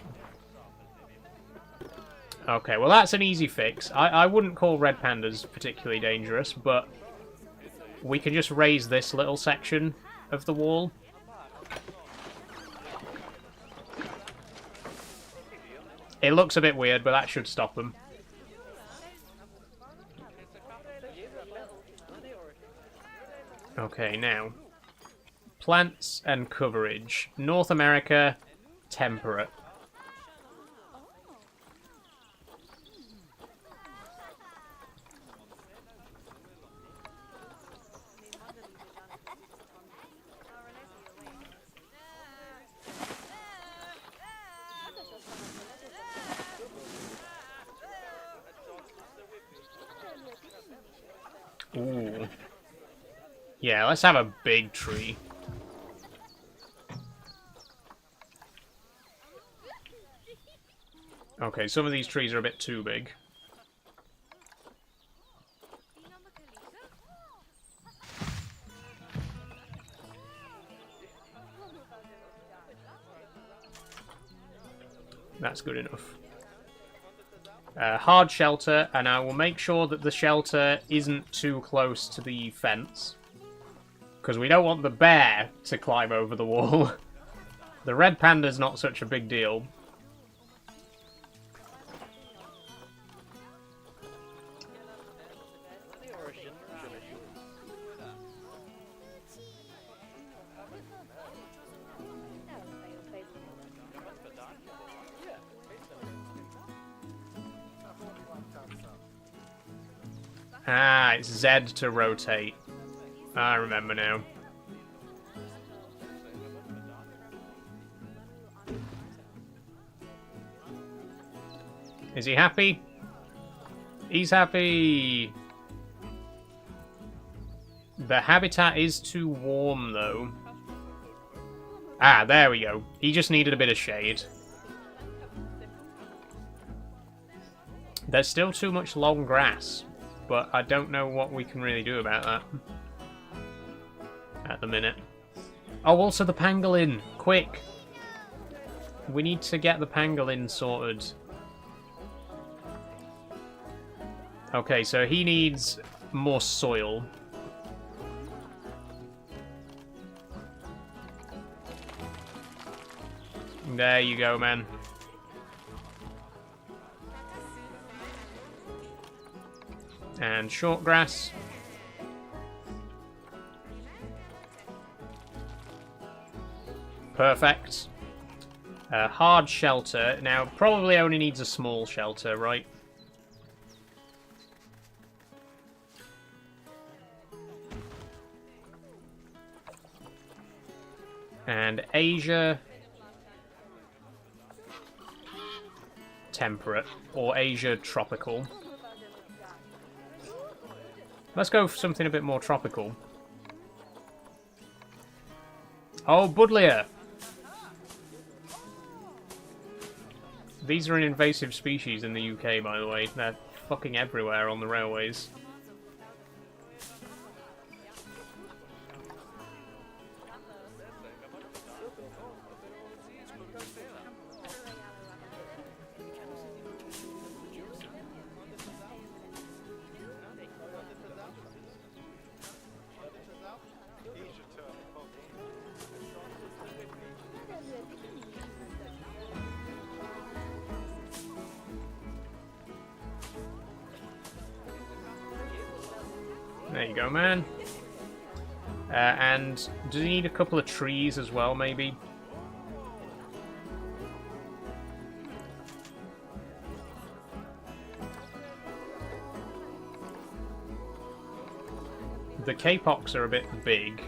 Okay, well that's an easy fix. I wouldn't call red pandas particularly dangerous, but we can just raise this little section of the wall. It looks a bit weird, but that should stop them. Okay, now. Plants and coverage. North America, temperate. Ooh. Yeah, let's have a big tree. Okay, some of these trees are a bit too big. That's good enough. Hard shelter, and I will make sure that the shelter isn't too close to the fence. Because we don't want the bear to climb over the wall. The red panda's not such a big deal. Ah, it's Z to rotate. I remember now. Is he happy? He's happy! The habitat is too warm, though. Ah, there we go. He just needed a bit of shade. There's still too much long grass, but I don't know what we can really do about that at the minute. Oh, also the pangolin! Quick! We need to get the pangolin sorted. Okay, so he needs more soil. There you go, man. And short grass. Perfect. Hard shelter. Now, probably only needs a small shelter, right? And Asia... temperate. Or Asia tropical. Let's go for something a bit more tropical. Oh, Buddleia! These are an invasive species in the UK, by the way. They're fucking everywhere on the railways. There you go, man. And do you need a couple of trees as well, maybe? The K-pox are a bit big.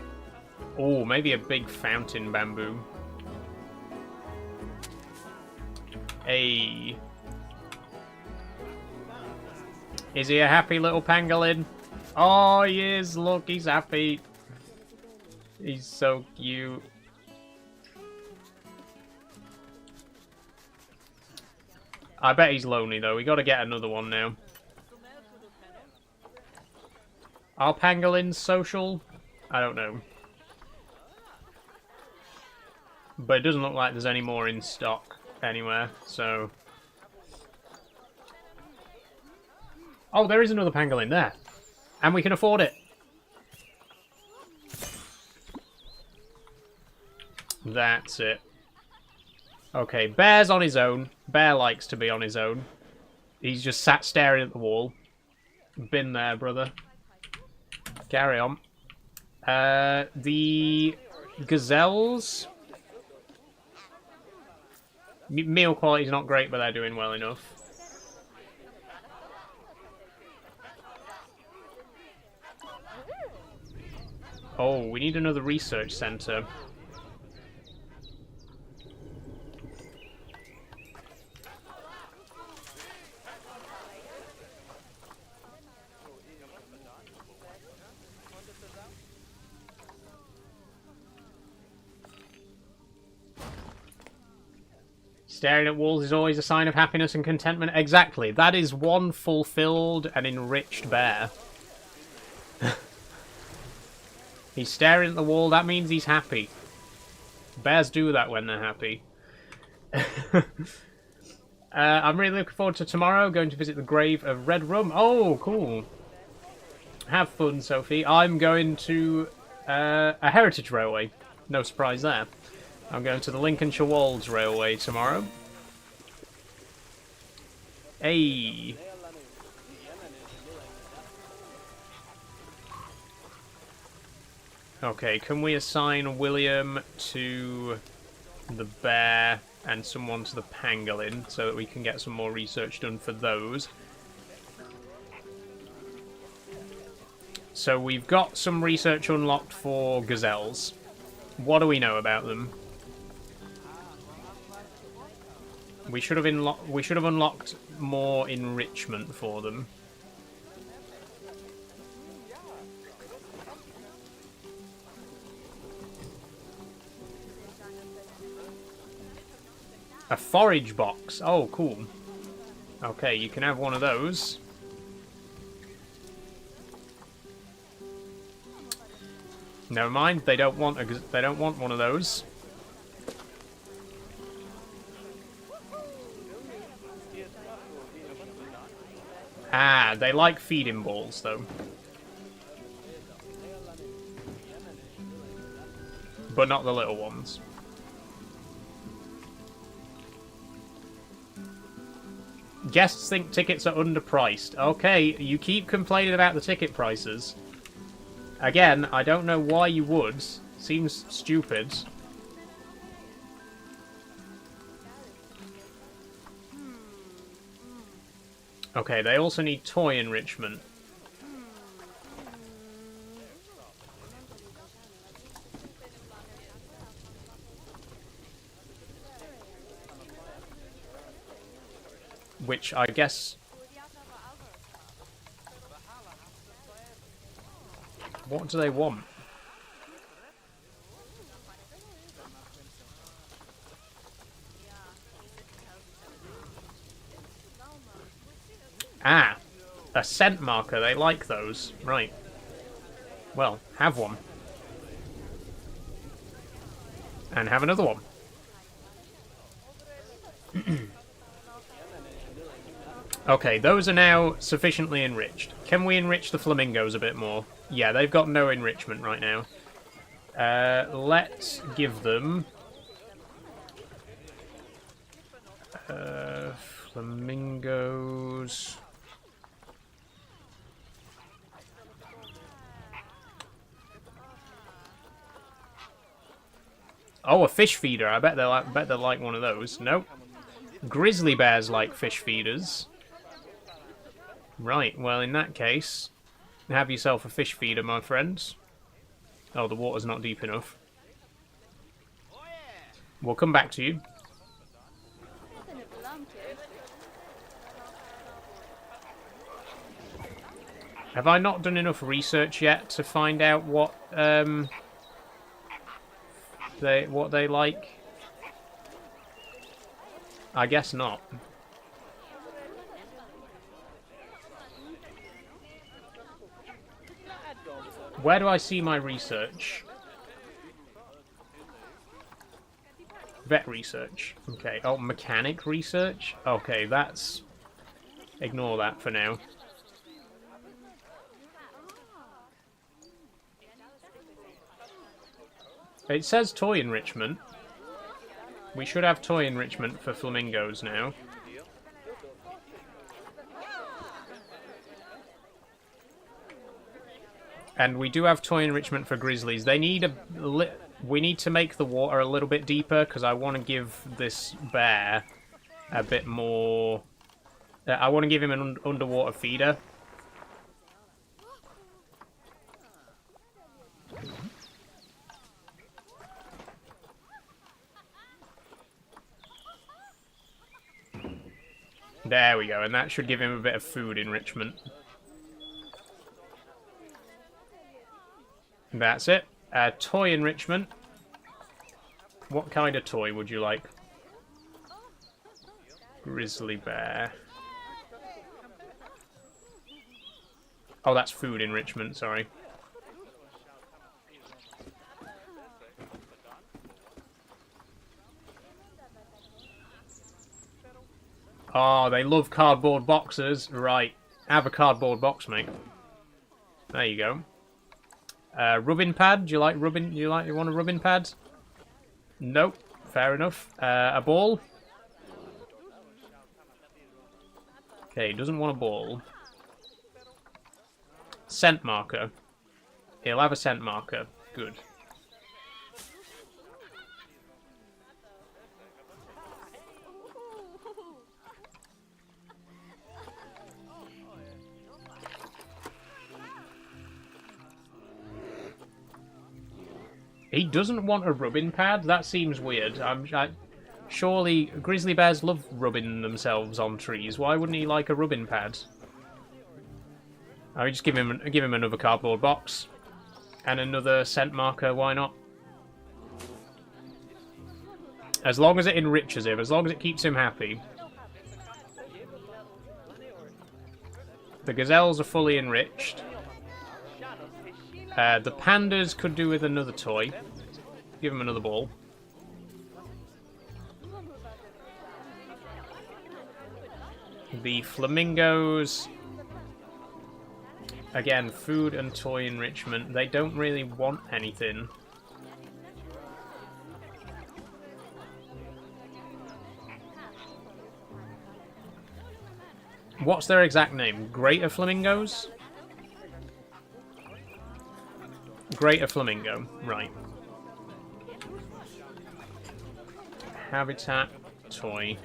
Oh, maybe a big fountain bamboo. Hey. Is he a happy little pangolin? Oh, he is. Look, he's happy. He's so cute. I bet he's lonely, though. We gotta get another one now. Are pangolins social? I don't know. But it doesn't look like there's any more in stock anywhere, so... Oh, there is another pangolin there. And we can afford it. That's it. Okay, Bear's on his own. Bear likes to be on his own. He's just sat staring at the wall. Been there, brother. Carry on. The gazelles. Meal quality's not great, but they're doing well enough. Oh, we need another research center. Staring at walls is always a sign of happiness and contentment. Exactly. That is one fulfilled and enriched bear. He's staring at the wall. That means he's happy. Bears do that when they're happy. I'm really looking forward to tomorrow. Going to visit the grave of Red Rum. Oh, cool. Have fun, Sophie. I'm going to a heritage railway. No surprise there. I'm going to the Lincolnshire Wolds Railway tomorrow. Hey. Okay, can we assign William to the bear and someone to the pangolin so that we can get some more research done for those? So we've got some research unlocked for gazelles. What do we know about them? We should have unlocked more enrichment for them. A forage box. Oh, cool. Okay, you can have one of those. Never mind. They don't want one of those. Ah, they like feeding balls, though. But not the little ones. Guests think tickets are underpriced. Okay, you keep complaining about the ticket prices. Again, I don't know why you would. Seems stupid. Okay, they also need toy enrichment. Which I guess... What do they want? Ah, a scent marker. They like those. Right. Well, have one. And have another one. Okay, those are now sufficiently enriched. Can we enrich the flamingos a bit more? Yeah, they've got no enrichment right now. Let's give them... flamingos... Oh, a fish feeder. I bet they'll like one of those. Nope. Grizzly bears like fish feeders. Right, well, in that case, Have yourself a fish feeder, my friends. Oh, the water's not deep enough. We'll come back to you. Have I not done enough research yet to find out what they like? I guess not. Where do I see my research? Vet research. Okay. Oh, mechanic research? Okay, that's... Ignore that for now. It says toy enrichment. We should have toy enrichment for flamingos now. And we do have toy enrichment for grizzlies. They need we need to make the water a little bit deeper because I want to give this bear a bit more... I want to give him an underwater feeder. There we go, and that should give him a bit of food enrichment. That's it. Toy enrichment. What kind of toy would you like? Grizzly bear. Oh, that's food enrichment, sorry. Oh, they love cardboard boxes. Right. Have a cardboard box, mate. There you go. Rubbing pad. Do you want a rubbing pad? Nope. Fair enough. A ball. Okay, doesn't want a ball. Scent marker. He'll have a scent marker. Good. He doesn't want a rubbing pad? That seems weird. Surely grizzly bears love rubbing themselves on trees. Why wouldn't he like a rubbing pad? I would just give him another cardboard box and another scent marker. Why not? As long as it enriches him, as long as it keeps him happy. The gazelles are fully enriched. The pandas could do with another toy. Give him another ball. The flamingos... Again, food and toy enrichment. They don't really want anything. What's their exact name? Greater flamingos? Greater flamingo, right. Habitat, toy.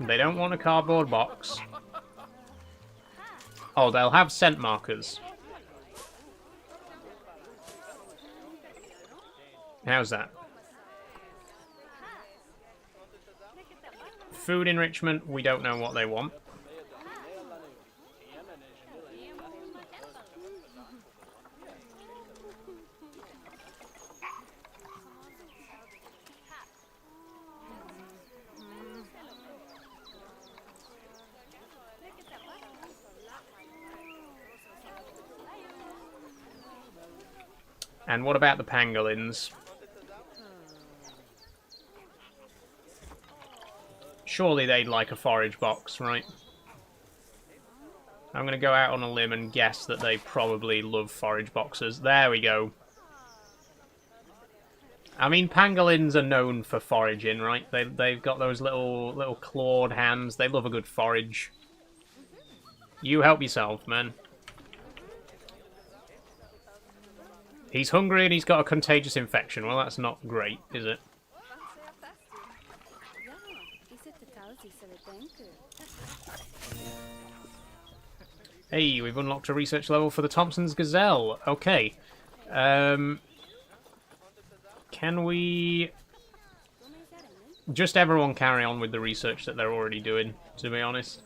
They don't want a cardboard box. Oh, they'll have scent markers. How's that? Food enrichment, we don't know what they want. And what about the pangolins? Surely they'd like a forage box, right? I'm going to go out on a limb and guess that they probably love forage boxes. There we go. I mean, pangolins are known for foraging, right? They've got those little clawed hands. They love a good forage. You help yourself, man. He's hungry and he's got a contagious infection. Well, that's not great, is it? Hey, we've unlocked a research level for the Thompson's Gazelle. Okay. Can we... Just everyone carry on with the research that they're already doing, to be honest.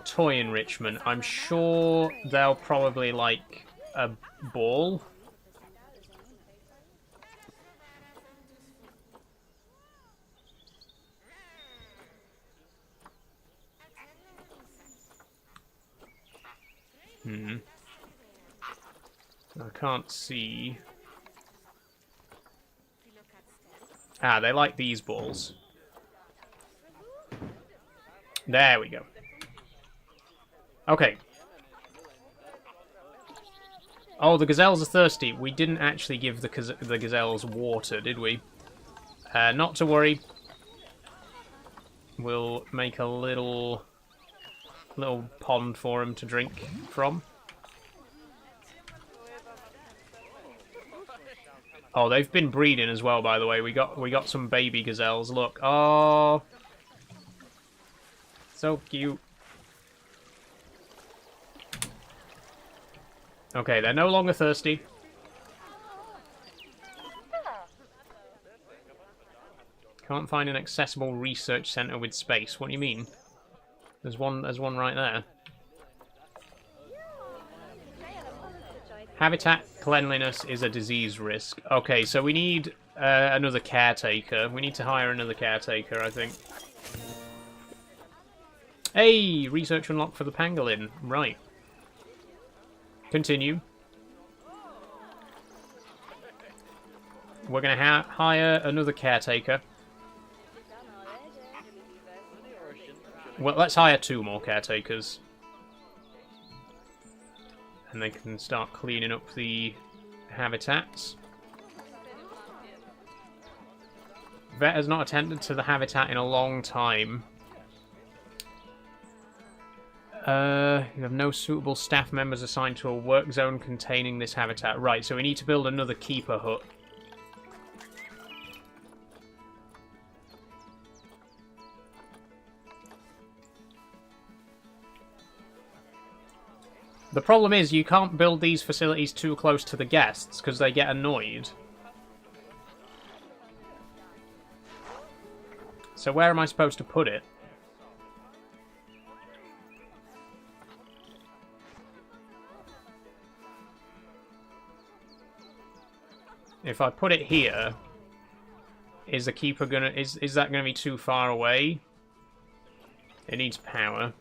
Toy enrichment. I'm sure they'll probably like a ball. I can't see. Ah, they like these balls. There we go. Okay. Oh, the gazelles are thirsty. We didn't actually give the gazelles water, did we? Not to worry. We'll make a little pond for them to drink from. Oh, they've been breeding as well, by the way. We got some baby gazelles. Look. Oh. So cute. Okay, they're no longer thirsty. Can't find an accessible research center with space. What do you mean? There's one right there. Habitat cleanliness is a disease risk. Okay, so we need another caretaker. We need to hire another caretaker, I think. Hey! Research unlocked for the pangolin. Right. Continue. We're going to hire another caretaker. Well, let's hire 2 more caretakers. And they can start cleaning up the habitats. Vet has not attended to the habitat in a long time. You have no suitable staff members assigned to a work zone containing this habitat. Right, so we need to build another keeper hut. The problem is you can't build these facilities too close to the guests because they get annoyed. So where am I supposed to put it? If I put it here, is the keeper gonna... Is that gonna be too far away? It needs power.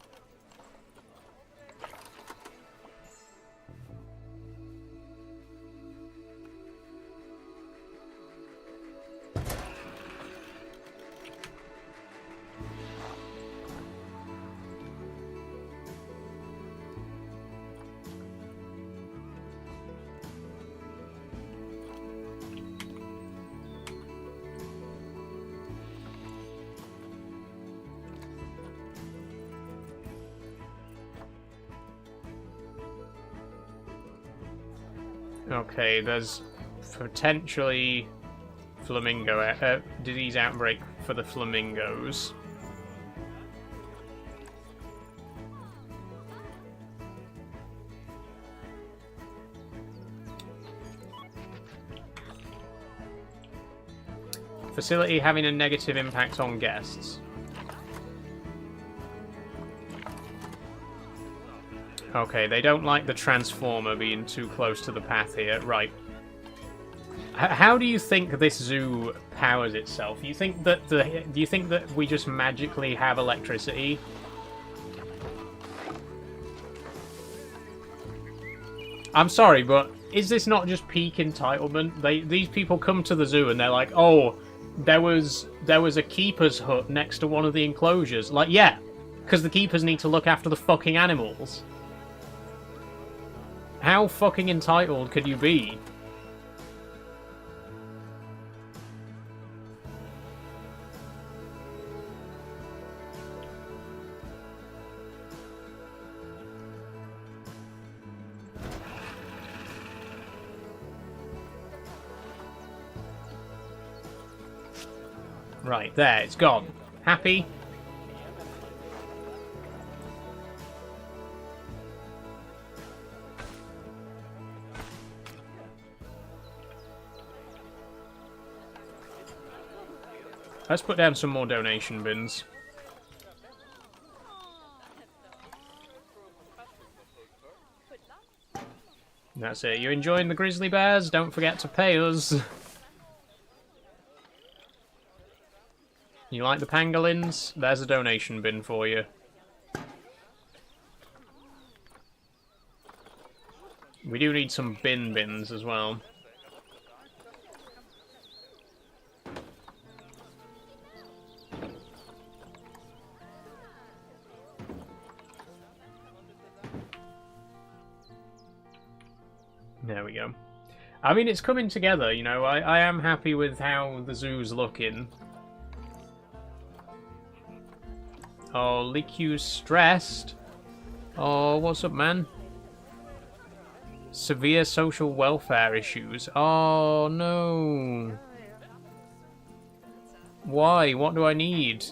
Okay, there's potentially flamingo disease outbreak for the flamingos. Facility having a negative impact on guests. Okay, they don't like the transformer being too close to the path here. Right. How do you think this zoo powers itself? Do you think that we just magically have electricity? I'm sorry, but is this not just peak entitlement? These people come to the zoo and they're like, "Oh, there was a keeper's hut next to one of the enclosures." Like, yeah, because the keepers need to look after the fucking animals. How fucking entitled could you be? Right, there, it's gone. Happy? Let's put down some more donation bins. That's it. You enjoying the grizzly bears? Don't forget to pay us. You like the pangolins? There's a donation bin for you. We do need some bins as well. There we go. I mean, it's coming together, you know. I am happy with how the zoo's looking. Oh, Likyu's stressed. Oh, what's up, man? Severe social welfare issues. Oh, no. Why? What do I need?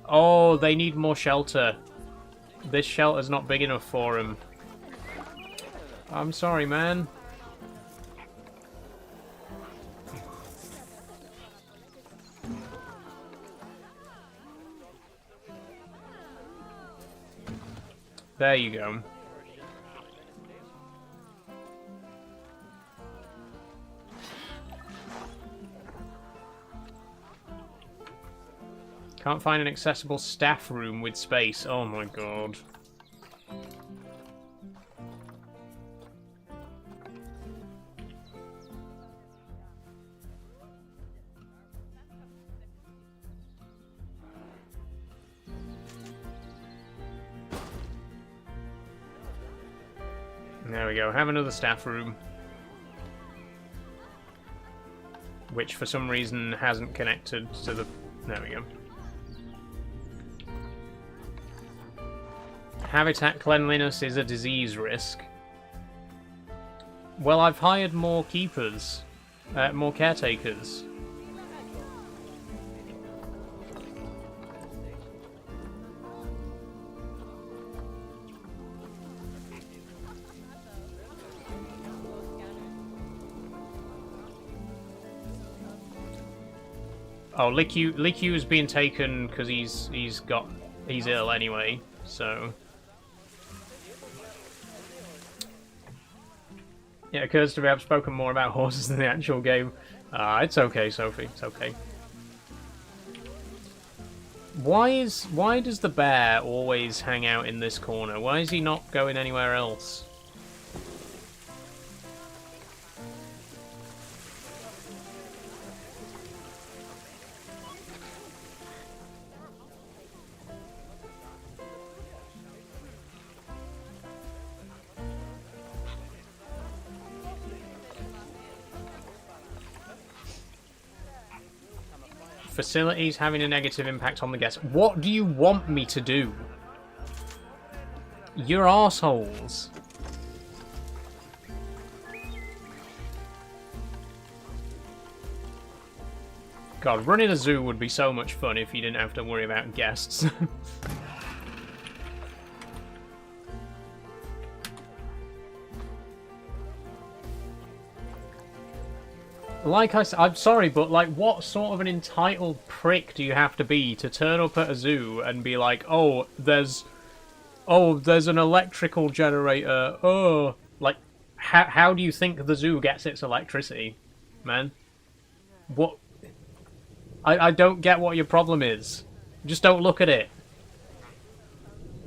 Oh, they need more shelter. This shelter's not big enough for him. I'm sorry, man. There you go. Can't find an accessible staff room with space. Oh my god. There we go. Have another staff room. Which for some reason hasn't connected to the... There we go. Habitat cleanliness is a disease risk. Well, I've hired more keepers. More caretakers. Oh, Likyu's being taken because he's ill anyway, so... It occurs to me I've spoken more about horses than the actual game. It's okay, Sophie. It's okay. Why does the bear always hang out in this corner? Why is he not going anywhere else? Facilities having a negative impact on the guests. What do you want me to do? You're arseholes. God, running a zoo would be so much fun if you didn't have to worry about guests. Like I said, I'm sorry, but like, what sort of an entitled prick do you have to be to turn up at a zoo and be like, oh, there's an electrical generator. Oh, like, how do you think the zoo gets its electricity, man? What? I don't get what your problem is. Just don't look at it.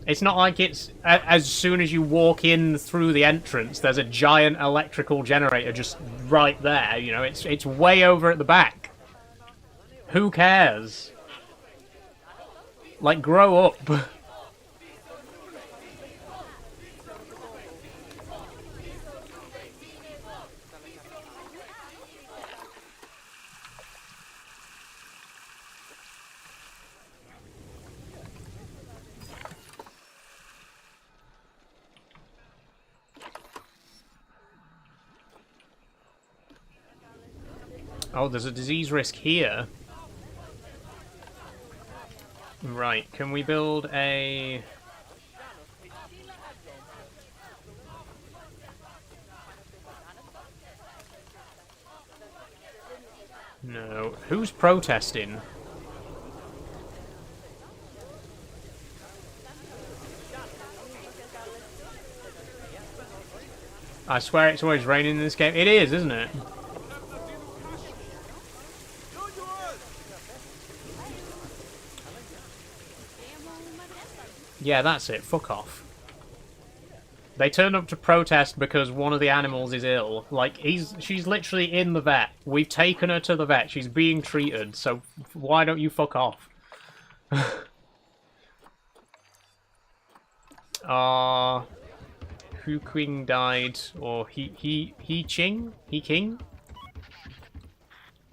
It's not like it's as soon as you walk in through the entrance, there's a giant electrical generator just right there. You know, it's way over at the back. Who cares? Like, grow up. Oh, there's a disease risk here. Right, can we build a... No. Who's protesting? I swear it's always raining in this game. It is, isn't it? Yeah, that's it. Fuck off. They turned up to protest because one of the animals is ill. Like, she's literally in the vet. We've taken her to the vet. She's being treated, so why don't you fuck off? Hu Qing died, or He King?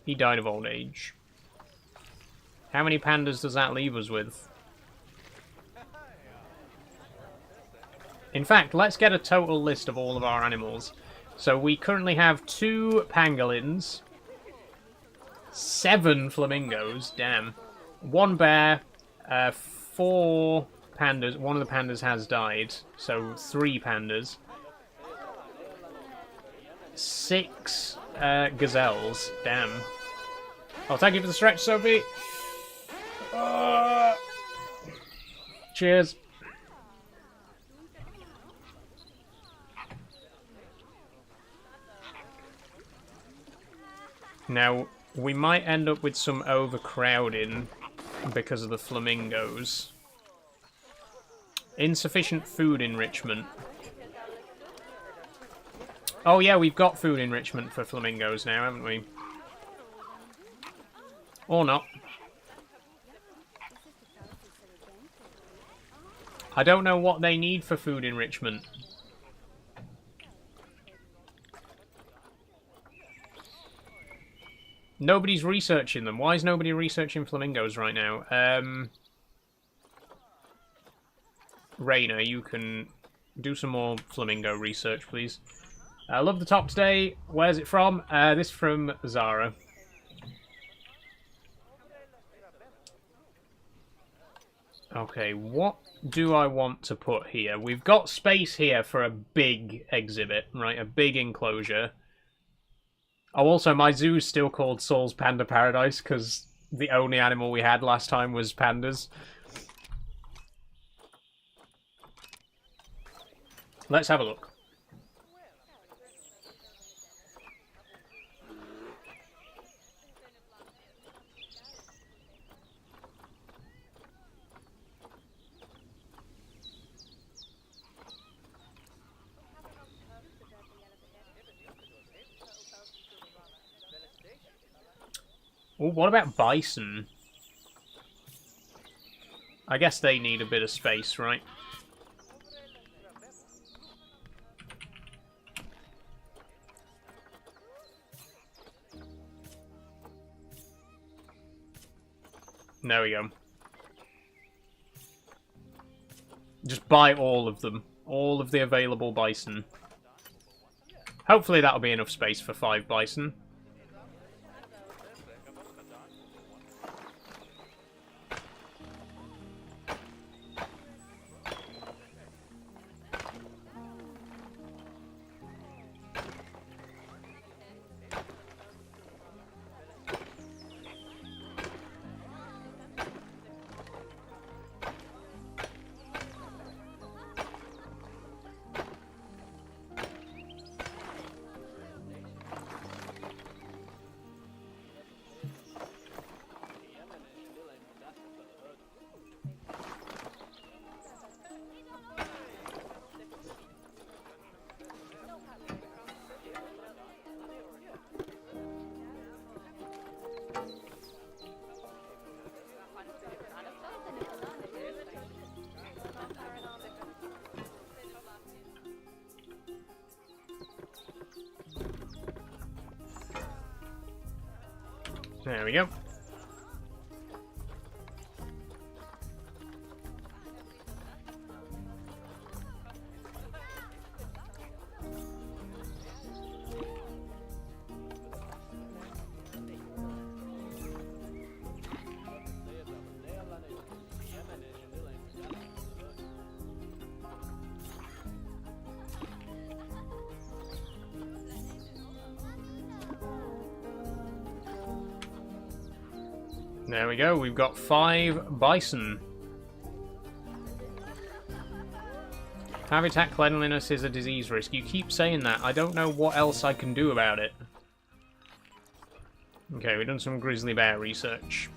He died of old age. How many pandas does that leave us with? In fact, let's get a total list of all of our animals. So we currently have 2 pangolins, 7 flamingos, damn, 1 bear, 4 pandas. One of the pandas has died, so 3 pandas. 6 gazelles, damn. Oh, thank you for the stretch, Sophie. Cheers. Now, we might end up with some overcrowding because of the flamingos. Insufficient food enrichment. Oh yeah, we've got food enrichment for flamingos now, haven't we? Or not. I don't know what they need for food enrichment. Nobody's researching them. Why is nobody researching flamingos right now? Raina, you can do some more flamingo research, please. I love the top today. Where's it from? This is from Zara. Okay, what do I want to put here? We've got space here for a big exhibit, right? A big enclosure. Oh, also, my zoo's still called Saul's Panda Paradise because the only animal we had last time was pandas. Let's have a look. Ooh, what about bison? I guess they need a bit of space, right? There we go. Just buy all of them. All of the available bison. Hopefully that'll be enough space for 5 bison. There we go. There we go, we've got 5 bison. Habitat cleanliness is a disease risk. You keep saying that. I don't know what else I can do about it. Okay, we've done some grizzly bear research.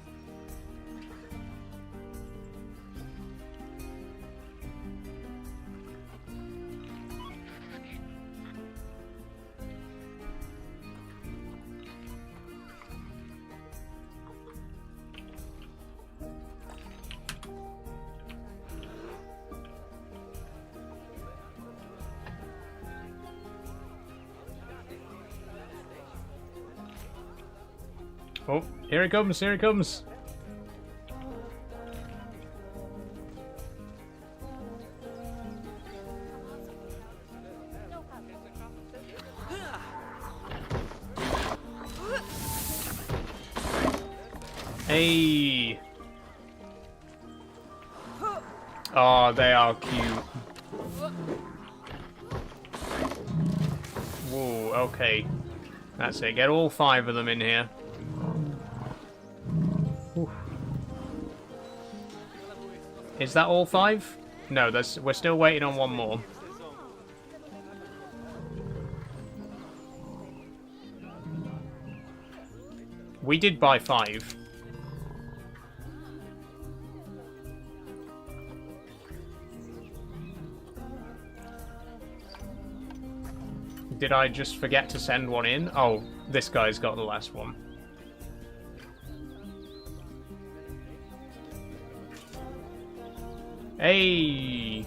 Oh, here it comes, here it comes. Hey. Oh, they are cute. Whoa, okay. That's it. Get all 5 of them in here. Oof. Is that all 5? No, we're still waiting on one more. We did buy 5. Did I just forget to send one in? Oh, this guy's got the last one. Hey!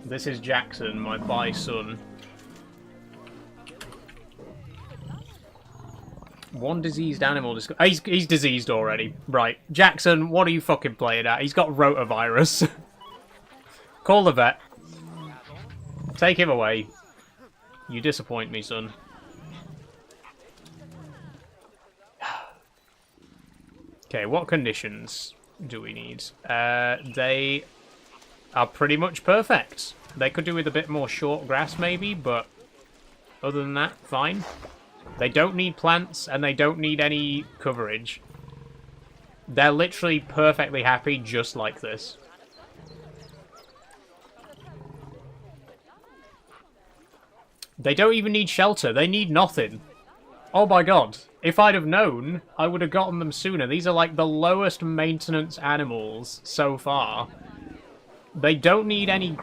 This is Jackson, my bison. One diseased animal. Oh, he's diseased already. Right. Jackson, what are you fucking playing at? He's got rotavirus. Call the vet. Take him away. You disappoint me, son. Okay, what conditions do we need? They are pretty much perfect. They could do with a bit more short grass, maybe, but other than that, fine. They don't need plants, and they don't need any coverage. They're literally perfectly happy just like this. They don't even need shelter. They need nothing. Oh my god. If I'd have known, I would have gotten them sooner. These are like the lowest maintenance animals so far. They don't need any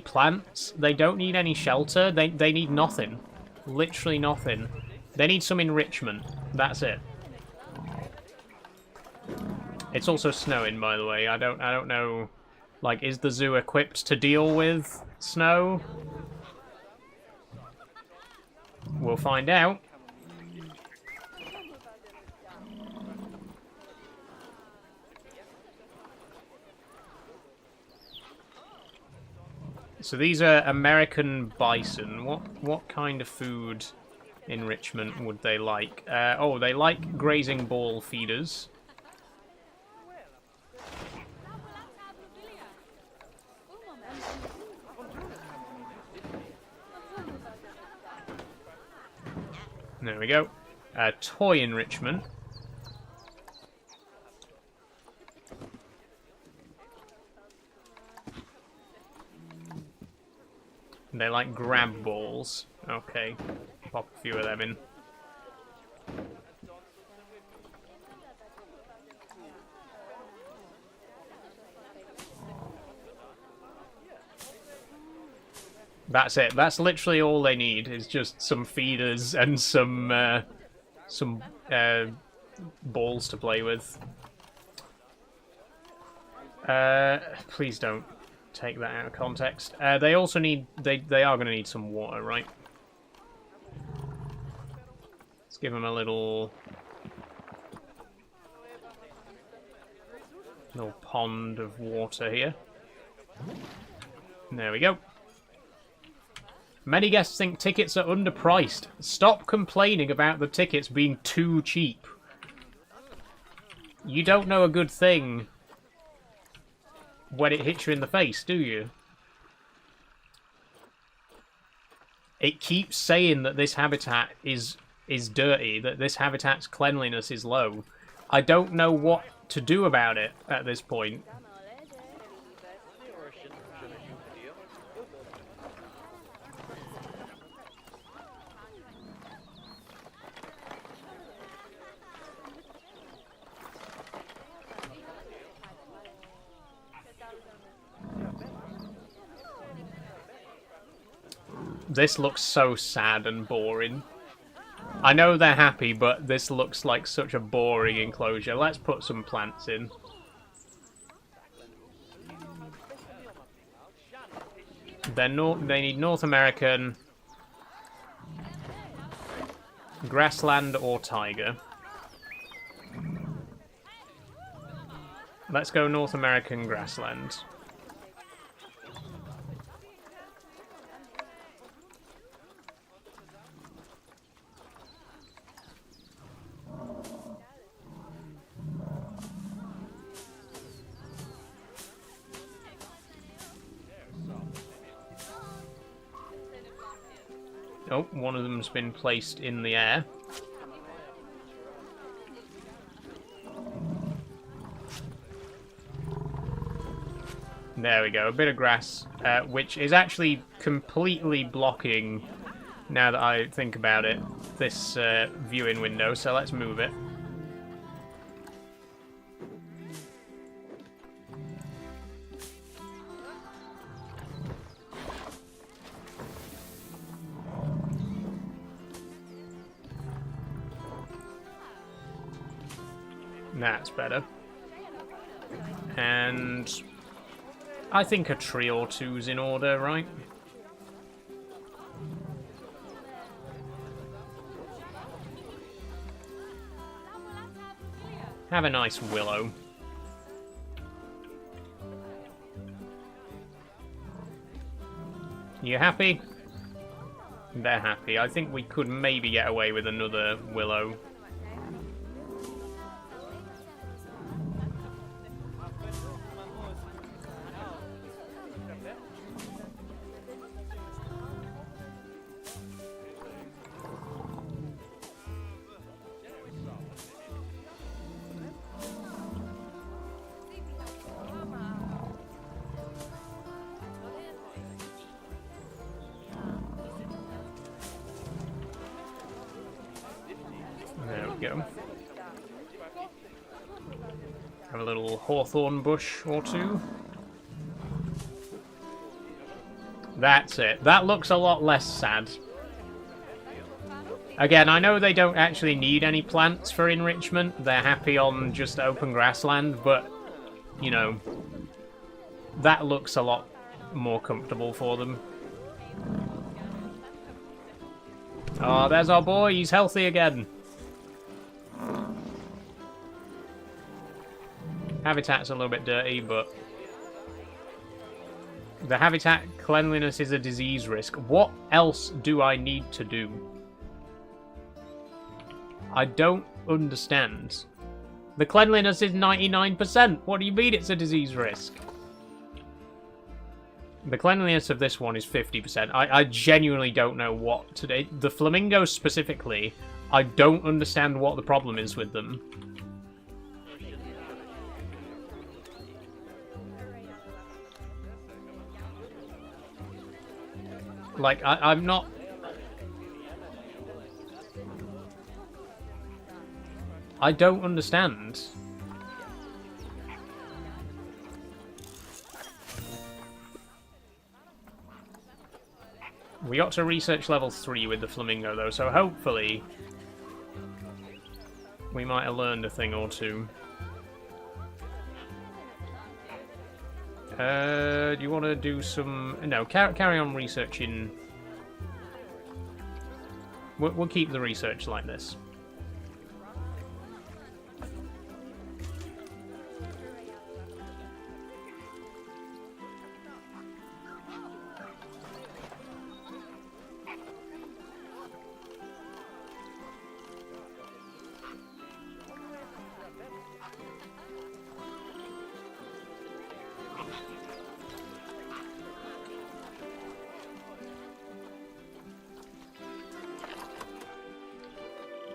plants. They don't need any shelter. They need nothing. Literally nothing. They need some enrichment. That's it. It's also snowing, by the way. I don't know. Like, is the zoo equipped to deal with snow? We'll find out. So these are American bison. What kind of food enrichment would they like? Oh, they like grazing ball feeders. There we go. Toy enrichment. They like grab balls. Okay. Pop a few of them in. That's it. That's literally all they need, is just some feeders and some balls to play with. Please don't take that out of context. They also need... They are going to need some water, right? Let's give them a little pond of water here. There we go. Many guests think tickets are underpriced. Stop complaining about the tickets being too cheap. You don't know a good thing when it hits you in the face, do you? it keeps saying that this habitat is dirty, that this habitat's cleanliness is low. I don't know what to do about it at this point. This looks so sad and boring. I know they're happy, but this looks like such a boring enclosure. Let's put some plants in. They need North American, grassland, or taiga. Let's go North American grassland. Oh, one of them's been placed in the air. There we go, a bit of grass, which is actually completely blocking, now that I think about it, this viewing window, so let's move it. That's better. And I think a tree or two's in order, right? Have a nice willow. You happy? They're happy. I think we could maybe get away with another willow. Go. Have a little hawthorn bush or two. That's it. That looks a lot less sad. Again, I know they don't actually need any plants for enrichment. They're happy on just open grassland, but, you know, that looks a lot more comfortable for them. Oh, there's our boy. He's healthy again. Habitat's a little bit dirty, but the habitat cleanliness is a disease risk. What else do I need to do? I don't understand. The cleanliness is 99%. What do you mean it's a disease risk? The cleanliness of this one is 50%. I genuinely don't know what to do. The flamingos specifically, I don't understand what the problem is with them. Like, I'm not... I don't understand. We got to research level 3 with the flamingo, though, so hopefully we might have learned a thing or two. Do you want to do some... No, carry on researching. We'll keep the research like this.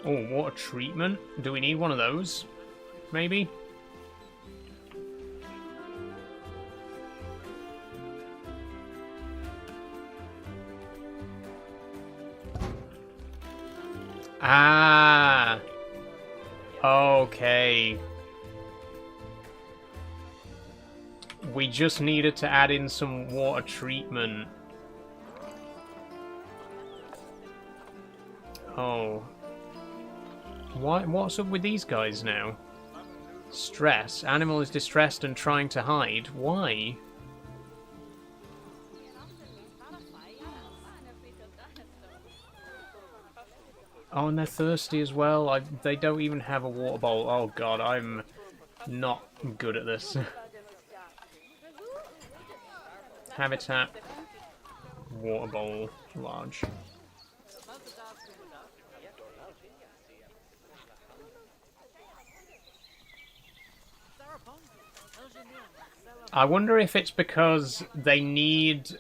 Oh, water treatment. Do we need one of those? Maybe? Ah! Okay. We just needed to add in some water treatment. Oh. What's up with these guys now? Stress. Animal is distressed and trying to hide. Why? Oh, and they're thirsty as well. They don't even have a water bowl. Oh god, I'm not good at this. Habitat. Water bowl. Large. I wonder if it's because they need...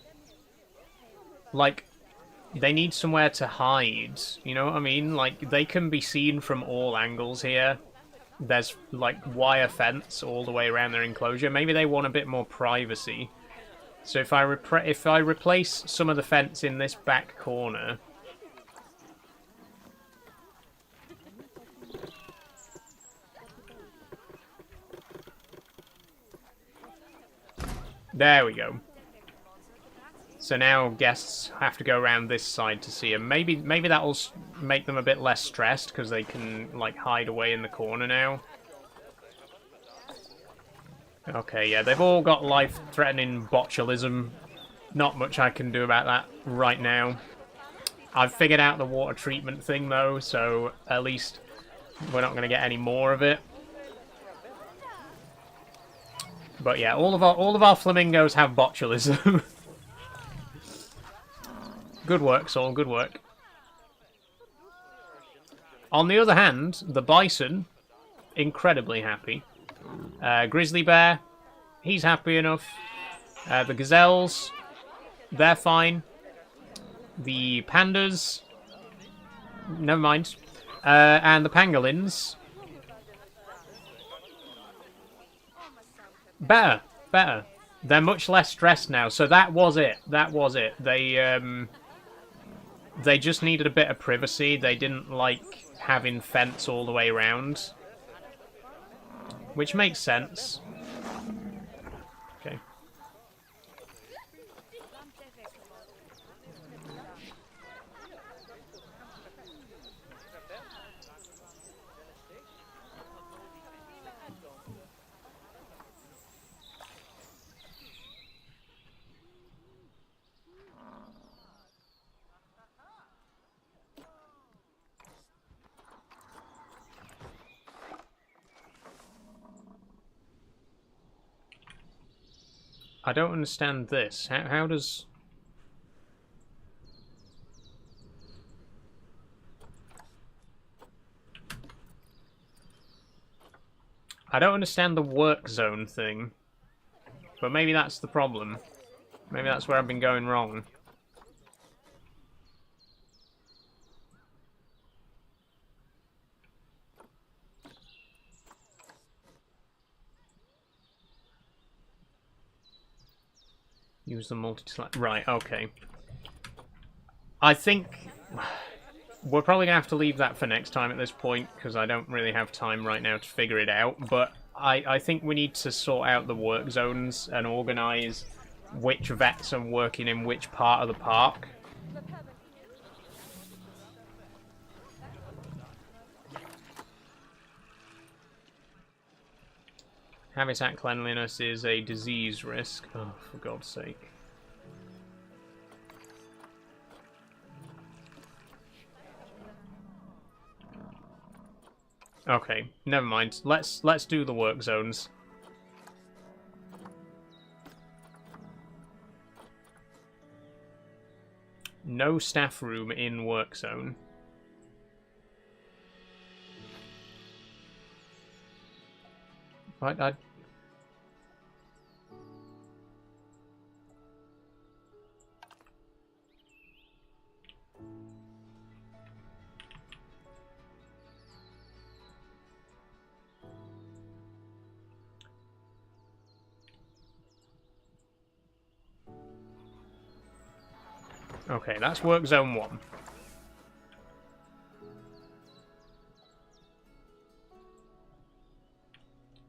like... they need somewhere to hide, you know what I mean? Like, they can be seen from all angles here. There's, like, wire fence all the way around their enclosure. Maybe they want a bit more privacy. So if I replace some of the fence in this back corner... There we go. So now guests have to go around this side to see them. Maybe that'll make them a bit less stressed because they can like hide away in the corner now. Okay, yeah, they've all got life-threatening botulism. Not much I can do about that right now. I've figured out the water treatment thing though, so at least we're not going to get any more of it. But yeah, all of our flamingos have botulism. Good work, Saul, good work. On the other hand, the bison, incredibly happy. Grizzly bear, he's happy enough. The gazelles, they're fine. The pandas, never mind. And the pangolins, better. They're much less stressed now, so that was it. They just needed a bit of privacy. They didn't like having fence all the way around. Which makes sense. Okay. I don't understand this. How does... I don't understand the work zone thing. But maybe that's the problem. Maybe that's where I've been going wrong. Use the multi-select. Right, okay. I think we're probably going to have to leave that for next time at this point, because I don't really have time right now to figure it out. But I think we need to sort out the work zones and organise which vets are working in which part of the park. Habitat cleanliness is a disease risk. Oh, for God's sake. Okay, never mind. Let's do the work zones. No staff room in work zone. I Okay, that's work zone 1.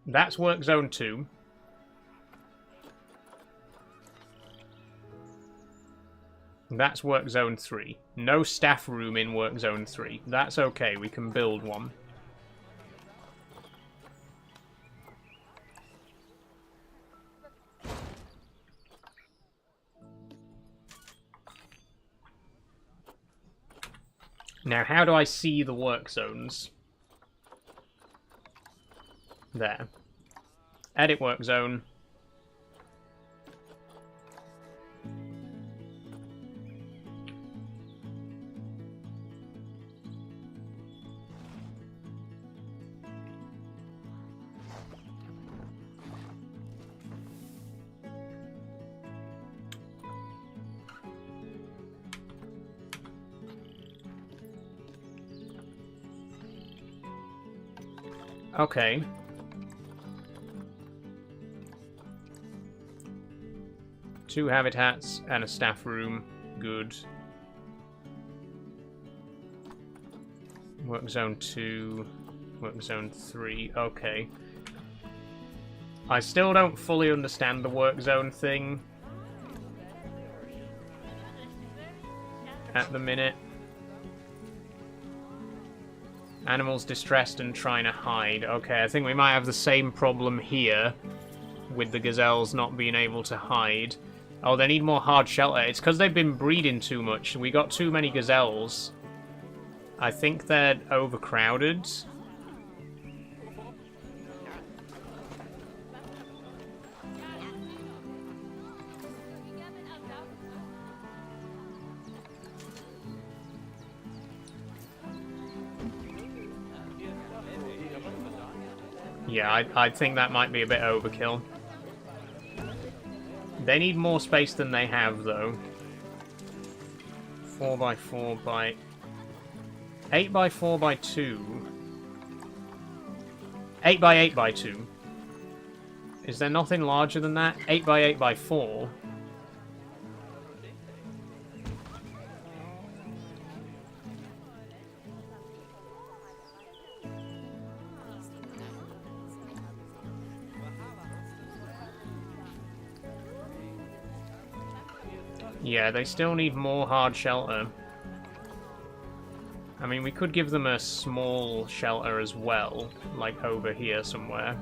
That's work zone 2. That's work zone 3. No staff room in work zone 3. That's okay, we can build one. Now, how do I see the work zones? There. Edit work zone. Okay. Two habitats and a staff room. Good. Work zone 2. Work zone 3. Okay. I still don't fully understand the work zone thing at the minute. Animals distressed and trying to hide. Okay, I think we might have the same problem here with the gazelles not being able to hide. Oh, they need more hard shelter. It's because they've been breeding too much. We got too many gazelles. I think they're overcrowded. Yeah, I think that might be a bit overkill. They need more space than they have, though. 4x4 by... 8x4 by 2. 8x8 by 2. Is there nothing larger than that? 8x8 by 4. Yeah, they still need more hard shelter. I mean, we could give them a small shelter as well, like over here somewhere.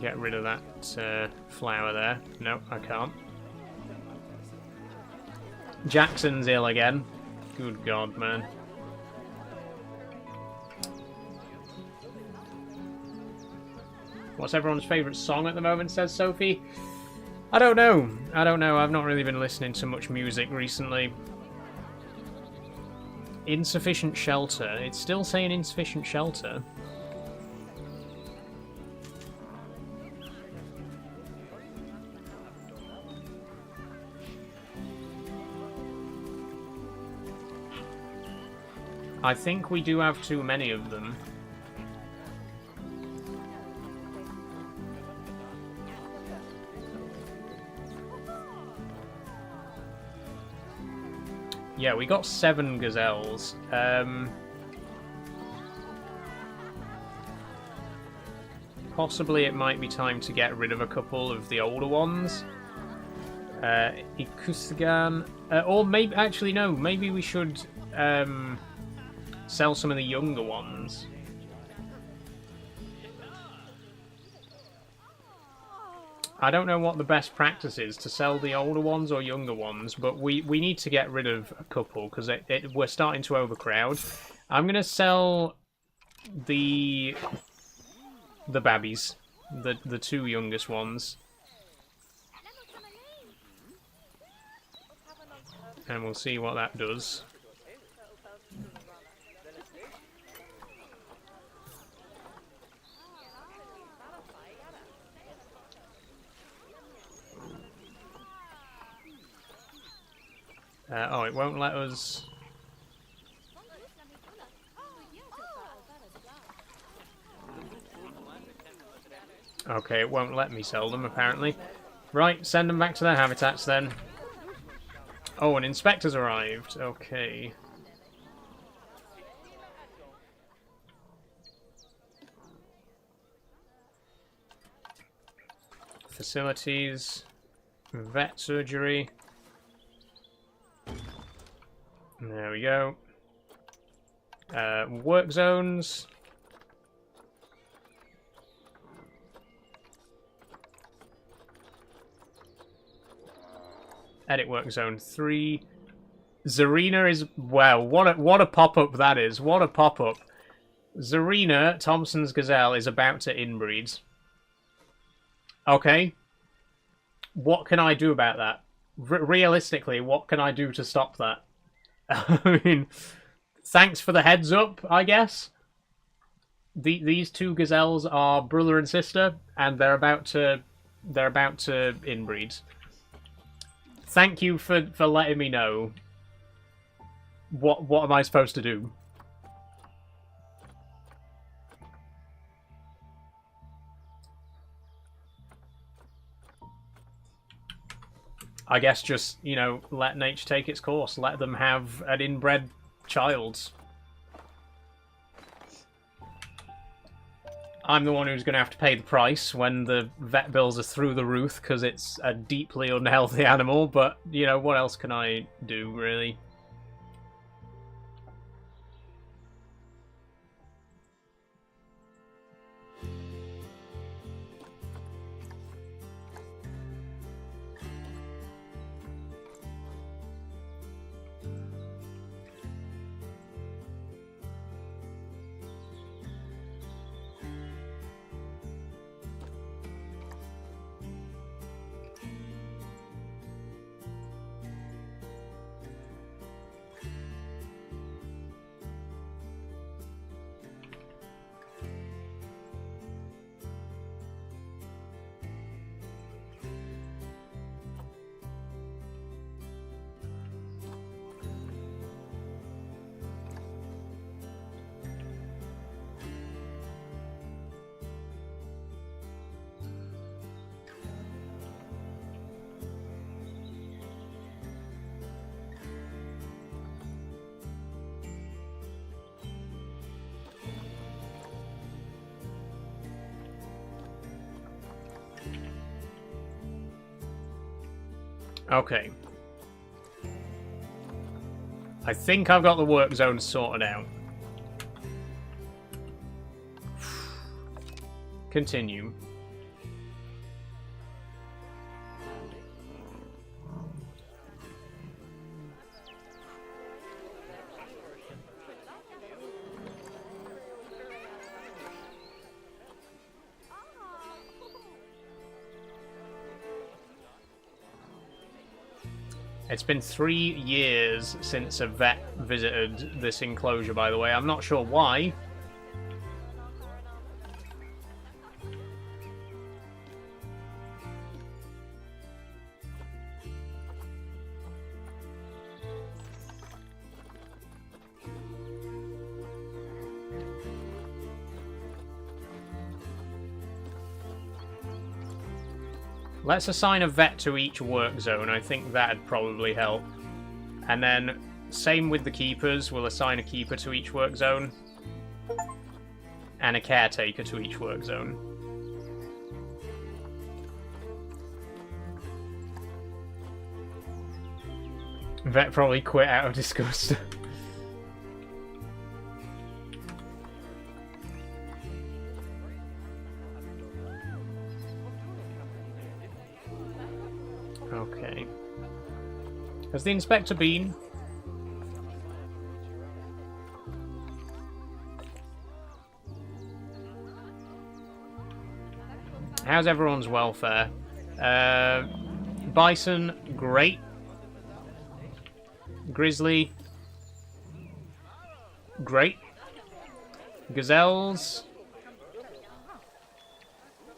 Get rid of that flower there. No, I can't. Jackson's ill again. Good God, man. What's everyone's favourite song at the moment, says Sophie? I don't know. I don't know. I've not really been listening to much music recently. Insufficient shelter. It's still saying insufficient shelter. I think we do have too many of them. Yeah, we got 7 gazelles. Possibly it might be time to get rid of a couple of the older ones. Ikusagan. Or maybe, actually no, maybe we should sell some of the younger ones. I don't know what the best practice is, to sell the older ones or younger ones, but we need to get rid of a couple, because we're starting to overcrowd. I'm going to sell the babbies, the 2 youngest ones. And we'll see what that does. Oh, it won't let us... Okay, it won't let me sell them, apparently. Right, send them back to their habitats, then. Oh, an inspector's arrived. Okay. Facilities. Vet surgery. There we go. Work zones. Edit work zone 3. Zarina is... Wow, what a pop-up that is. What a pop-up. Zarina, Thompson's gazelle, is about to inbreed. Okay. What can I do about that? Realistically, what can I do to stop that? I mean, thanks for the heads up, I guess. These two gazelles are brother and sister, and they're about to inbreed. Thank you for letting me know. What am I supposed to do? I guess just, you know, let nature take its course. Let them have an inbred child. I'm the one who's going to have to pay the price when the vet bills are through the roof because it's a deeply unhealthy animal, but, you know, what else can I do, really? Okay. I think I've got the work zone sorted out. Continue. It's been 3 years since a vet visited this enclosure, by the way. I'm not sure why. Let's assign a vet to each work zone. I think that'd probably help. And then, same with the keepers. We'll assign a keeper to each work zone. And a caretaker to each work zone. Vet probably quit out of disgust. Okay. Has the inspector been? How's everyone's welfare? Bison, great. Grizzly, great. Gazelles,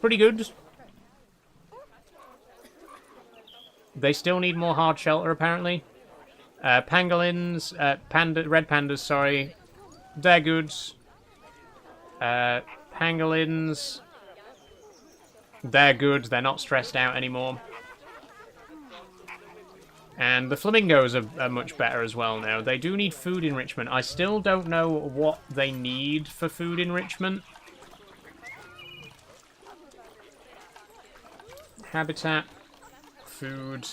pretty good. They still need more hard shelter, apparently. Pangolins, red pandas, sorry. They're good. Pangolins. They're good. They're not stressed out anymore. And the flamingos are much better as well now. They do need food enrichment. I still don't know what they need for food enrichment. Habitat. Food.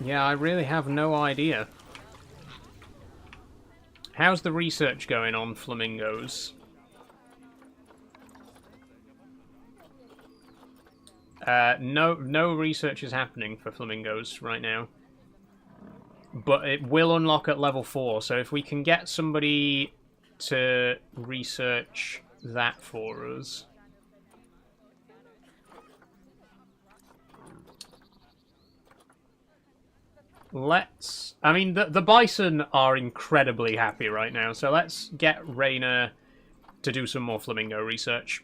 Yeah, I really have no idea. How's the research going on flamingos? No research is happening for flamingos right now. But it will unlock at level 4, so if we can get somebody to research that for us. I mean, the bison are incredibly happy right now, so let's get Raina to do some more flamingo research.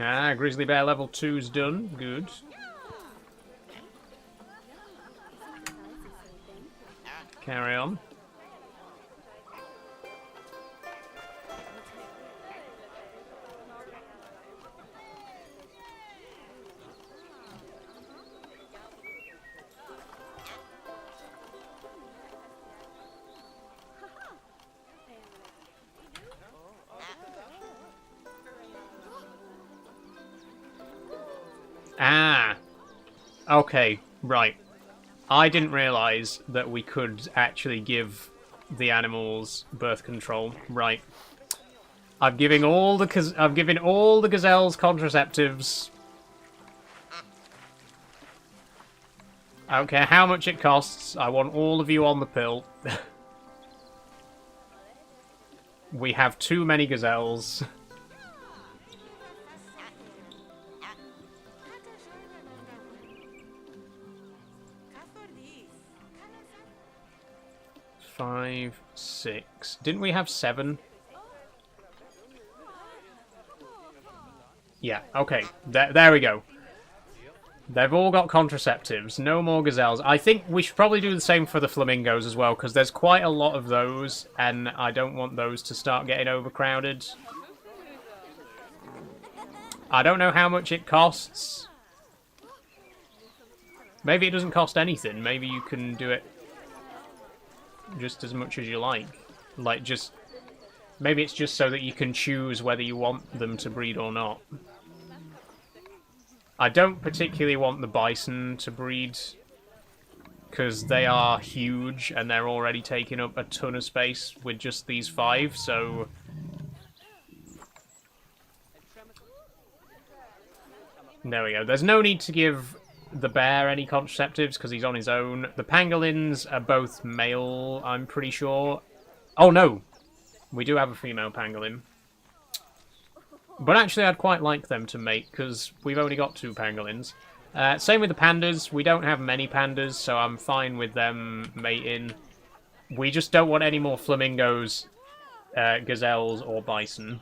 Ah, grizzly bear level 2's done. Good. Carry on. Ah. Okay, right. I didn't realise that we could actually give the animals birth control. Right. I'm giving all the gazelles contraceptives. I don't care how much it costs. I want all of you on the pill. We have too many gazelles. Five, 6. Didn't we have 7? Yeah, okay. There we go. They've all got contraceptives. No more gazelles. I think we should probably do the same for the flamingos as well, because there's quite a lot of those, and I don't want those to start getting overcrowded. I don't know how much it costs. Maybe it doesn't cost anything. Maybe you can do it just as much as you like. Like, just... Maybe it's just so that you can choose whether you want them to breed or not. I don't particularly want the bison to breed, because they are huge and they're already taking up a ton of space with just these 5, so... There we go. There's no need to give the bear any contraceptives because he's on his own. The pangolins are both male, I'm pretty sure. Oh no! We do have a female pangolin. But actually I'd quite like them to mate because we've only got 2 pangolins. Same with the pandas. We don't have many pandas, so I'm fine with them mating. We just don't want any more flamingos, gazelles, or bison.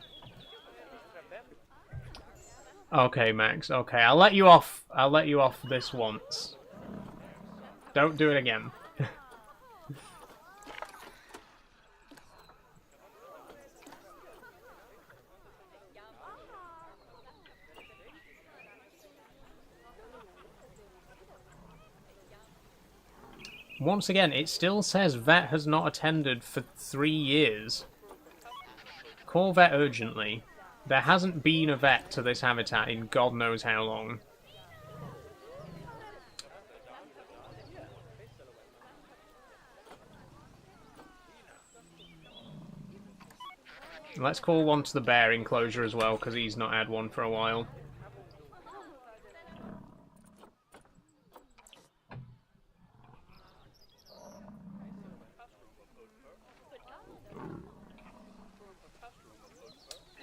Okay, Max. Okay, I'll let you off. I'll let you off this once. Don't do it again. Once again, it still says vet has not attended for 3 years. Call vet urgently. There hasn't been a vet to this habitat in God knows how long. Let's call one to the bear enclosure as well, because he's not had one for a while.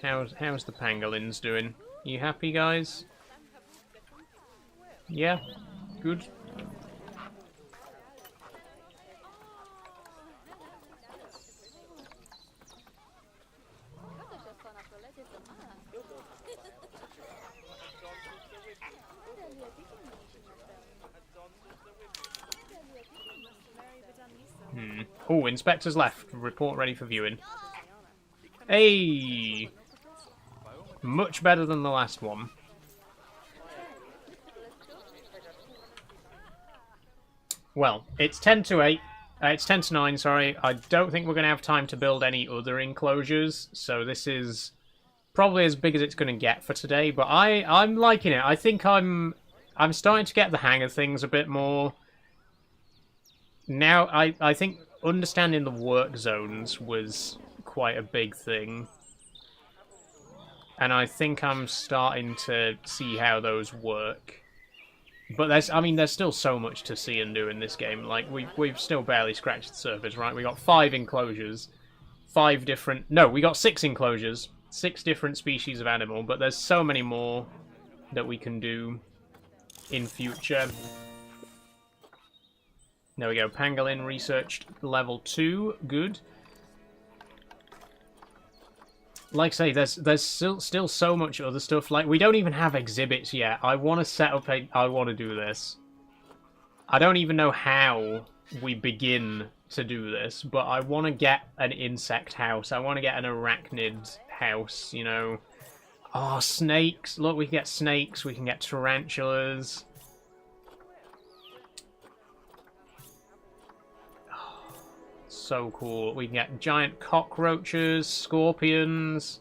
How's the pangolins doing? You happy, guys? Yeah? Good? Oh, inspector's left. Report ready for viewing. Hey! Much better than the last one. Well, it's 10 to 8. It's 10 to 9, sorry. I don't think we're going to have time to build any other enclosures, so this is probably as big as it's going to get for today, but I'm liking it. I think I'm starting to get the hang of things a bit more. Now, I think understanding the work zones was quite a big thing. And I think I'm starting to see how those work. But there's still so much to see and do in this game. Like, we've still barely scratched the surface, right? We got 5 enclosures. 5 different... No, we got 6 enclosures. 6 different species of animal. But there's so many more that we can do in future. There we go. Pangolin researched level 2. Good. Like I say, there's still so much other stuff. Like, we don't even have exhibits yet. I want to set up I want to do this. I don't even know how we begin to do this, but I want to get an insect house. I want to get an arachnid house, you know. Oh, snakes. Look, we can get snakes. We can get tarantulas. So cool. We can get giant cockroaches, scorpions,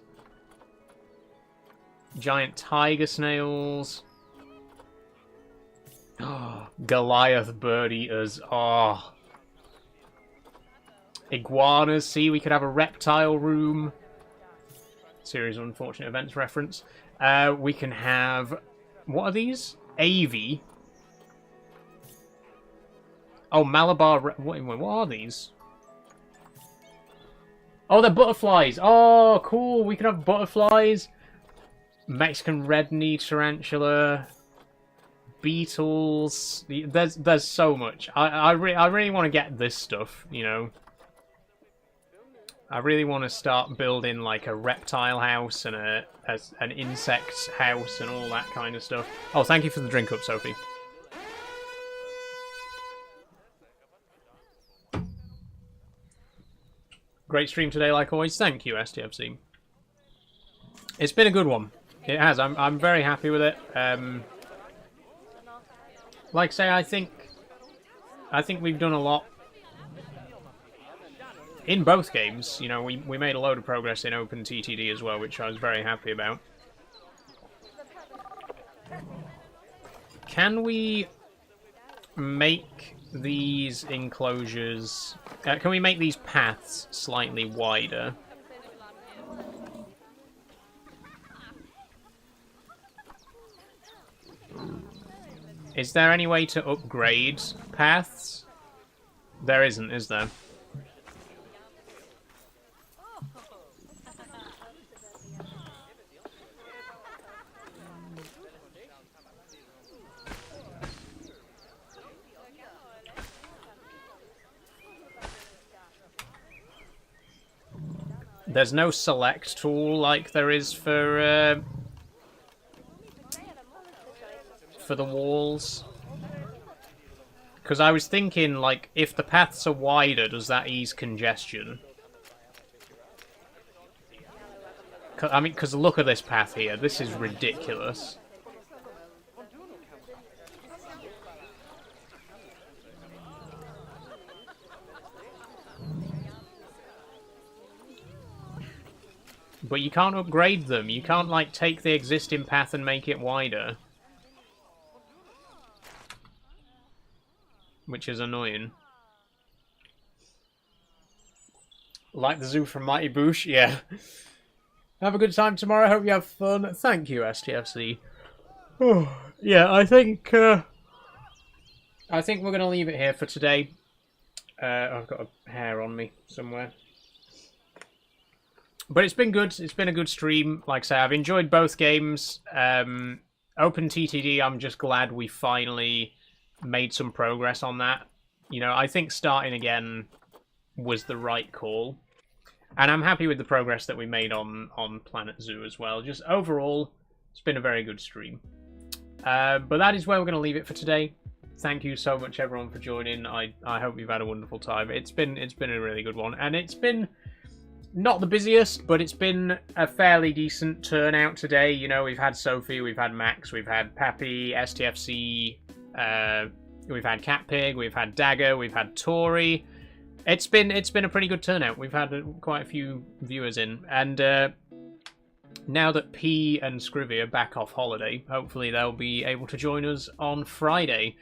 giant tiger snails. Oh, Goliath bird eaters. Oh. Iguanas. See, we could have a reptile room. Series of Unfortunate Events reference. We can have... What are these? Avi. Oh, Malabar... What are these? Oh, they're butterflies. Oh, cool. We can have butterflies. Mexican red knee tarantula. Beetles. There's so much. I really want to get this stuff, you know. I really want to start building like a reptile house and an insect house and all that kind of stuff. Oh, thank you for the drink up, Sophie. Great stream today, like always. Thank you, STFC. It's been a good one. It has. I'm very happy with it. Like I say, I think we've done a lot in both games. You know, we made a load of progress in OpenTTD as well, which I was very happy about. Can we make these enclosures... can we make these paths slightly wider? Is there any way to upgrade paths? There isn't, is there? There's no select tool like there is for the walls. Because I was thinking, like, if the paths are wider, does that ease congestion? I mean, because look at this path here. This is ridiculous. But you can't upgrade them. You can't, like, take the existing path and make it wider. Which is annoying. Like the zoo from Mighty Boosh? Yeah. Have a good time tomorrow. Hope you have fun. Thank you, STFC. Oh, yeah, I think we're going to leave it here for today. I've got a hair on me somewhere. But it's been good. It's been a good stream. Like I say, I've enjoyed both games. OpenTTD, I'm just glad we finally made some progress on that. You know, I think starting again was the right call. And I'm happy with the progress that we made on Planet Zoo as well. Just overall, it's been a very good stream. But that is where we're going to leave it for today. Thank you so much, everyone, for joining. I hope you've had a wonderful time. It's been a really good one, and it's been not the busiest, but it's been a fairly decent turnout today. You know, we've had Sophie, we've had Max, we've had Pappy, STFC, we've had Catpig, we've had Dagger, we've had Tori. It's been a pretty good turnout. We've had quite a few viewers in, and now that P and Scrivy are back off holiday, hopefully they'll be able to join us on Friday,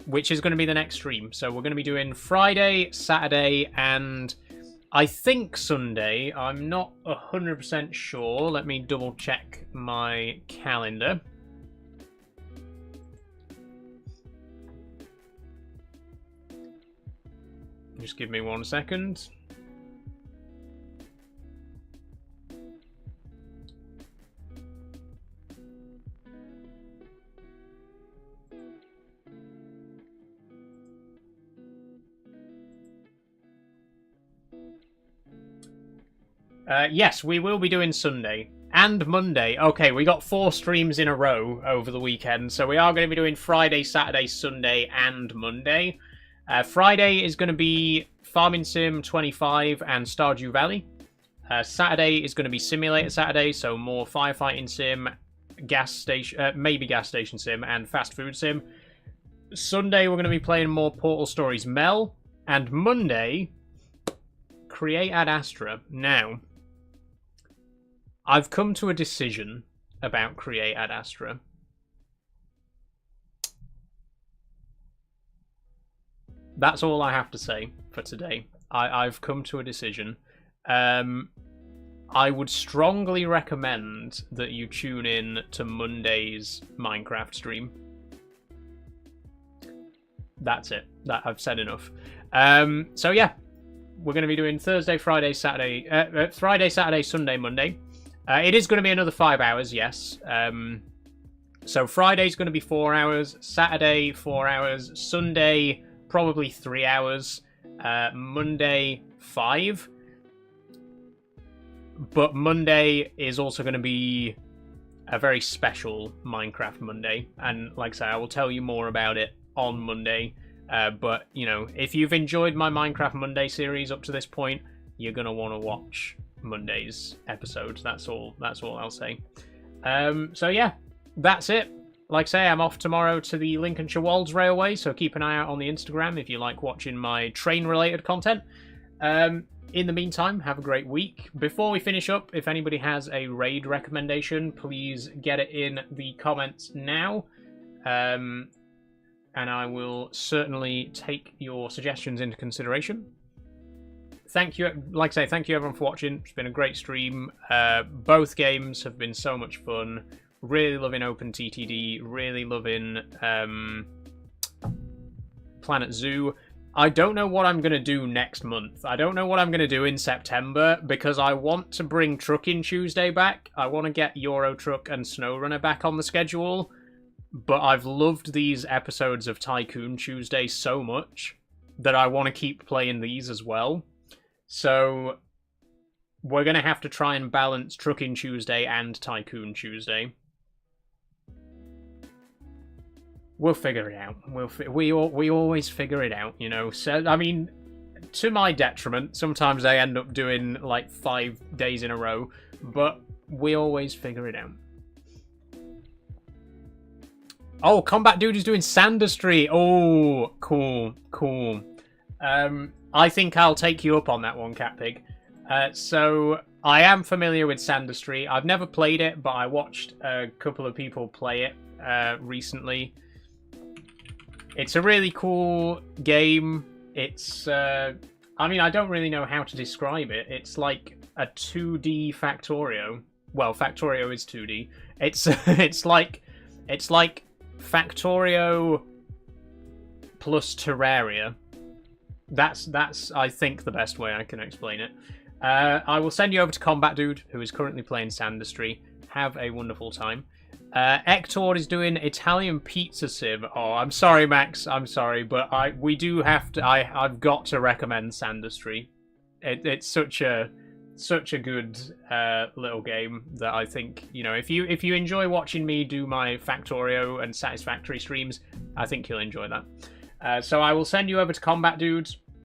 which is going to be the next stream. So we're going to be doing Friday, Saturday, and I think Sunday. I'm not 100% sure. Let me double check my calendar. Just give me 1 second. Yes, we will be doing Sunday and Monday. Okay, we got 4 streams in a row over the weekend, so we are going to be doing Friday, Saturday, Sunday, and Monday. Friday is going to be Farming Sim 25 and Stardew Valley. Saturday is going to be Simulator Saturday, so more firefighting sim, gas station, maybe gas station sim, and fast food sim. Sunday we're going to be playing more Portal Stories Mel, and Monday, Create Ad Astra. Now, I've come to a decision about Create Ad Astra. That's all I have to say for today. I've come to a decision. I would strongly recommend that you tune in to Monday's Minecraft stream. That's it. I've said enough. So yeah, we're going to be doing Thursday, Friday, Saturday, Friday, Saturday, Sunday, Monday. It is going to be another 5 hours, yes. So Friday's going to be 4 hours, Saturday 4 hours, Sunday probably 3 hours, Monday 5. But Monday is also going to be a very special Minecraft Monday, and like I say, I will tell you more about it on Monday. But you know, if you've enjoyed my Minecraft Monday series up to this point, you're going to want to watch Monday's episode. That's all I'll say. So yeah, that's it. Like I say, I'm off tomorrow to the Lincolnshire Wolds Railway, so keep an eye out on the Instagram if you like watching my train-related content. In the meantime, have a great week. Before we finish up, if anybody has a raid recommendation, please get it in the comments now. And I will certainly take your suggestions into consideration. Thank you, like I say, thank you everyone for watching. It's been a great stream. Both games have been so much fun. Really loving OpenTTD, really loving Planet Zoo. I don't know what I'm going to do next month. I don't know what I'm going to do in September, because I want to bring Trucking Tuesday back. I want to get Euro Truck and SnowRunner back on the schedule. But I've loved these episodes of Tycoon Tuesday so much that I want to keep playing these as well. So we're going to have to try and balance Trucking Tuesday and Tycoon Tuesday. We'll figure it out. We always figure it out, you know. So I mean, to my detriment, sometimes I end up doing like 5 days in a row, but we always figure it out. Oh, Combat Dude is doing Sandustry. Oh, cool, cool. I think I'll take you up on that one, Catpig. So I am familiar with Sandustry. I've never played it, but I watched a couple of people play it recently. It's a really cool game. It's, I mean, I don't really know how to describe it. It's like a 2D Factorio. Well, Factorio is 2D. It's like Factorio plus Terraria. That's I think the best way I can explain it. I will send you over to Combat Dude, who is currently playing Sandustry. Have a wonderful time. Ector is doing Italian Pizza Sim. Oh, I'm sorry, Max. I'm sorry, but we do have to. I've got to recommend Sandustry. It's such a such a good little game that I think, you know, if you enjoy watching me do my Factorio and Satisfactory streams, I think you'll enjoy that. So I will send you over to Combat Dudes.